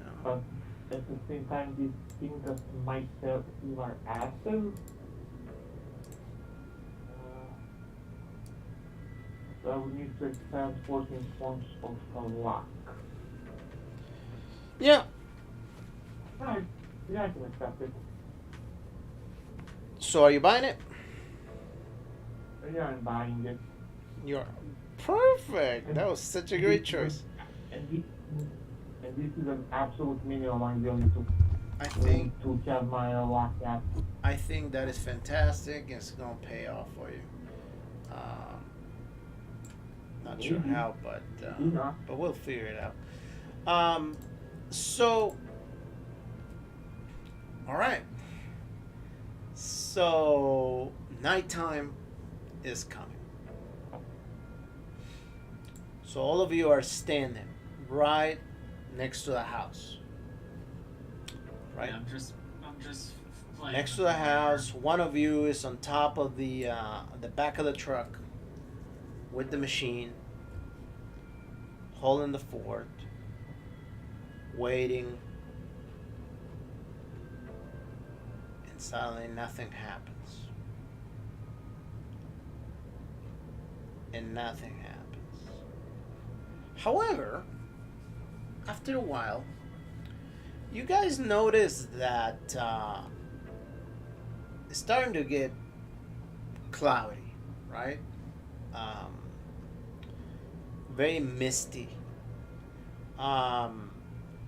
know.
But at the same time, these things that might save our assets. So I would need to expand 14 points of luck.
Yeah.
Alright, yeah, I can accept it.
So are you buying it?
Yeah, I'm buying it.
You're perfect. That was such a great choice.
And this is an absolute minimum I'm willing
I think
to have my luck at.
I think that is fantastic. It's gonna pay off for you. Not sure
Maybe.
how, but
Yeah.
we'll figure it out. So, all right. So nighttime is coming. So all of you are standing right next to the house. Right.
Yeah, I'm just playing.
Next to the house, one of you is on top of the back of the truck with the machine, holding the fort, waiting, and suddenly nothing happens. And nothing happens. However, after a while, you guys notice that it's starting to get cloudy, right? very misty. Um,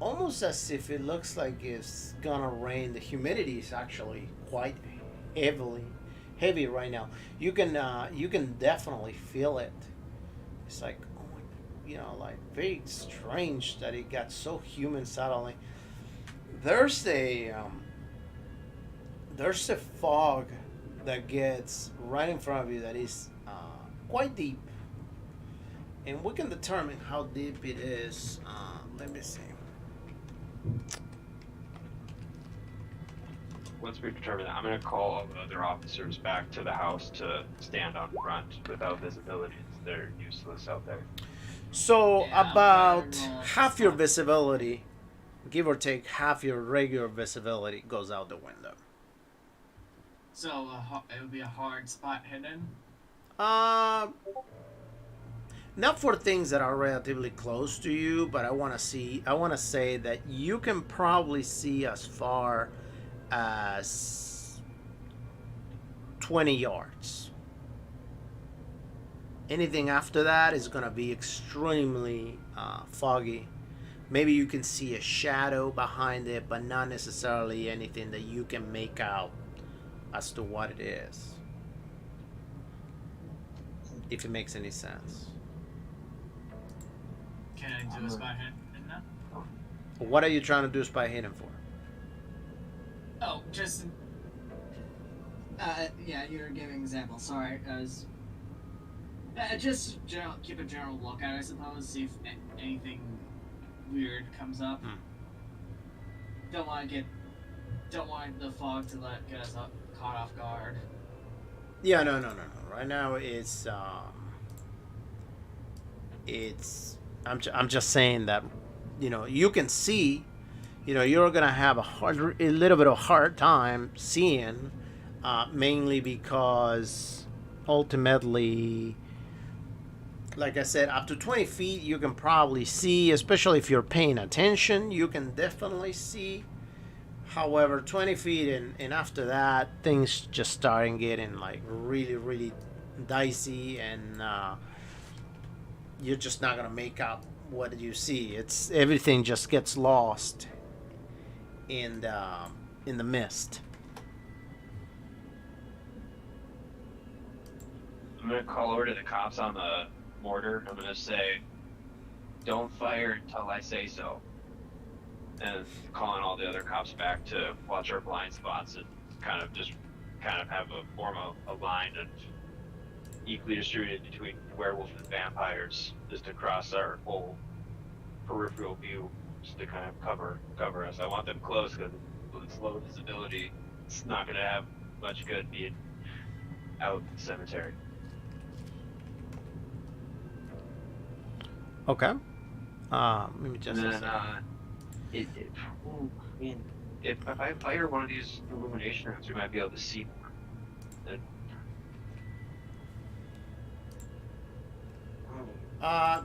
Almost as if it looks like it's gonna rain. The humidity is actually quite heavily heavy right now. You can definitely feel it. It's like, oh my, like very strange that it got so humid suddenly. There's a there's a fog that gets right in front of you that is quite deep, and we can determine how deep it is. Let me see.
Once we determine that, I'm going to call all the other officers back to the house to stand on front without visibility. They're useless out there.
So
Yeah,
about
I'm gonna
half your
stop.
visibility, give or take half your regular visibility, goes out the window.
So it would be a hard spot hidden.
Um, Not for things that are relatively close to you, but I want to say that you can probably see as far as 20 yards. Anything after that is going to be extremely foggy. Maybe you can see a shadow behind it, but not necessarily anything that you can make out as to what it is. If it makes any sense.
Can I do a spot hidden now?
What are you trying to do spy hidden for?
Oh, just. Yeah, you were giving examples. Sorry, I was. Just keep a general lookout, I suppose. See if anything weird comes up. Don't want the fog to get us caught off guard.
Yeah, no. Right now I'm just saying that, you can see, you're gonna have a little bit of a hard time seeing, mainly because ultimately, like I said, up to 20 feet you can probably see, especially if you're paying attention, you can definitely see. However, 20 feet and after that, things just starting getting like really, really dicey, and you're just not gonna make out what you see. It's everything just gets lost in the mist.
I'm going to call over to the cops on the mortar. I'm going to say, don't fire until I say so. And calling all the other cops back to watch our blind spots and kind of have form a line and equally distributed between werewolf and vampires, just across our whole peripheral view, just to kind of cover us. I want them close because with its low visibility, it's not going to have much good being out in the cemetery.
Okay. Let me just.
And then, if I fire one of these illumination rooms, we might be able to see more.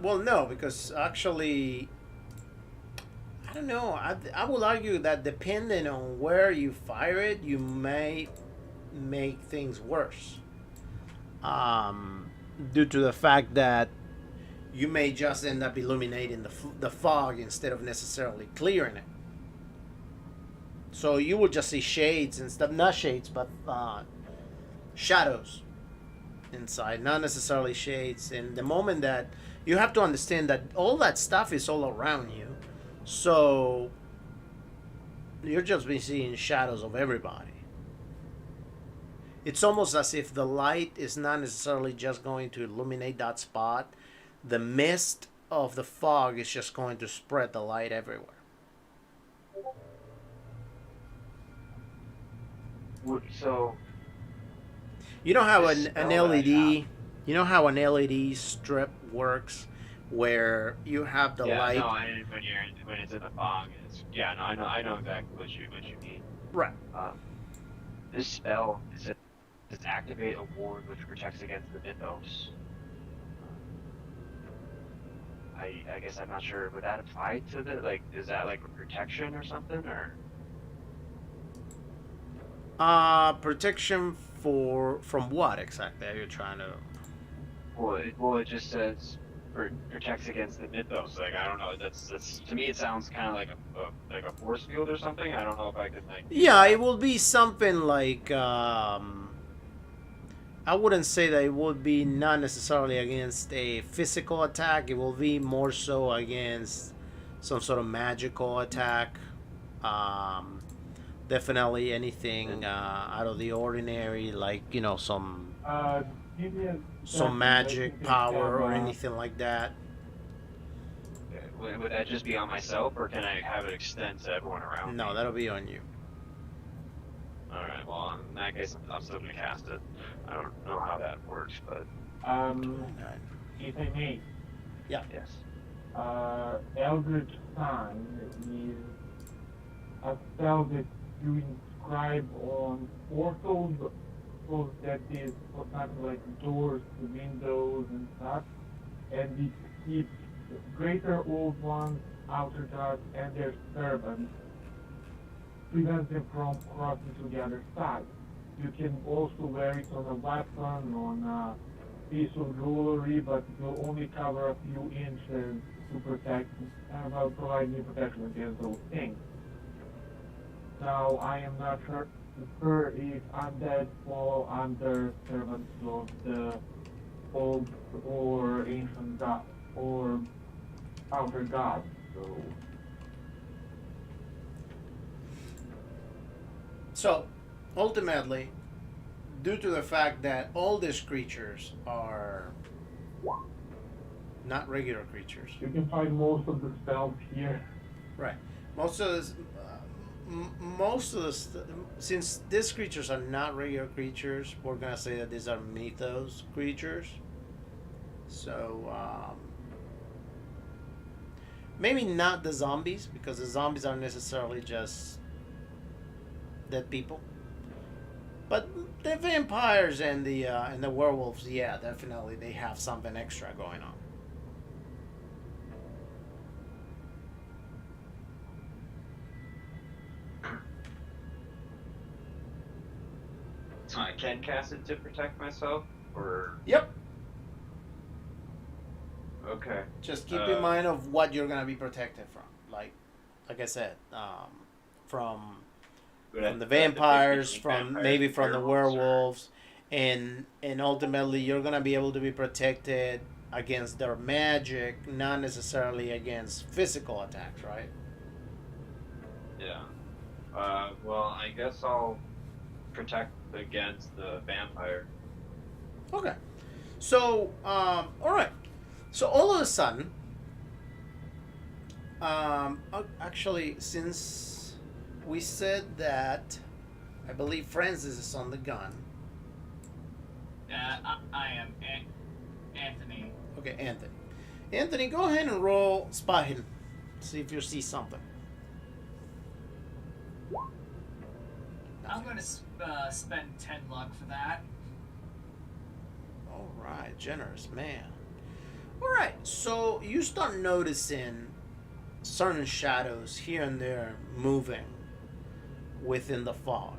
Well, no, because actually, I don't know. I will argue that depending on where you fire it, you may make things worse. Due to the fact that you may just end up illuminating the fog instead of necessarily clearing it. So you will just see shades instead, not shades, but shadows inside, not necessarily shades. And the moment that you have to understand that all that stuff is all around you, so you're just be seeing shadows of everybody. It's almost as if the light is not necessarily just going to illuminate that spot. The mist of the fog is just going to spread the light everywhere.
So
You know how
This
an
spell that I
LED, you know how an LED strip works, where you have the
yeah,
light.
no, when it's in the fog, no, I know exactly what you mean.
Right.
This spell is activate a ward which protects against the mythos. I guess I'm not sure. Would that apply to is that like a protection or something, or?
Protection from what exactly are you trying to?
Well, it just says protects against the mythos. Like I don't know. That's to me it sounds kind of like a force field or something. I don't know if I can like. Use
Yeah,
that.
it will be something like. I wouldn't say that it would be not necessarily against a physical attack. It will be more so against some sort of magical attack. Um, Definitely anything out of the ordinary, like some
Give me a
some
second. Let me
magic
just
power
have
or anything like that.
Would that just be on myself, or can I have it extend to everyone around
No,
me?
that'll be on you.
All right. Well, in that case, I'm still gonna cast it. I don't know how that works, but
Alright.
if I may,
yes.
Eldritch Sign is a spell that you inscribe on portals, so that is for example like doors to windows and such, and it keeps greater old ones, outer guards, and their servants, prevents them from crossing to the other side. You can also wear it on a weapon, on a piece of jewelry, but it will only cover a few inches to protect, will provide you protection against those things. Now, I am not sure if undead fall under servants of the old or ancient god or outer gods.
So, ultimately, due to the fact that all these creatures are not regular creatures,
You can find most of the spells here.
right? Most of this, most of the, since these creatures are not regular creatures, we're gonna say that these are mythos creatures. So, maybe not the zombies, because the zombies aren't necessarily just dead people. But the vampires and the werewolves, yeah, definitely they have something extra going on.
So I can cast it to protect myself, or
Yep.
okay.
Just keep in mind of what you're gonna be protected from. Like I said, from the vampires, from maybe from the werewolves, and ultimately you're gonna be able to be protected against their magic, not necessarily against physical attacks, right?
Yeah. Well, I guess I'll protect against the vampire.
Okay. So, all right. So all of a sudden, actually, since we said that, I believe Francis is on the gun.
I am Anthony.
Okay, Anthony. Anthony, go ahead and roll spot hidden. See if you see something.
I'm going to spend 10 luck for that.
All right, generous man. All right, so you start noticing certain shadows here and there moving within the fog.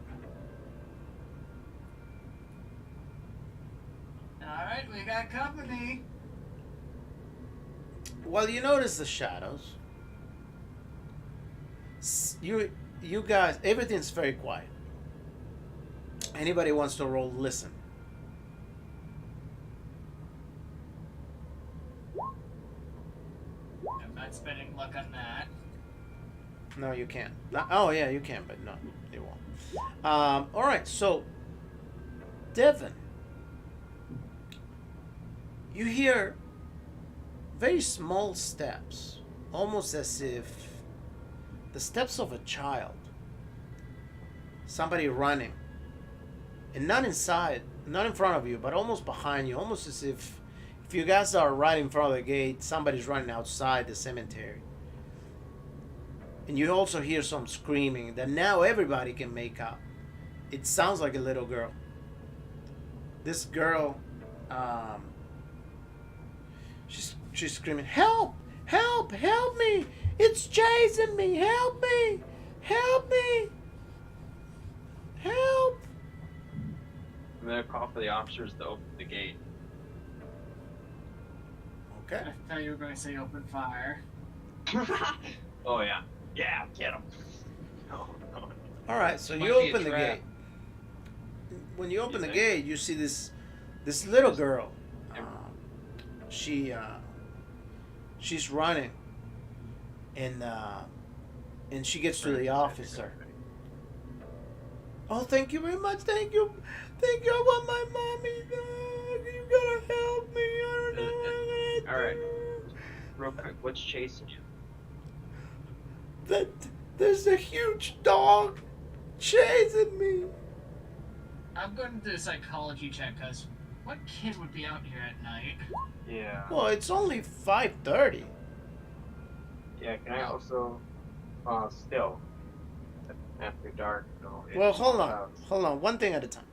Alright, we got company.
Well, you notice the shadows. You guys, everything's very quiet. Anybody wants to roll listen?
I'm not spending luck on that.
No, you can't. Oh, yeah, you can, but no, you won't. All right, so Devin, you hear very small steps, almost as if the steps of a child. Somebody running, and not inside, not in front of you, but almost behind you, almost as if you guys are right in front of the gate, somebody's running outside the cemetery. And you also hear some screaming that now everybody can make out. It sounds like a little girl. This girl, she's screaming, "Help! Help! Help me! It's chasing me! Help me! Help me! Help!"
I'm gonna call for the officers to open the gate.
Okay.
I thought you were going to say open fire.
Oh yeah, yeah, get him. No.
All right. So
Might
you
be a
open the
trap.
gate. When you open
You
the
think?
gate, you see this little girl. She's running, and she gets to the officer. Oh, thank you very much. Thank you. I want my mommy back. You gotta help me. I don't know what I'm gonna
All right.
do.
Real quick, what's chasing you?
There's a huge dog chasing me.
I'm going to do a psychology check because what kid would be out here at night?
Yeah.
Well, it's only 5:30.
Yeah. Can I also, still, after dark? No,
Well,
it's
hold
out.
on. One thing at a time.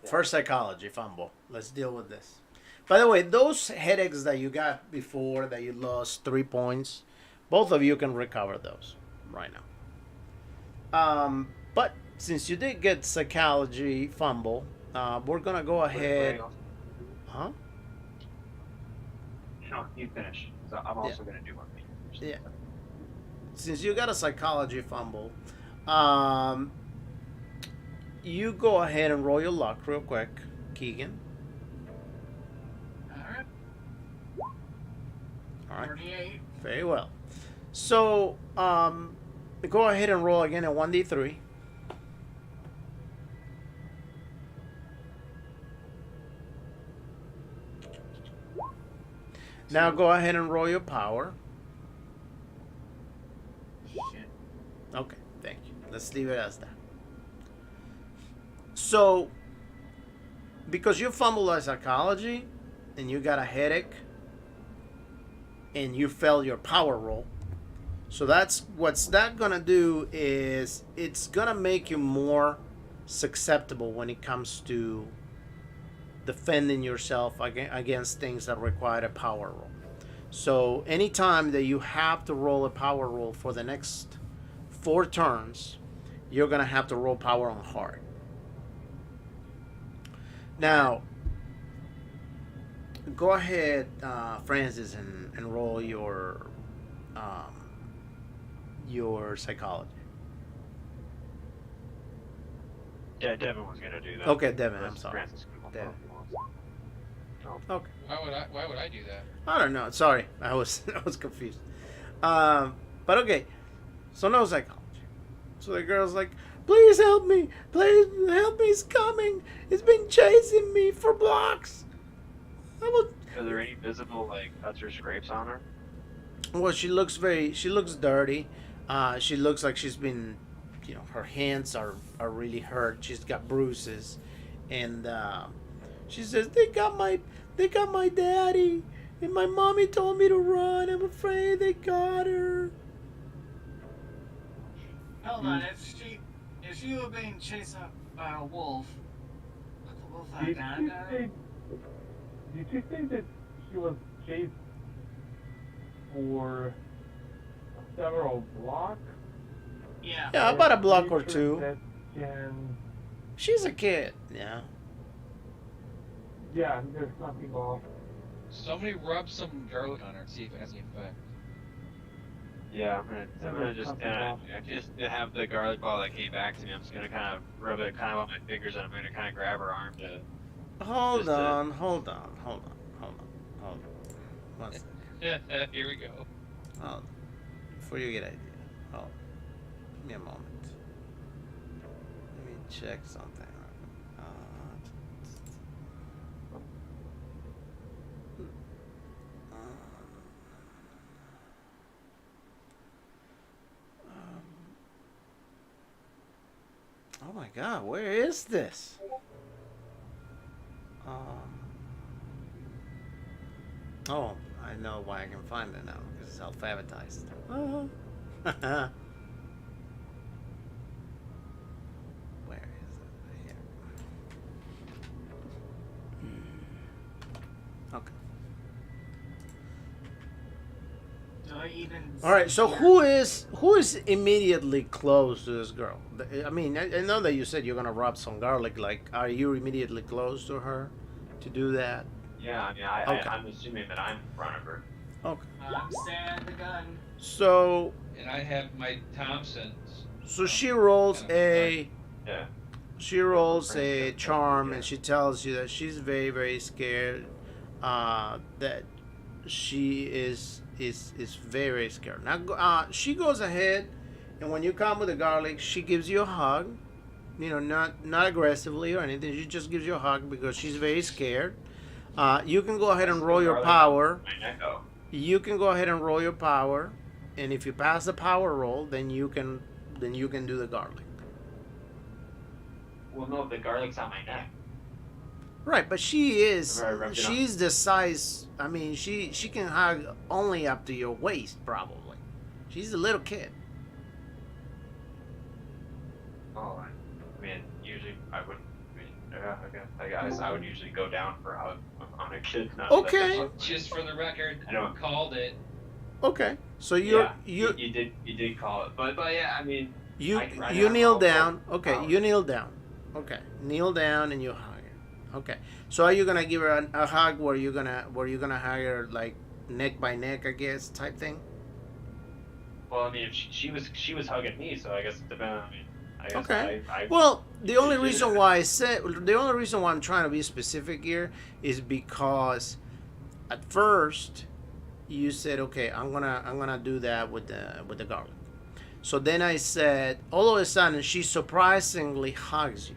Yeah.
First, psychology, fumble. Let's deal with this. By the way, those headaches that you got before that you lost 3 points, both of you can recover those right now. But since you did get psychology fumble, we're gonna go ahead. Huh?
No, you finish. So I'm also gonna do one thing.
Yeah. Since you got a psychology fumble, you go ahead and roll your luck real quick, Keegan.
Alright.
All right.
48.
Very well. So, go ahead and roll again at 1d3. Now go ahead and roll your power.
Shit.
Okay, thank you. Let's leave it as that. So, because you fumbled on psychology and you got a headache and you failed your power roll, so what's that gonna do is it's gonna make you more susceptible when it comes to defending yourself against things that require a power roll. So anytime that you have to roll a power roll for the next 4 turns, you're gonna have to roll power on hard. Now, go ahead, Francis, and roll your psychology.
Yeah, Devin was gonna do that.
Okay, Devin, I'm
Unless
sorry.
Francis can
Devin.
if he wants. No.
Okay.
Why would I do that?
I don't know. Sorry, I was confused. But okay, so no psychology. So the girl's like, "Please help me! Please help me! It's coming! It's been chasing me for blocks."
Are there any visible cuts or scrapes on her?
Well, she looks dirty. She looks like she's been, her hands are really hurt. She's got bruises, and she says they got my daddy, and my mommy told me to run. I'm afraid they got her.
Hold on, if she were being chased up by a wolf, what the wolf had done?
Did you say that she was chased for several blocks?
Yeah.
Yeah, about a block or two.
That can...
She's a kid. Yeah.
Yeah, there's something off.
Somebody rub some garlic on her and see if it has any effect.
Yeah, I'm gonna just
Something off.
just to have the garlic ball that came back to me. I'm just gonna kind of rub it kind of on my fingers, and I'm gonna kind of grab her arm to.
Hold
Just a-
on. One second.
Here we go.
Hold on. Before you get idea. Hold on. Give me a moment. Let me check something. Oh my God, where is this? Oh, I know why I can find it now, because it's self-advertised. Where is it? Here. Okay.
Do I even?
All right. So who is immediately close to this girl? I mean, I know that you said you're gonna rub some garlic. Like, are you immediately close to her to do that?
Yeah, I mean,
Okay.
I'm assuming that I'm in front of her.
Okay.
I'm standing the gun.
So
And I have my Thompsons.
so she rolls
Kind of guard.
Yeah.
she rolls
Friends
a
got
charm,
yeah.
and she tells you that she's very very scared. That she is very very scared. Now she goes ahead, and when you come with the garlic, she gives you a hug. You know, not aggressively or anything. She just gives you a hug because she's very scared. You can go ahead and roll your power. You can go ahead and roll your power, and if you pass the power roll, then you can do the garlic.
Well, no, the garlic's on my neck.
Right, but she's the size. I mean, she can hug only up to your waist probably. She's a little kid.
Oh, I mean, usually I wouldn't. I mean, yeah, okay. I guess I would usually go down for a hug on a kid. Not
Okay.
Just for the record,
I don't-
called it.
Okay, so
you did call it, but yeah, I mean,
you
I
you kneel
know
down.
how-
Okay,
how-
you kneel down. Okay, kneel down and you hug her. Okay, so are you gonna give her a hug where you gonna hug her like neck by neck, I guess, type thing?
Well, I mean, if she was hugging me, so I guess it depends. I mean, I guess
Okay.
I
Well, the only reason why I'm trying to be specific here is because at first you said, okay, I'm gonna do that with the garlic. So then I said, all of a sudden she surprisingly hugs you,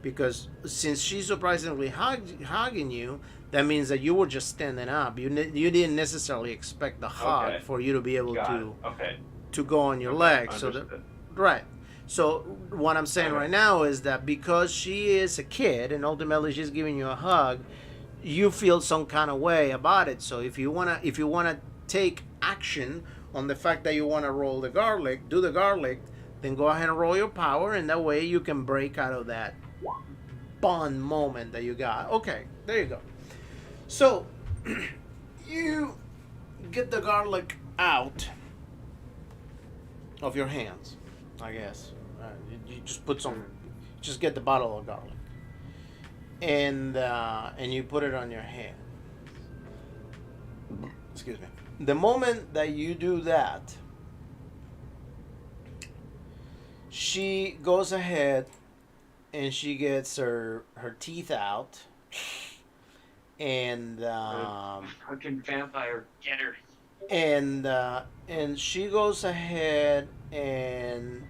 because since she's surprisingly hugging you, that means that you were just standing up. You didn't necessarily expect the hug
Okay.
for you to be able
got it. Okay.
to go on your
Okay,
legs. So that,
understood.
right. So what I'm saying
Okay.
right now is that because she is a kid and ultimately she's giving you a hug, you feel some kind of way about it. So if you wanna take action on the fact that you wanna roll the garlic, do the garlic, then go ahead and roll your power, and that way you can break out of that bond moment that you got. Okay, there you go. So you get the garlic out of your hands, I guess. You just put some, just get the bottle of garlic, and you put it on your hand. Excuse me. The moment that you do that, she goes ahead and she gets her teeth out, and
Fucking vampire, get her.
and she goes ahead and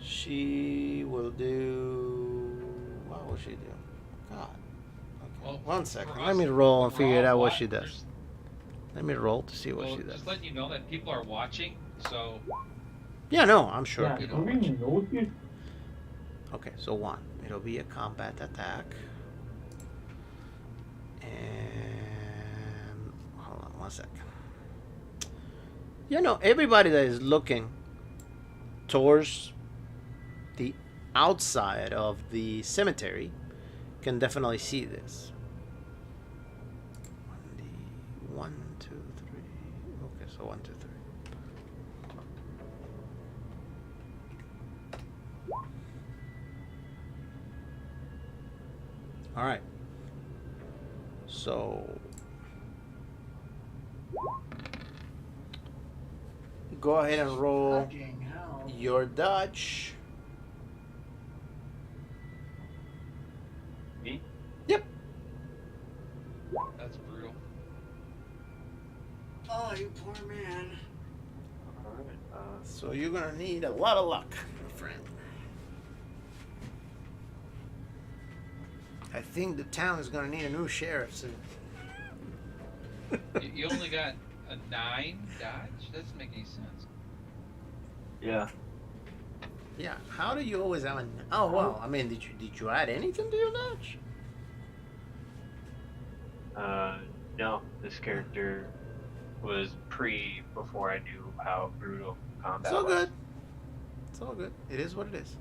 she will do. What will she do? God. Okay.
Well,
One second.
for
Let
us,
me roll and
we're
figure
all
out what
wa-
she does.
there's-
Let me roll to see what
Well,
she does.
just letting you know that people are watching, so
Yeah, no, I'm sure.
Yeah,
you
do
know,
we notice?
Okay, so one. It'll be a combat attack. And hold on one second. You know, everybody that is looking towards the outside of the cemetery can definitely see this. 1, 2, 3. Okay, so 1, 2, 3. All right. So go ahead and roll
Fucking hell.
your Dutch.
Me?
Yep.
that's brutal.
Oh, you poor man.
Alright,
So you're gonna need a lot of luck, my friend. I think the town is gonna need a new sheriff soon.
You only got a 9 dodge? That doesn't make any sense.
yeah.
Yeah. How do you always have a? Oh well. I mean, did you add anything to your Dutch?
No, this character was before I knew how brutal combat
It's all
was.
good. It's all good. It is what it is.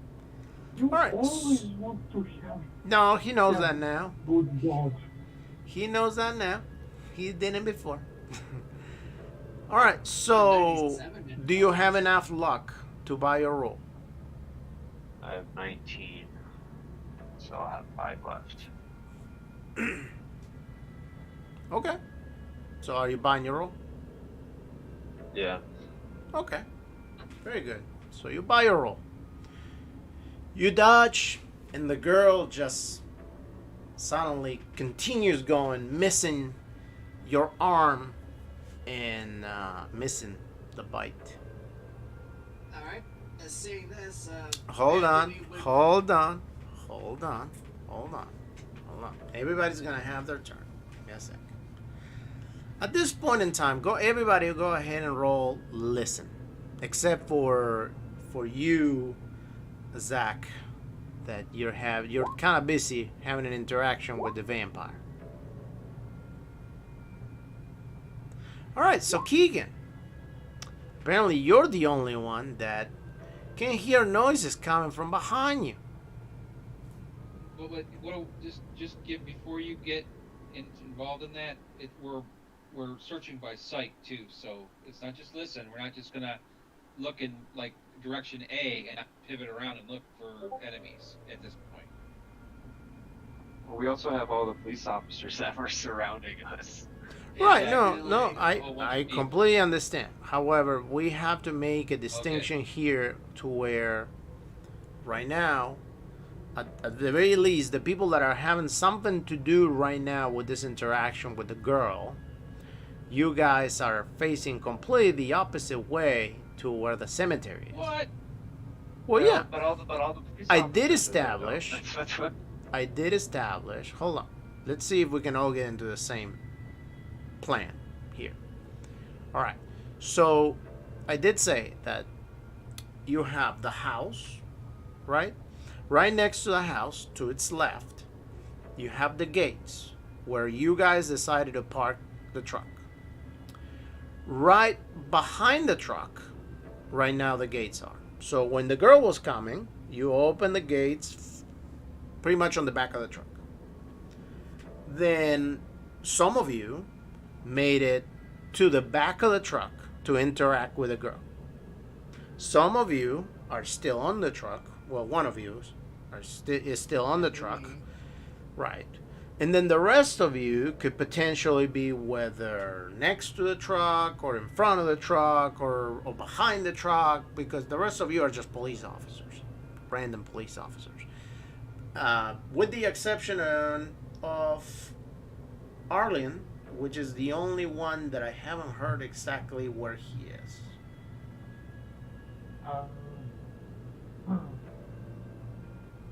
You
Alright.
always want to have
No, he knows
Yeah.
that now.
good dodge.
He knows that now. He did it before. All right. So, do you have enough luck to buy your roll?
I have 19, so I'll have 5 left.
Okay. So are you buying your roll?
Yeah.
Okay. Very good. So you buy your roll. You dodge, and the girl just suddenly continues going, missing your arm and missing the bite.
All right. Seeing this,
Hold on,
Anthony would-
hold on, hold on, hold on, hold on. Everybody's gonna have their turn. Give me a sec. At this point in time, everybody go ahead and roll listen, except for you, Zach, that you're kind of busy having an interaction with the vampire. All right, so Keegan, apparently you're the only one that can hear noises coming from behind you.
Well, but just give before you get involved in that. We're searching by sight too, so it's not just listen. We're not just gonna look in like direction A and pivot around and look for enemies at this point.
Well, we also have all the police officers that were surrounding us.
Right,
Exactly.
no,
A whole bunch
I
of people.
completely understand. However, we have to make a distinction here to where, right now, at the very least, the people that are having something to do right now with this interaction with the girl, you guys are facing completely the opposite way to where the cemetery is.
What?
Well, yeah,
But all the police
I
officers
did
are there,
establish.
though. That's what.
I did establish. Hold on. Let's see if we can all get into the same plan here. All right. So I did say that you have the house, right? Right next to the house, to its left, you have the gates where you guys decided to park the truck. Right behind the truck, right now the gates are. So when the girl was coming, you opened the gates pretty much on the back of the truck. Then some of you made it to the back of the truck to interact with the girl. Some of you are still on the truck. Well, one of you is still on the truck. Right. And then the rest of you could potentially be whether next to the truck or in front of the truck or behind the truck, because the rest of you are just police officers, random police officers. With the exception of Arlen, which is the only one that I haven't heard exactly where he is.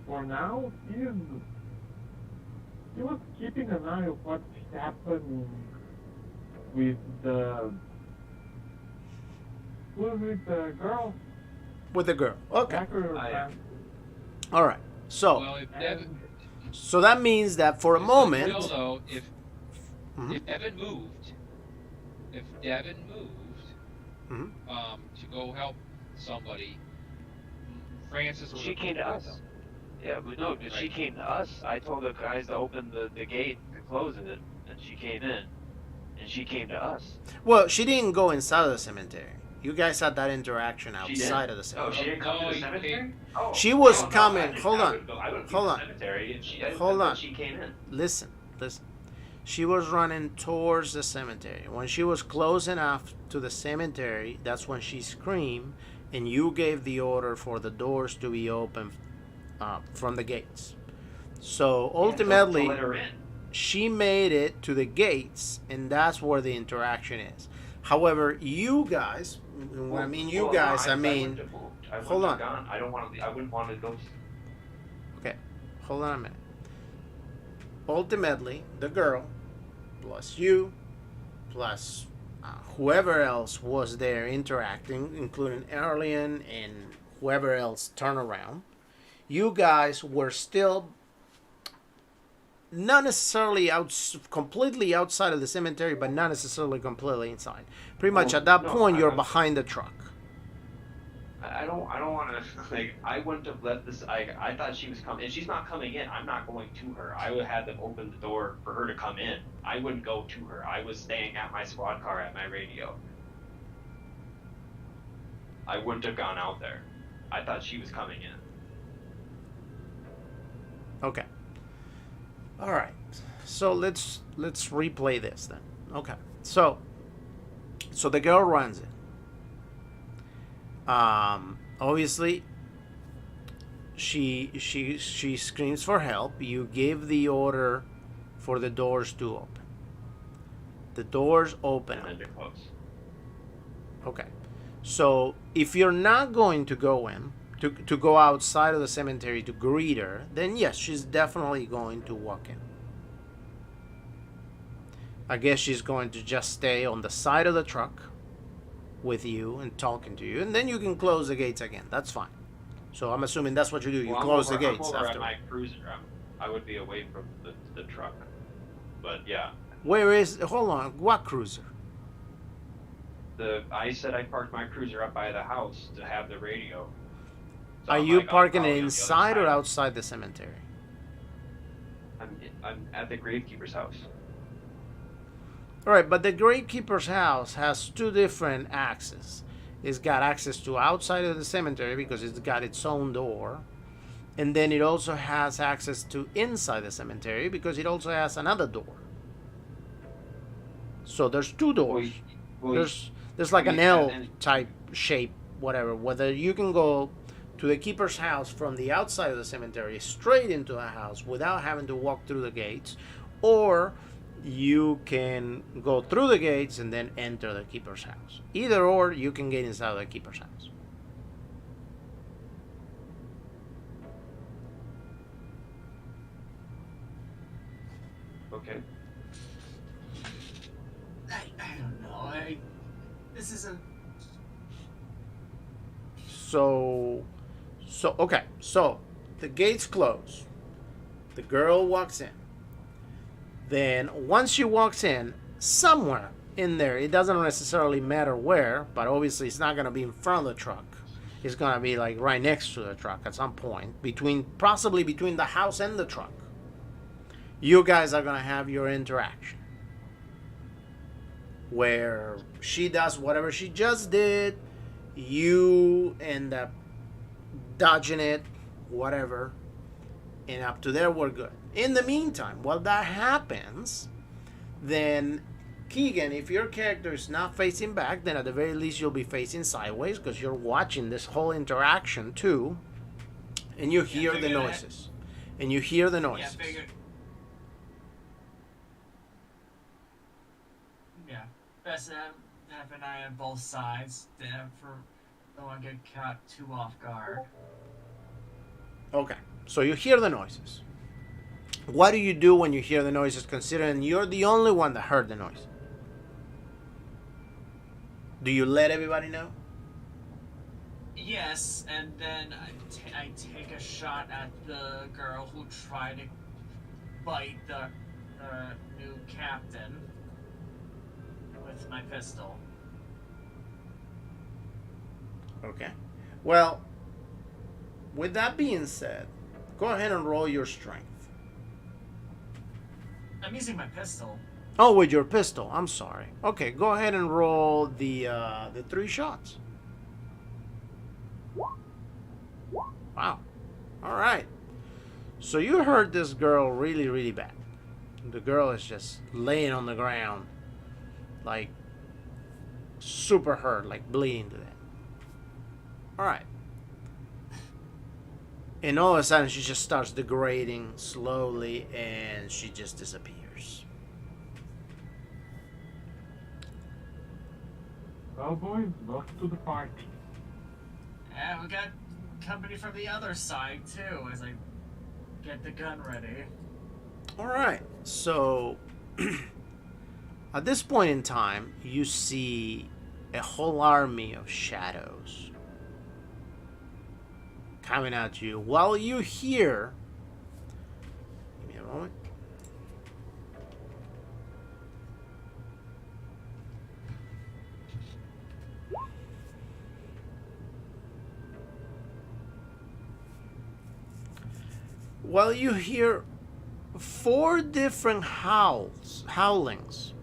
For now, he was keeping an eye on what's happening with the girl.
With the girl. Okay.
Hacker
All right. So,
Well, if Devin,
so that means that for a
just
moment.
so you know, though, if
Mhm.
if Devin moved,
Mhm.
to go help somebody, Francis was
She came to us. Yeah, but no, but she came to us. I told the guys to open the gate and close it, and she came in, and she came to us.
Well, she didn't go inside of the cemetery. You guys had that interaction
She didn't?
outside of the
Oh,
cemetery.
she didn't come to
No,
the
he
cemetery?
came-
Oh.
She was
Oh, no,
coming.
I didn't-
Hold
I
on.
would go- I would
Hold
to
on.
the cemetery, and she,
Hold
and
on.
she came in.
Listen. She was running towards the cemetery. When she was close enough to the cemetery, that's when she screamed, and you gave the order for the doors to be open from the gates. So ultimately,
To let her in.
she made it to the gates, and that's where the interaction is. However, you guys, when I mean you
Well,
guys,
no,
I mean,
wouldn't have moved. I
hold
wouldn't have
on.
gone. I don't want to. I wouldn't want to go.
okay, hold on a minute. Ultimately, the girl, plus you, plus whoever else was there interacting, including Arlen and whoever else turned around, you guys were still not necessarily completely outside of the cemetery, but not necessarily completely inside. Pretty much
Well,
at that
no,
point, you're
I'm-
behind the truck.
I don't want to. Like, I wouldn't have let this. I thought she was coming, and she's not coming in. I'm not going to her. I would have them open the door for her to come in. I wouldn't go to her. I was staying at my squad car at my radio. I wouldn't have gone out there. I thought she was coming in.
Okay. All right. So let's replay this then. Okay. So the girl runs it. Obviously, she screams for help. You give the order for the doors to open. The doors open.
And then they're close.
Okay. So if you're not going to go in, to go outside of the cemetery to greet her, then yes, she's definitely going to walk in. I guess she's going to just stay on the side of the truck with you and talking to you, and then you can close the gates again. That's fine. So I'm assuming that's what you do. You close the gates
I'm over
after.
at my cruiser. I would be away from the truck. But yeah.
Where is? Hold on. What cruiser?
I said I parked my cruiser up by the house to have the radio. So
Are
I'm
you
like,
parking
I'll
it
be on the other
inside or
side.
outside the cemetery?
I'm at the gravekeeper's house.
All right, but the gravekeeper's house has two different access. It's got access to outside of the cemetery because it's got its own door, and then it also has access to inside the cemetery because it also has another door. So there's two doors. There's like an L type shape, whatever. Whether you can go to the keeper's house from the outside of the cemetery straight into the house without having to walk through the gates, or you can go through the gates and then enter the keeper's house. Either or, you can get inside the keeper's house.
Okay.
I don't know. This isn't.
So okay. So the gates close. The girl walks in. Then once she walks in, somewhere in there, it doesn't necessarily matter where, but obviously it's not going to be in front of the truck. It's going to be like right next to the truck at some point, possibly between the house and the truck. You guys are going to have your interaction where she does whatever she just did, you end up dodging it, whatever, and up to there we're good. In the meantime, while that happens, then Keegan, if your character is not facing back, then at the very least you'll be facing sideways because you're watching this whole interaction too, and you hear the noises. And you hear the noises.
Yeah, figure. Yeah, best to have an eye on both sides. Don't want to get caught too off guard.
Okay, so you hear the noises. What do you do when you hear the noises, considering you're the only one that heard the noise? Do you let everybody know?
Yes, and then I take a shot at the girl who tried to bite the new captain with my pistol.
Okay. Well, with that being said, go ahead and roll your strength.
I'm using my pistol.
Oh, with your pistol. I'm sorry. Okay, go ahead and roll the 3 shots. Wow. All right. So you hurt this girl really, really bad. The girl is just laying on the ground, like super hurt, like bleeding to death. All right. And all of a sudden, she just starts degrading slowly, and she just disappears.
Well, boys, welcome to the party.
And we got company from the other side, too, as I get the gun ready.
All right. So, at this point in time, you see a whole army of shadows coming at you while you hear. Give me a moment. While you hear 4 different howlings,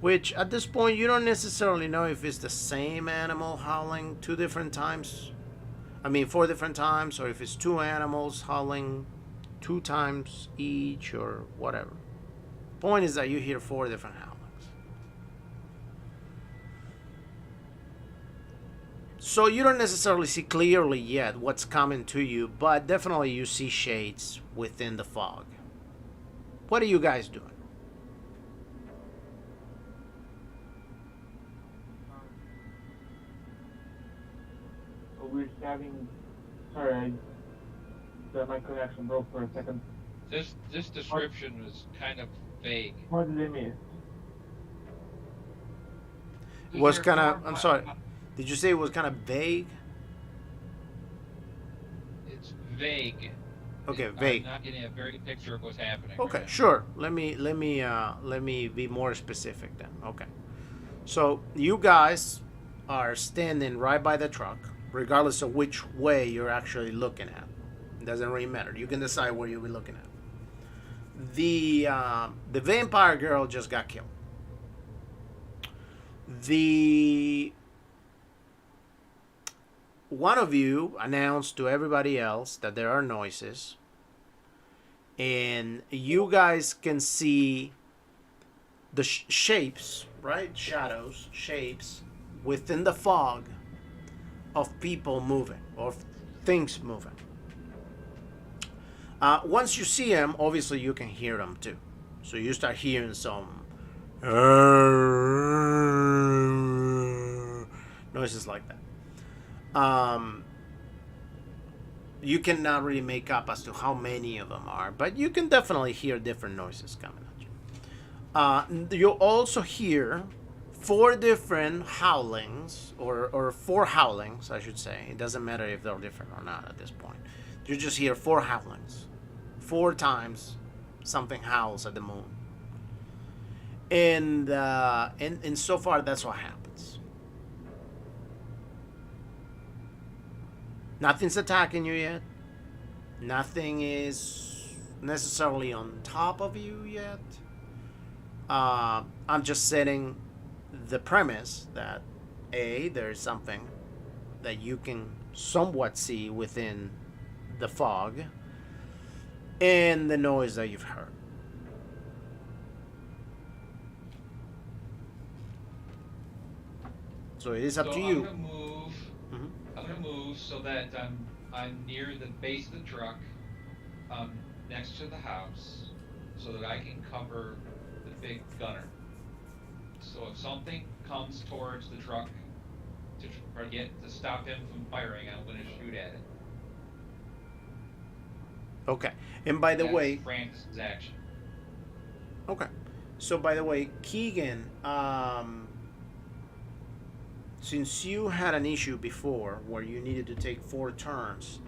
which at this point you don't necessarily know if it's the same animal howling 4 different times, or if it's 2 animals howling 2 times each or whatever. Point is that you hear 4 different howlings. So you don't necessarily see clearly yet what's coming to you, but definitely you see shades within the fog. What are you guys doing?
We're having. Sorry, my connection broke for a second.
This description was kind of vague.
What did I miss?
It was kind of. I'm sorry. Did you say it was kind of vague?
It's vague.
Okay, vague.
I'm not getting a very picture of what's happening.
Okay,
right
sure. Let me be more specific then. Okay. So you guys are standing right by the truck, regardless of which way you're actually looking at. It doesn't really matter. You can decide where you'll be looking at. The vampire girl just got killed. One of you announced to everybody else that there are noises, and you guys can see the shapes, right? Shadows, shapes within the fog of people moving or things moving. Once you see them, obviously you can hear them too. So you start hearing some noises like that. You cannot really make up as to how many of them are, but you can definitely hear different noises coming at you. You'll also hear 4 different howlings, or 4 howlings, I should say. It doesn't matter if they're different or not at this point. You just hear 4 howlings. 4 times something howls at the moon. And so far, that's what happens. Nothing's attacking you yet. Nothing is necessarily on top of you yet. I'm just setting the premise that there's something that you can somewhat see within the fog and the noise that you've heard. So it is up to you.
I'm gonna move so that I'm near the base of the truck, next to the house, so that I can cover the big gunner. So if something comes towards the truck to try to stop him from firing, I'm gonna shoot at it.
Okay. And by the way,
Francis' action.
Okay. So by the way, Keegan, since you had an issue before where you needed to take 4 turns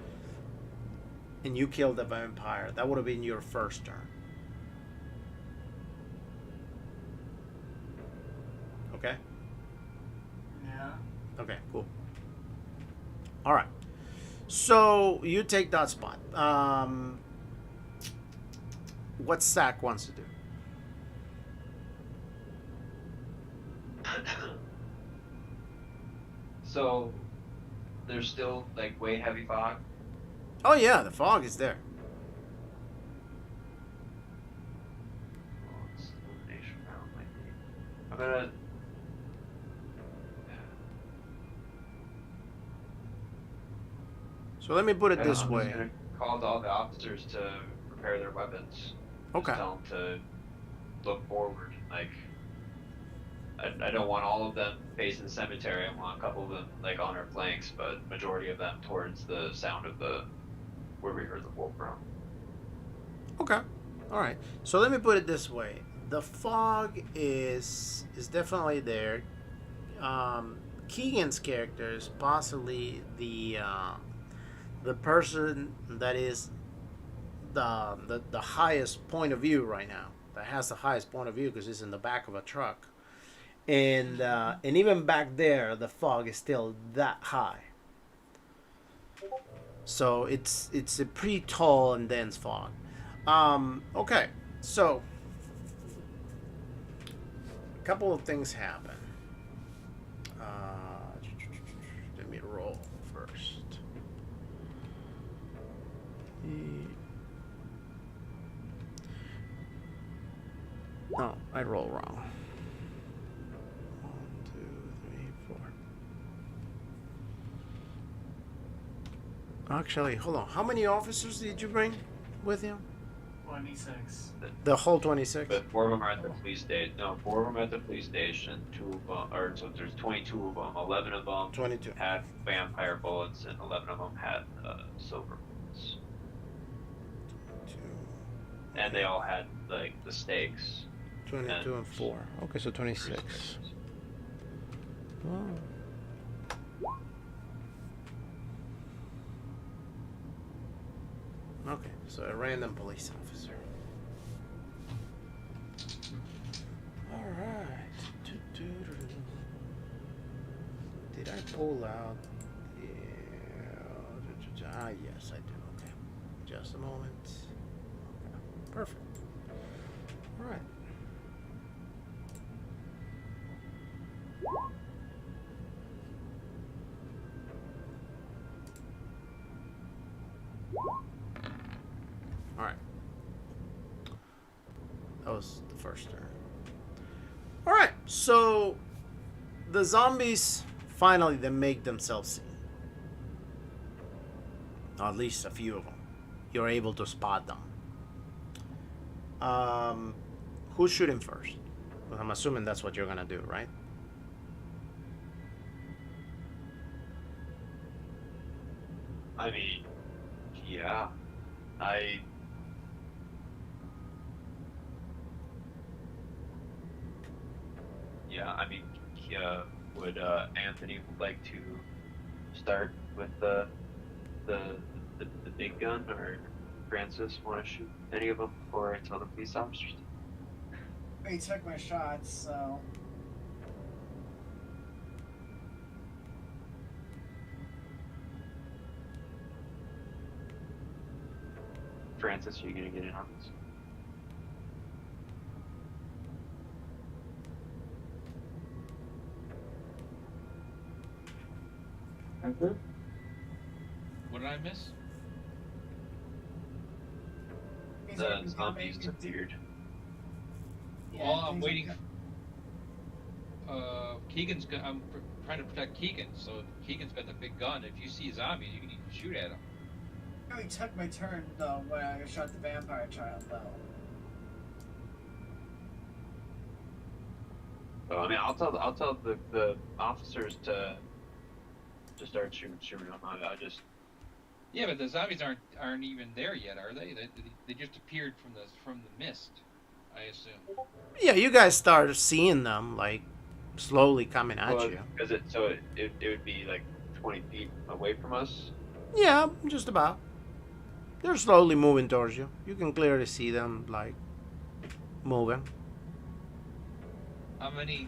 and you killed the vampire, that would have been your first turn. Okay?
Yeah.
Okay, cool. All right. So you take that spot. What Zach wants to do?
So, there's still like way heavy fog.
Oh yeah, the fog is there.
Oh, it's illumination round might be. I'm gonna.
So let me put it this
I'm
way.
just gonna call all the officers to prepare their weapons.
Okay.
Just tell them to look forward. Like, I don't want all of them facing the cemetery. I want a couple of them like on our flanks, but majority of them towards the sound of where we heard the wolf from.
Okay. All right. So let me put it this way. The fog is definitely there. Keegan's character is possibly the person that is the highest point of view right now. That has the highest point of view because he's in the back of a truck. And even back there, the fog is still that high. So it's a pretty tall and dense fog. Okay, so a couple of things happen. Let me roll first. I roll wrong. 1, 2, 3, 4. Actually, hold on. How many officers did you bring with you?
26.
The whole 26?
But 4 of them are at the police station. No, 4 of them at the police station. 2 of them, or so there's 22 of them. 11 of them
22.
had vampire bullets, and 11 of them had silver bullets.
2,
And they all had like the stakes.
22 and 4. Okay, so 26. Oh. Okay, so a random police officer. Alright. Did I pull out? Yeah. Ah, yes, I do. Okay. Just a moment. Okay. Perfect. Alright. Alright. That was the first turn. Alright, so the zombies finally they make themselves seen. At least a few of them. You're able to spot them. Who's shooting first? Well, I'm assuming that's what you're gonna do, right?
I mean, yeah. I mean, would Anthony like to start with the big gun, or Francis want to shoot any of them before I tell the police officers?
He took my shots, so.
Francis, are you gonna get in on this?
Answer?
What did I miss?
He's
The
like,
zombies appeared.
Yeah,
Well, I'm
he's
waiting.
like-
Keegan's. I'm trying to protect Keegan, so Keegan's got the big gun. If you see zombies, you can shoot at him.
Oh, he took my turn though when I shot the vampire child though.
Well, I mean, I'll tell the officers to start shooting them. I just
Yeah, but the zombies aren't even there yet, are they? They just appeared from the mist, I assume.
Yeah, you guys start seeing them like slowly coming at you.
because it would be like 20 feet away from us.
Yeah, just about. They're slowly moving towards you. You can clearly see them like moving.
How many?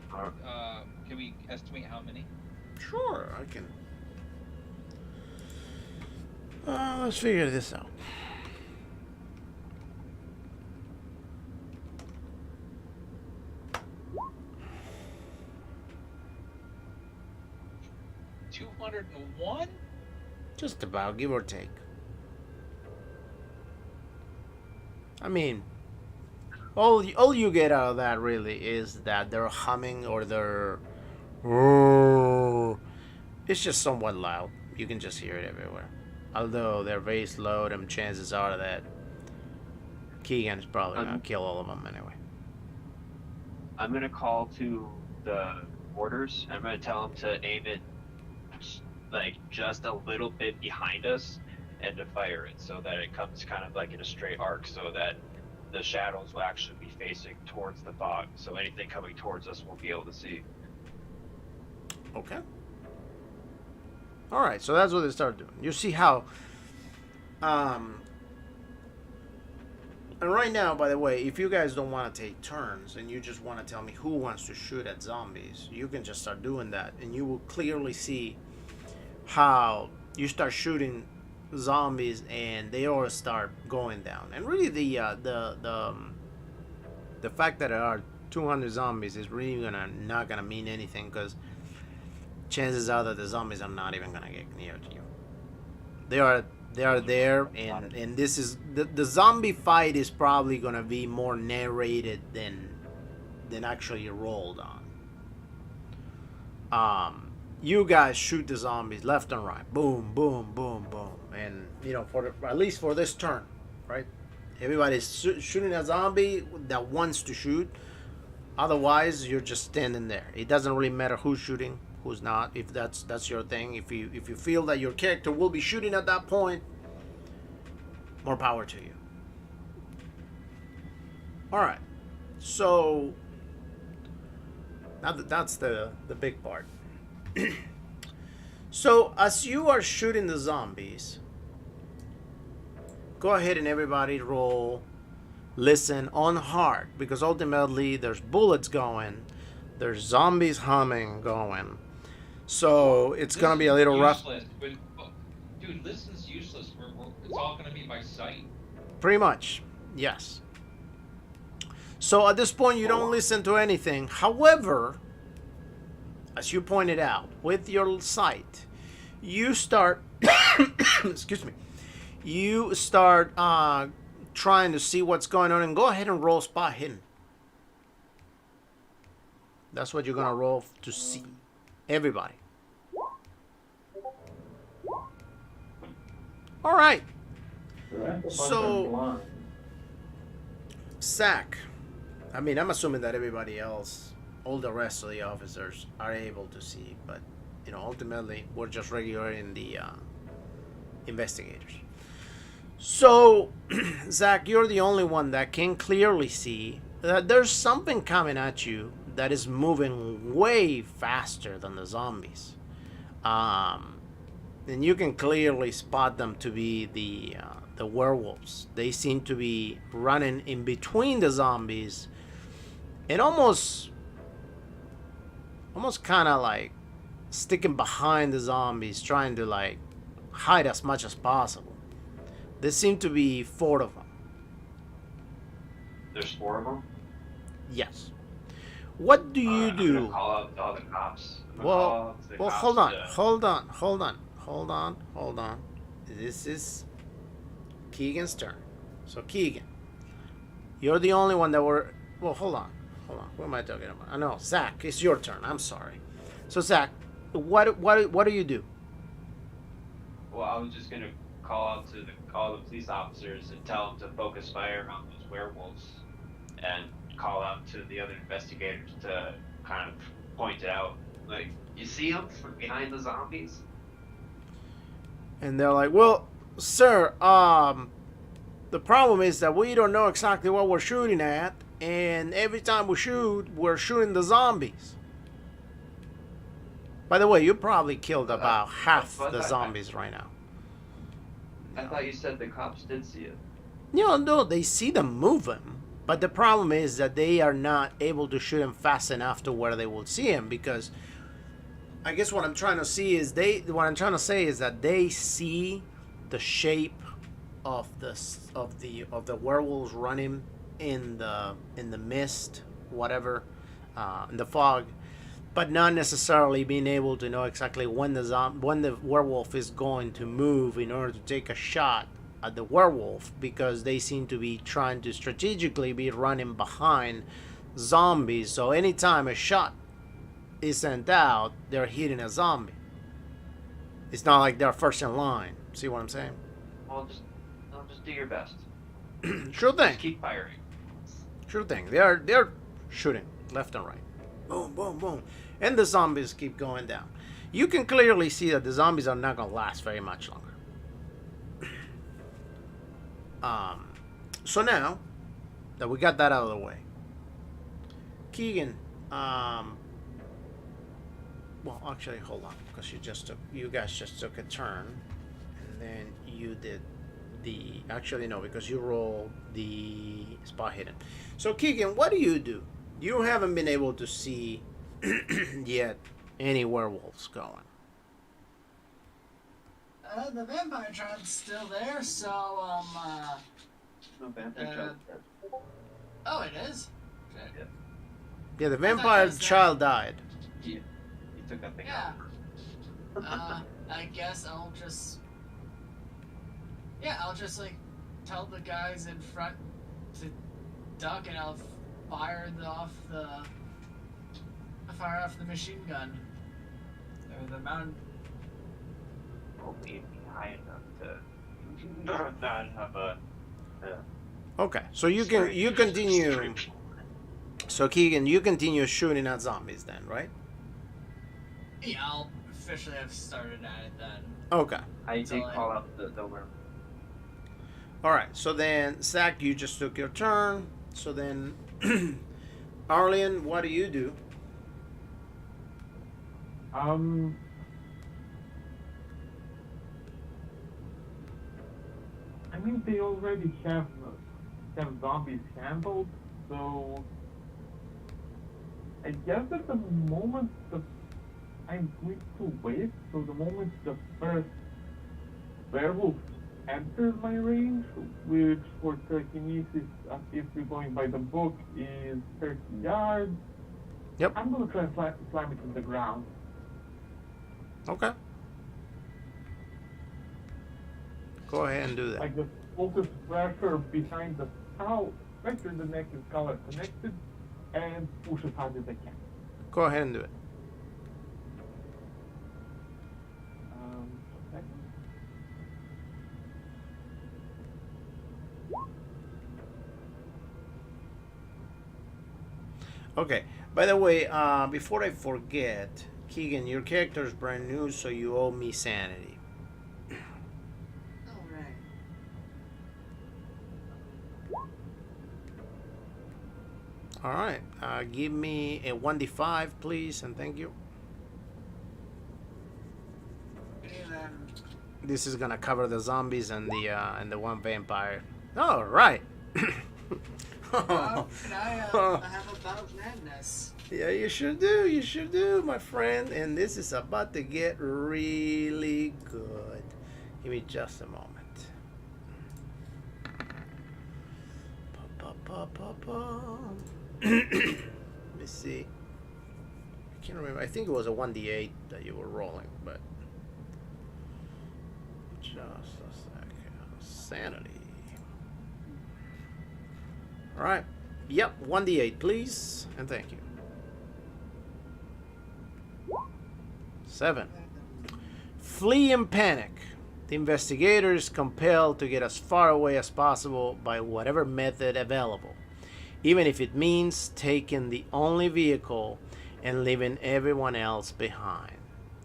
Can we estimate how many?
Sure, I can. Let's figure this out.
$201?
Just about, give or take. I mean, all you get out of that really is that they're humming or they're. It's just somewhat loud. You can just hear it everywhere. Although they're very slow, and chances are that Keegan is probably gonna kill all of them anyway.
I'm gonna call to the mortars. I'm gonna tell them to aim it like just a little bit behind us and to fire it so that it comes kind of like in a straight arc, so that the shadows will actually be facing towards the fog. So anything coming towards us won't be able to see.
Okay. All right, so that's what they start doing. You see how, and right now, by the way, if you guys don't want to take turns and you just want to tell me who wants to shoot at zombies, you can just start doing that, and you will clearly see how you start shooting zombies and they all start going down. And really, the fact that there are 200 zombies is really not gonna mean anything, because chances are that the zombies are not even gonna get near to you. They are there, and this is the zombie fight is probably gonna be more narrated than actually rolled on. You guys shoot the zombies left and right, boom, boom, boom, boom, and for at least for this turn, right? Everybody's shooting a zombie that wants to shoot. Otherwise, you're just standing there. It doesn't really matter who's shooting, who's not. If that's your thing. If you feel that your character will be shooting at that point, more power to you. All right. So now that's the big part. So as you are shooting the zombies, go ahead and everybody roll listen on hard, because ultimately there's bullets going, there's zombies humming going, so it's gonna be a little rough.
But, dude, listen's useless. It's all gonna be by sight.
Pretty much, yes. So at this point you don't listen to anything. However, as you pointed out, with your sight, you start excuse me, you start trying to see what's going on, and go ahead and roll spot hidden. That's what you're gonna roll to see. Everybody. All right. So, Zach, I mean, I'm assuming that everybody else, all the rest of the officers, are able to see, but ultimately, we're just regulating the investigators. So, Zach, you're the only one that can clearly see that there's something coming at you that is moving way faster than the zombies. And you can clearly spot them to be the werewolves. They seem to be running in between the zombies and almost kind of like sticking behind the zombies, trying to like hide as much as possible. There seem to be 4 of them.
There's 4 of them?
Yes. What do you
I'm
do?
gonna call out all the cops.
Well, hold on. This is Keegan's turn. So Keegan, you're the only one that were. Well, hold on. What am I talking about? I know, Zach. It's your turn. I'm sorry. So Zach, what do you do?
Well, I was just gonna call the police officers and tell them to focus fire on those werewolves, and call out to the other investigators to kind of point it out. Like, you see them from behind the zombies?
And they're like, well, sir, the problem is that we don't know exactly what we're shooting at, and every time we shoot, we're shooting the zombies. By the way, you probably killed about half the zombies right now.
I thought you said the cops did see it.
No, they see them moving. But the problem is that they are not able to shoot him fast enough to where they will see him, because I guess what I'm trying to say is that they see the shape of the werewolves running in the mist, whatever, in the fog, but not necessarily being able to know exactly when the werewolf is going to move in order to take a shot at the werewolf, because they seem to be trying to strategically be running behind zombies. So anytime a shot is sent out, they're hitting a zombie. It's not like they're first in line. See what I'm saying?
Well, just do your best.
Sure thing.
Just keep firing.
Sure thing. They're shooting left and right. Boom, boom, boom. And the zombies keep going down. You can clearly see that the zombies are not going to last very much longer. So now that we got that out of the way, Keegan, well, actually, hold on, because you guys just took a turn, and then you did actually no, because you rolled the spot hidden. So Keegan, what do? You haven't been able to see yet any werewolves going.
The vampire tribe's still there, so,
No vampire child.
Oh, it is? Okay.
Yeah, the vampire child died.
He took that thing
Yeah.
out.
I guess I'll just... Yeah, I'll just, like, tell the guys in front to duck, and I'll
fired off the machine gun. Or the mountain.
Hopefully it'd be high enough to not have a.
Okay, so you continue. So Keegan, you continue shooting at zombies then, right?
Yeah, I'll officially have started at it then.
Okay.
I did call out the werewolf.
All right. So then, Zach, you just took your turn. So then, Arlian, what do you do?
I mean, they already have zombies handled, so I guess at the moment I'm going to wait. So the moment the first werewolf enters my range, which for telekinesis, if we're going by the book, is 30 yards.
Yep.
I'm gonna try and slam it to the ground.
Okay. Go ahead and do that.
Like the focus pressure behind the skull, pressure the neck and skull are connected, and push as hard as I can.
Go ahead and do it.
Second.
Okay. By the way, before I forget, Keegan, your character is brand new, so you owe me sanity.
Alright.
All right. Give me a 1d5, please, and thank you.
Okay, then.
This is gonna cover the zombies and the one vampire. All right.
Now I have a bout of madness.
Yeah, you sure do. You sure do, my friend. And this is about to get really good. Give me just a moment. Let me see. I can't remember. I think it was a 1d8 that you were rolling, but just a second. Sanity. All right. Yep, 1d8, please, and thank you. 7. Flee in panic. The investigator is compelled to get as far away as possible by whatever method available, even if it means taking the only vehicle and leaving everyone else behind.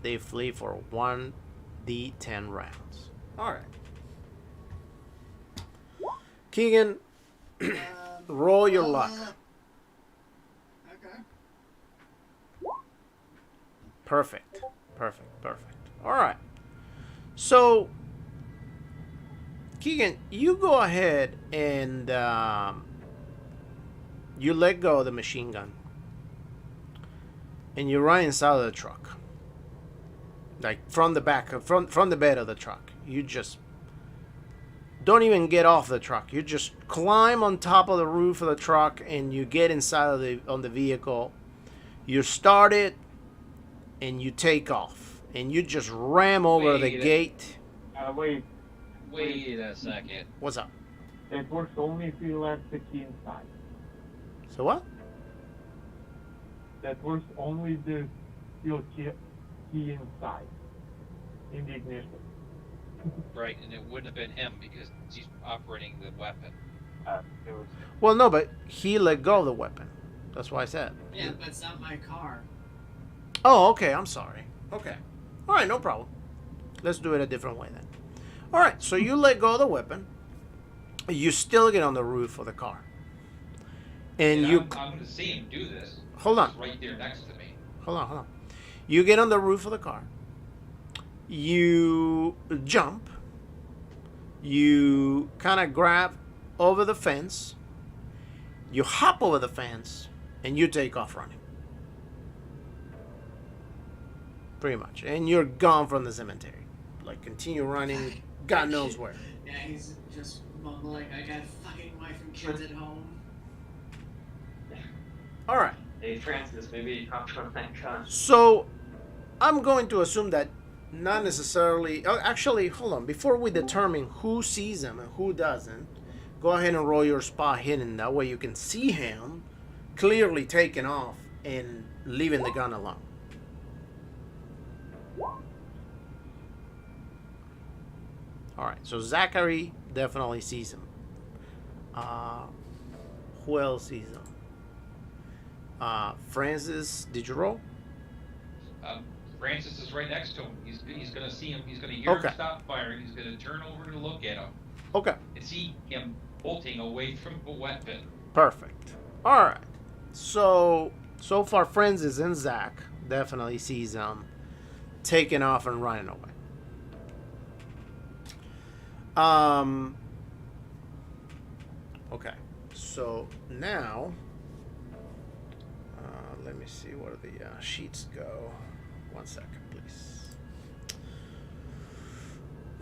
They flee for 1d10 rounds. All right. Keegan, roll your luck.
Okay.
Perfect. All right. So, Keegan, you go ahead and you let go of the machine gun, and you run inside of the truck, like from the back, from the bed of the truck. You just don't even get off the truck. You just climb on top of the roof of the truck, and you get inside of the vehicle. You start it, and you take off, and you just ram over the gate.
Wait.
Wait a second.
What's up?
It works only if you left the key inside.
So what?
That works only the steel key inside in the ignition.
Right, and it wouldn't have been him because he's operating the weapon.
It was
Well, no, but he let go of the weapon. That's why I said.
Yeah, but it's not my car.
Oh, okay. I'm sorry. Okay. All right, no problem. Let's do it a different way then. All right, so you let go of the weapon. You still get on the roof of the car. And you...
I'm going to see him do this.
Hold on.
He's right there next to me.
Hold on. You get on the roof of the car. You jump. You kind of grab over the fence. You hop over the fence. And you take off running. Pretty much. And you're gone from the cemetery. Like, continue running. God knows where.
Yeah, he's just mumbling, I got a fucking wife and kids at home.
All right.
Hey Francis, maybe you come from that gun.
So, I'm going to assume that not necessarily... Oh, actually, hold on. Before we determine who sees him and who doesn't, go ahead and roll your spot hidden. That way you can see him clearly taking off and leaving the gun alone. All right, so Zachary definitely sees him. Who else sees him? Francis, did you roll?
Francis is right next to him. He's going to see him. He's going to hear
Okay.
him stop firing. He's going to turn over to look at him
Okay,
and see him bolting away from the weapon.
perfect. All right. So far, Francis and Zach definitely sees him taking off and running away. Okay. So now, let me see where the sheets go. 1 second, please.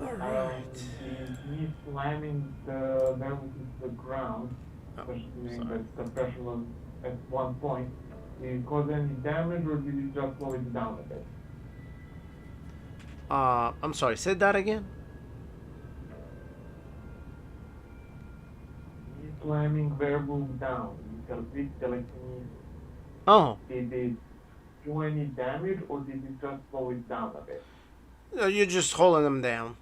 All right.
Me slamming the barrel into the ground, especially that the pressure was at one point, did it cause any damage or did it just slow it down a bit?
I'm sorry. Say that again.
Me slamming variables down, telekinesis.
Oh,
Did it do any damage or did it just slow it down a bit?
no, you're just holding them down.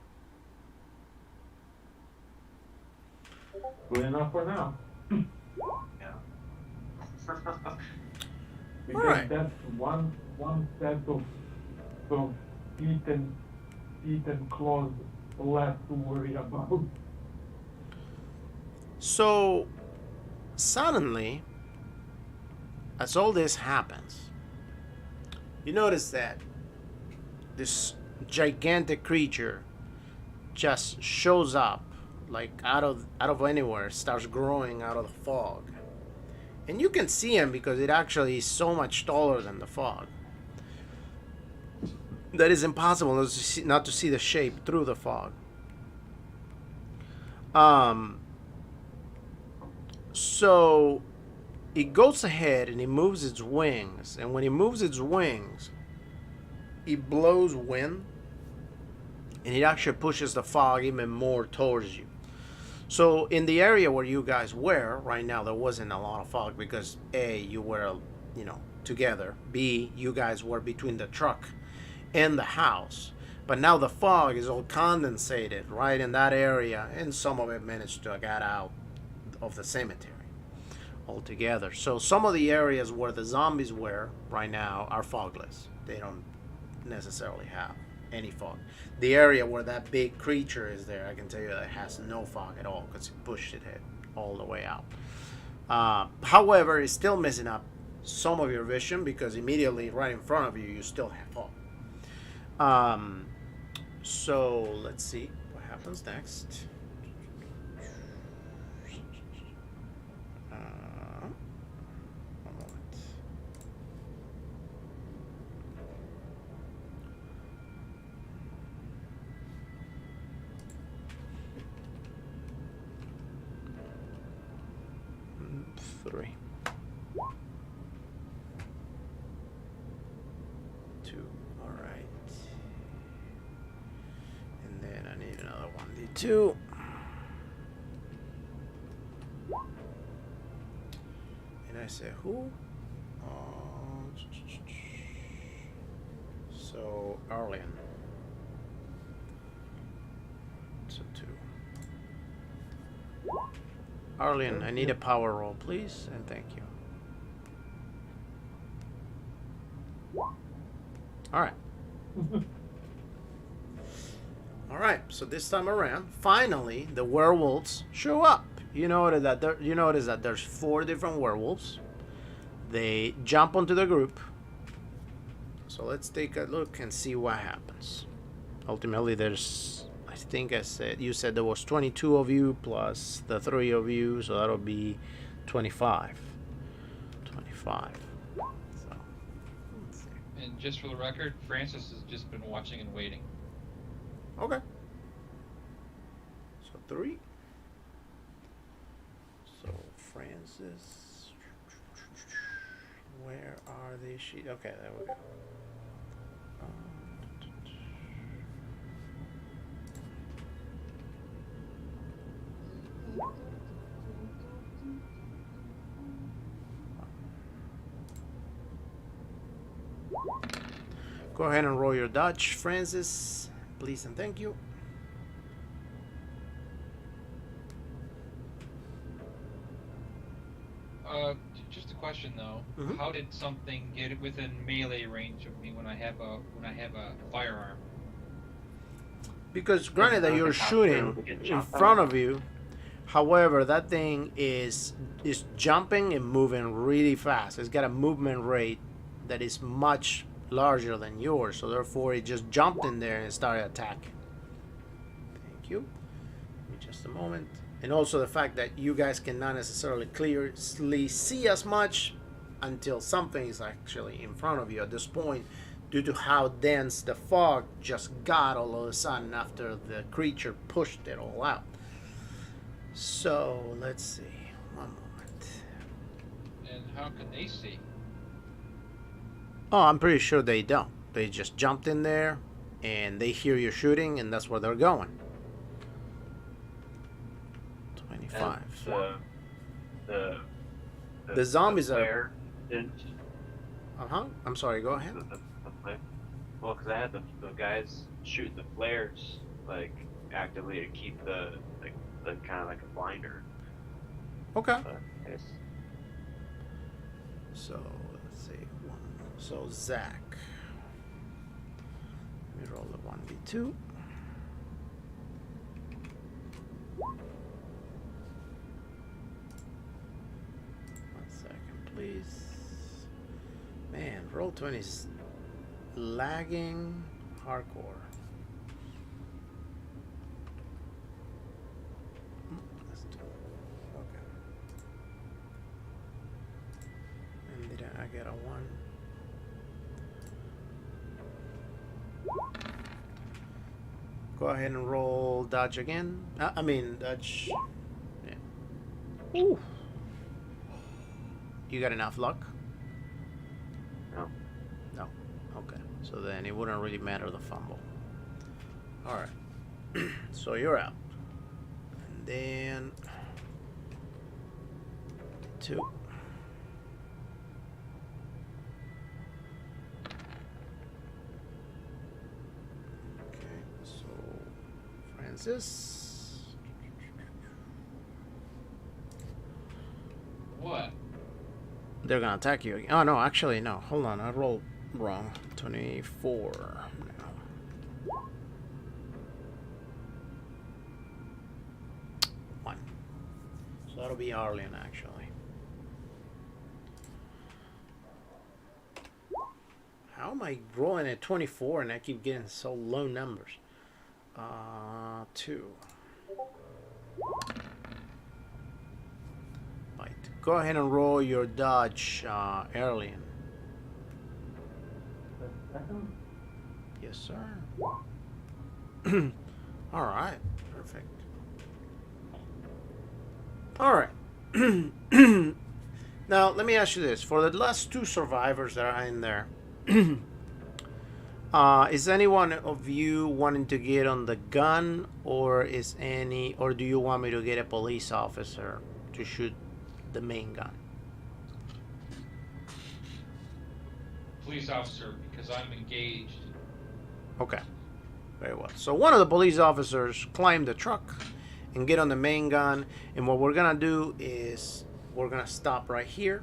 Good enough for now.
Yeah.
Because
Alright.
that's one set of feet and claws less to worry about.
So, suddenly, as all this happens, you notice that this gigantic creature just shows up, like out of anywhere, starts growing out of the fog, and you can see him because it actually is so much taller than the fog that it's impossible not to see the shape through the fog. So it goes ahead and it moves its wings, and when it moves its wings, it blows wind, and it actually pushes the fog even more towards you. So in the area where you guys were right now, there wasn't a lot of fog because A, you were, together. B, you guys were between the truck and the house. But now the fog is all condensated right in that area, and some of it managed to get out of the cemetery altogether. So some of the areas where the zombies were right now are fogless. They don't necessarily have any fog. The area where that big creature is there, I can tell you that it has no fog at all because it pushed it all the way out. However, it's still messing up some of your vision because immediately right in front of you, you still have fog. So let's see what happens next. One moment. Three. 2. All right. And then I need another 1d2. And I say who? So Arlen. So 2. Arlen, I need a power roll, please, and thank you. All right. All right. So this time around, finally, the werewolves show up. You notice that there's 4 different werewolves. They jump onto the group. So let's take a look and see what happens. Ultimately, I think you said there was 22 of you plus the 3 of you, so that'll be 25. 25. So, let's see.
And just for the record, Francis has just been watching and waiting.
Okay. So 3. So Francis, where are these sheets? Okay, there we go. Go ahead and roll your dodge, Francis. Please and thank you.
Just a question though.
Mhm.
How did something get within melee range of me when I have a firearm?
Because granted that you're shooting in front of you, however, that thing is jumping and moving really fast. It's got a movement rate that is much larger than yours, so therefore it just jumped in there and started attacking. Thank you. Give me just a moment. And also the fact that you guys cannot necessarily clearly see as much until something is actually in front of you at this point, due to how dense the fog just got all of a sudden after the creature pushed it all out. So let's see. One moment.
And how can they see?
Oh, I'm pretty sure they don't. They just jumped in there and they hear you shooting, and that's where they're going. 25. The zombies are. I'm sorry, go ahead.
Well, because I had the guys shooting the flares, like, actively to keep the kind of like a blinder.
Okay.
Yes.
So, let's see. So, Zach. Let me roll the 1d2. Please. Man, Roll20 is lagging hardcore. Let's do it. Okay. And did I get a 1? Go ahead and roll dodge again. I mean, dodge. Yeah. Ooh. You got enough luck?
No.
No. Okay. So then it wouldn't really matter the fumble. Alright. So you're out. And then 2. Okay, so Francis.
What?
They're gonna attack you again. Oh no, actually no. Hold on, I rolled wrong. 24 now. 1. So that'll be Arlen actually. How am I rolling at 24 and I keep getting so low numbers? 2. Right. Go ahead and roll your dodge, Arlen. Yes, sir. All right. Perfect. All right. Now, let me ask you this. For the last 2 survivors that are in there, is anyone of you wanting to get on the gun, or do you want me to get a police officer to shoot the main gun?
Police officer, because I'm engaged.
Okay. Very well. So one of the police officers climb the truck and get on the main gun, and what we're gonna do is we're gonna stop right here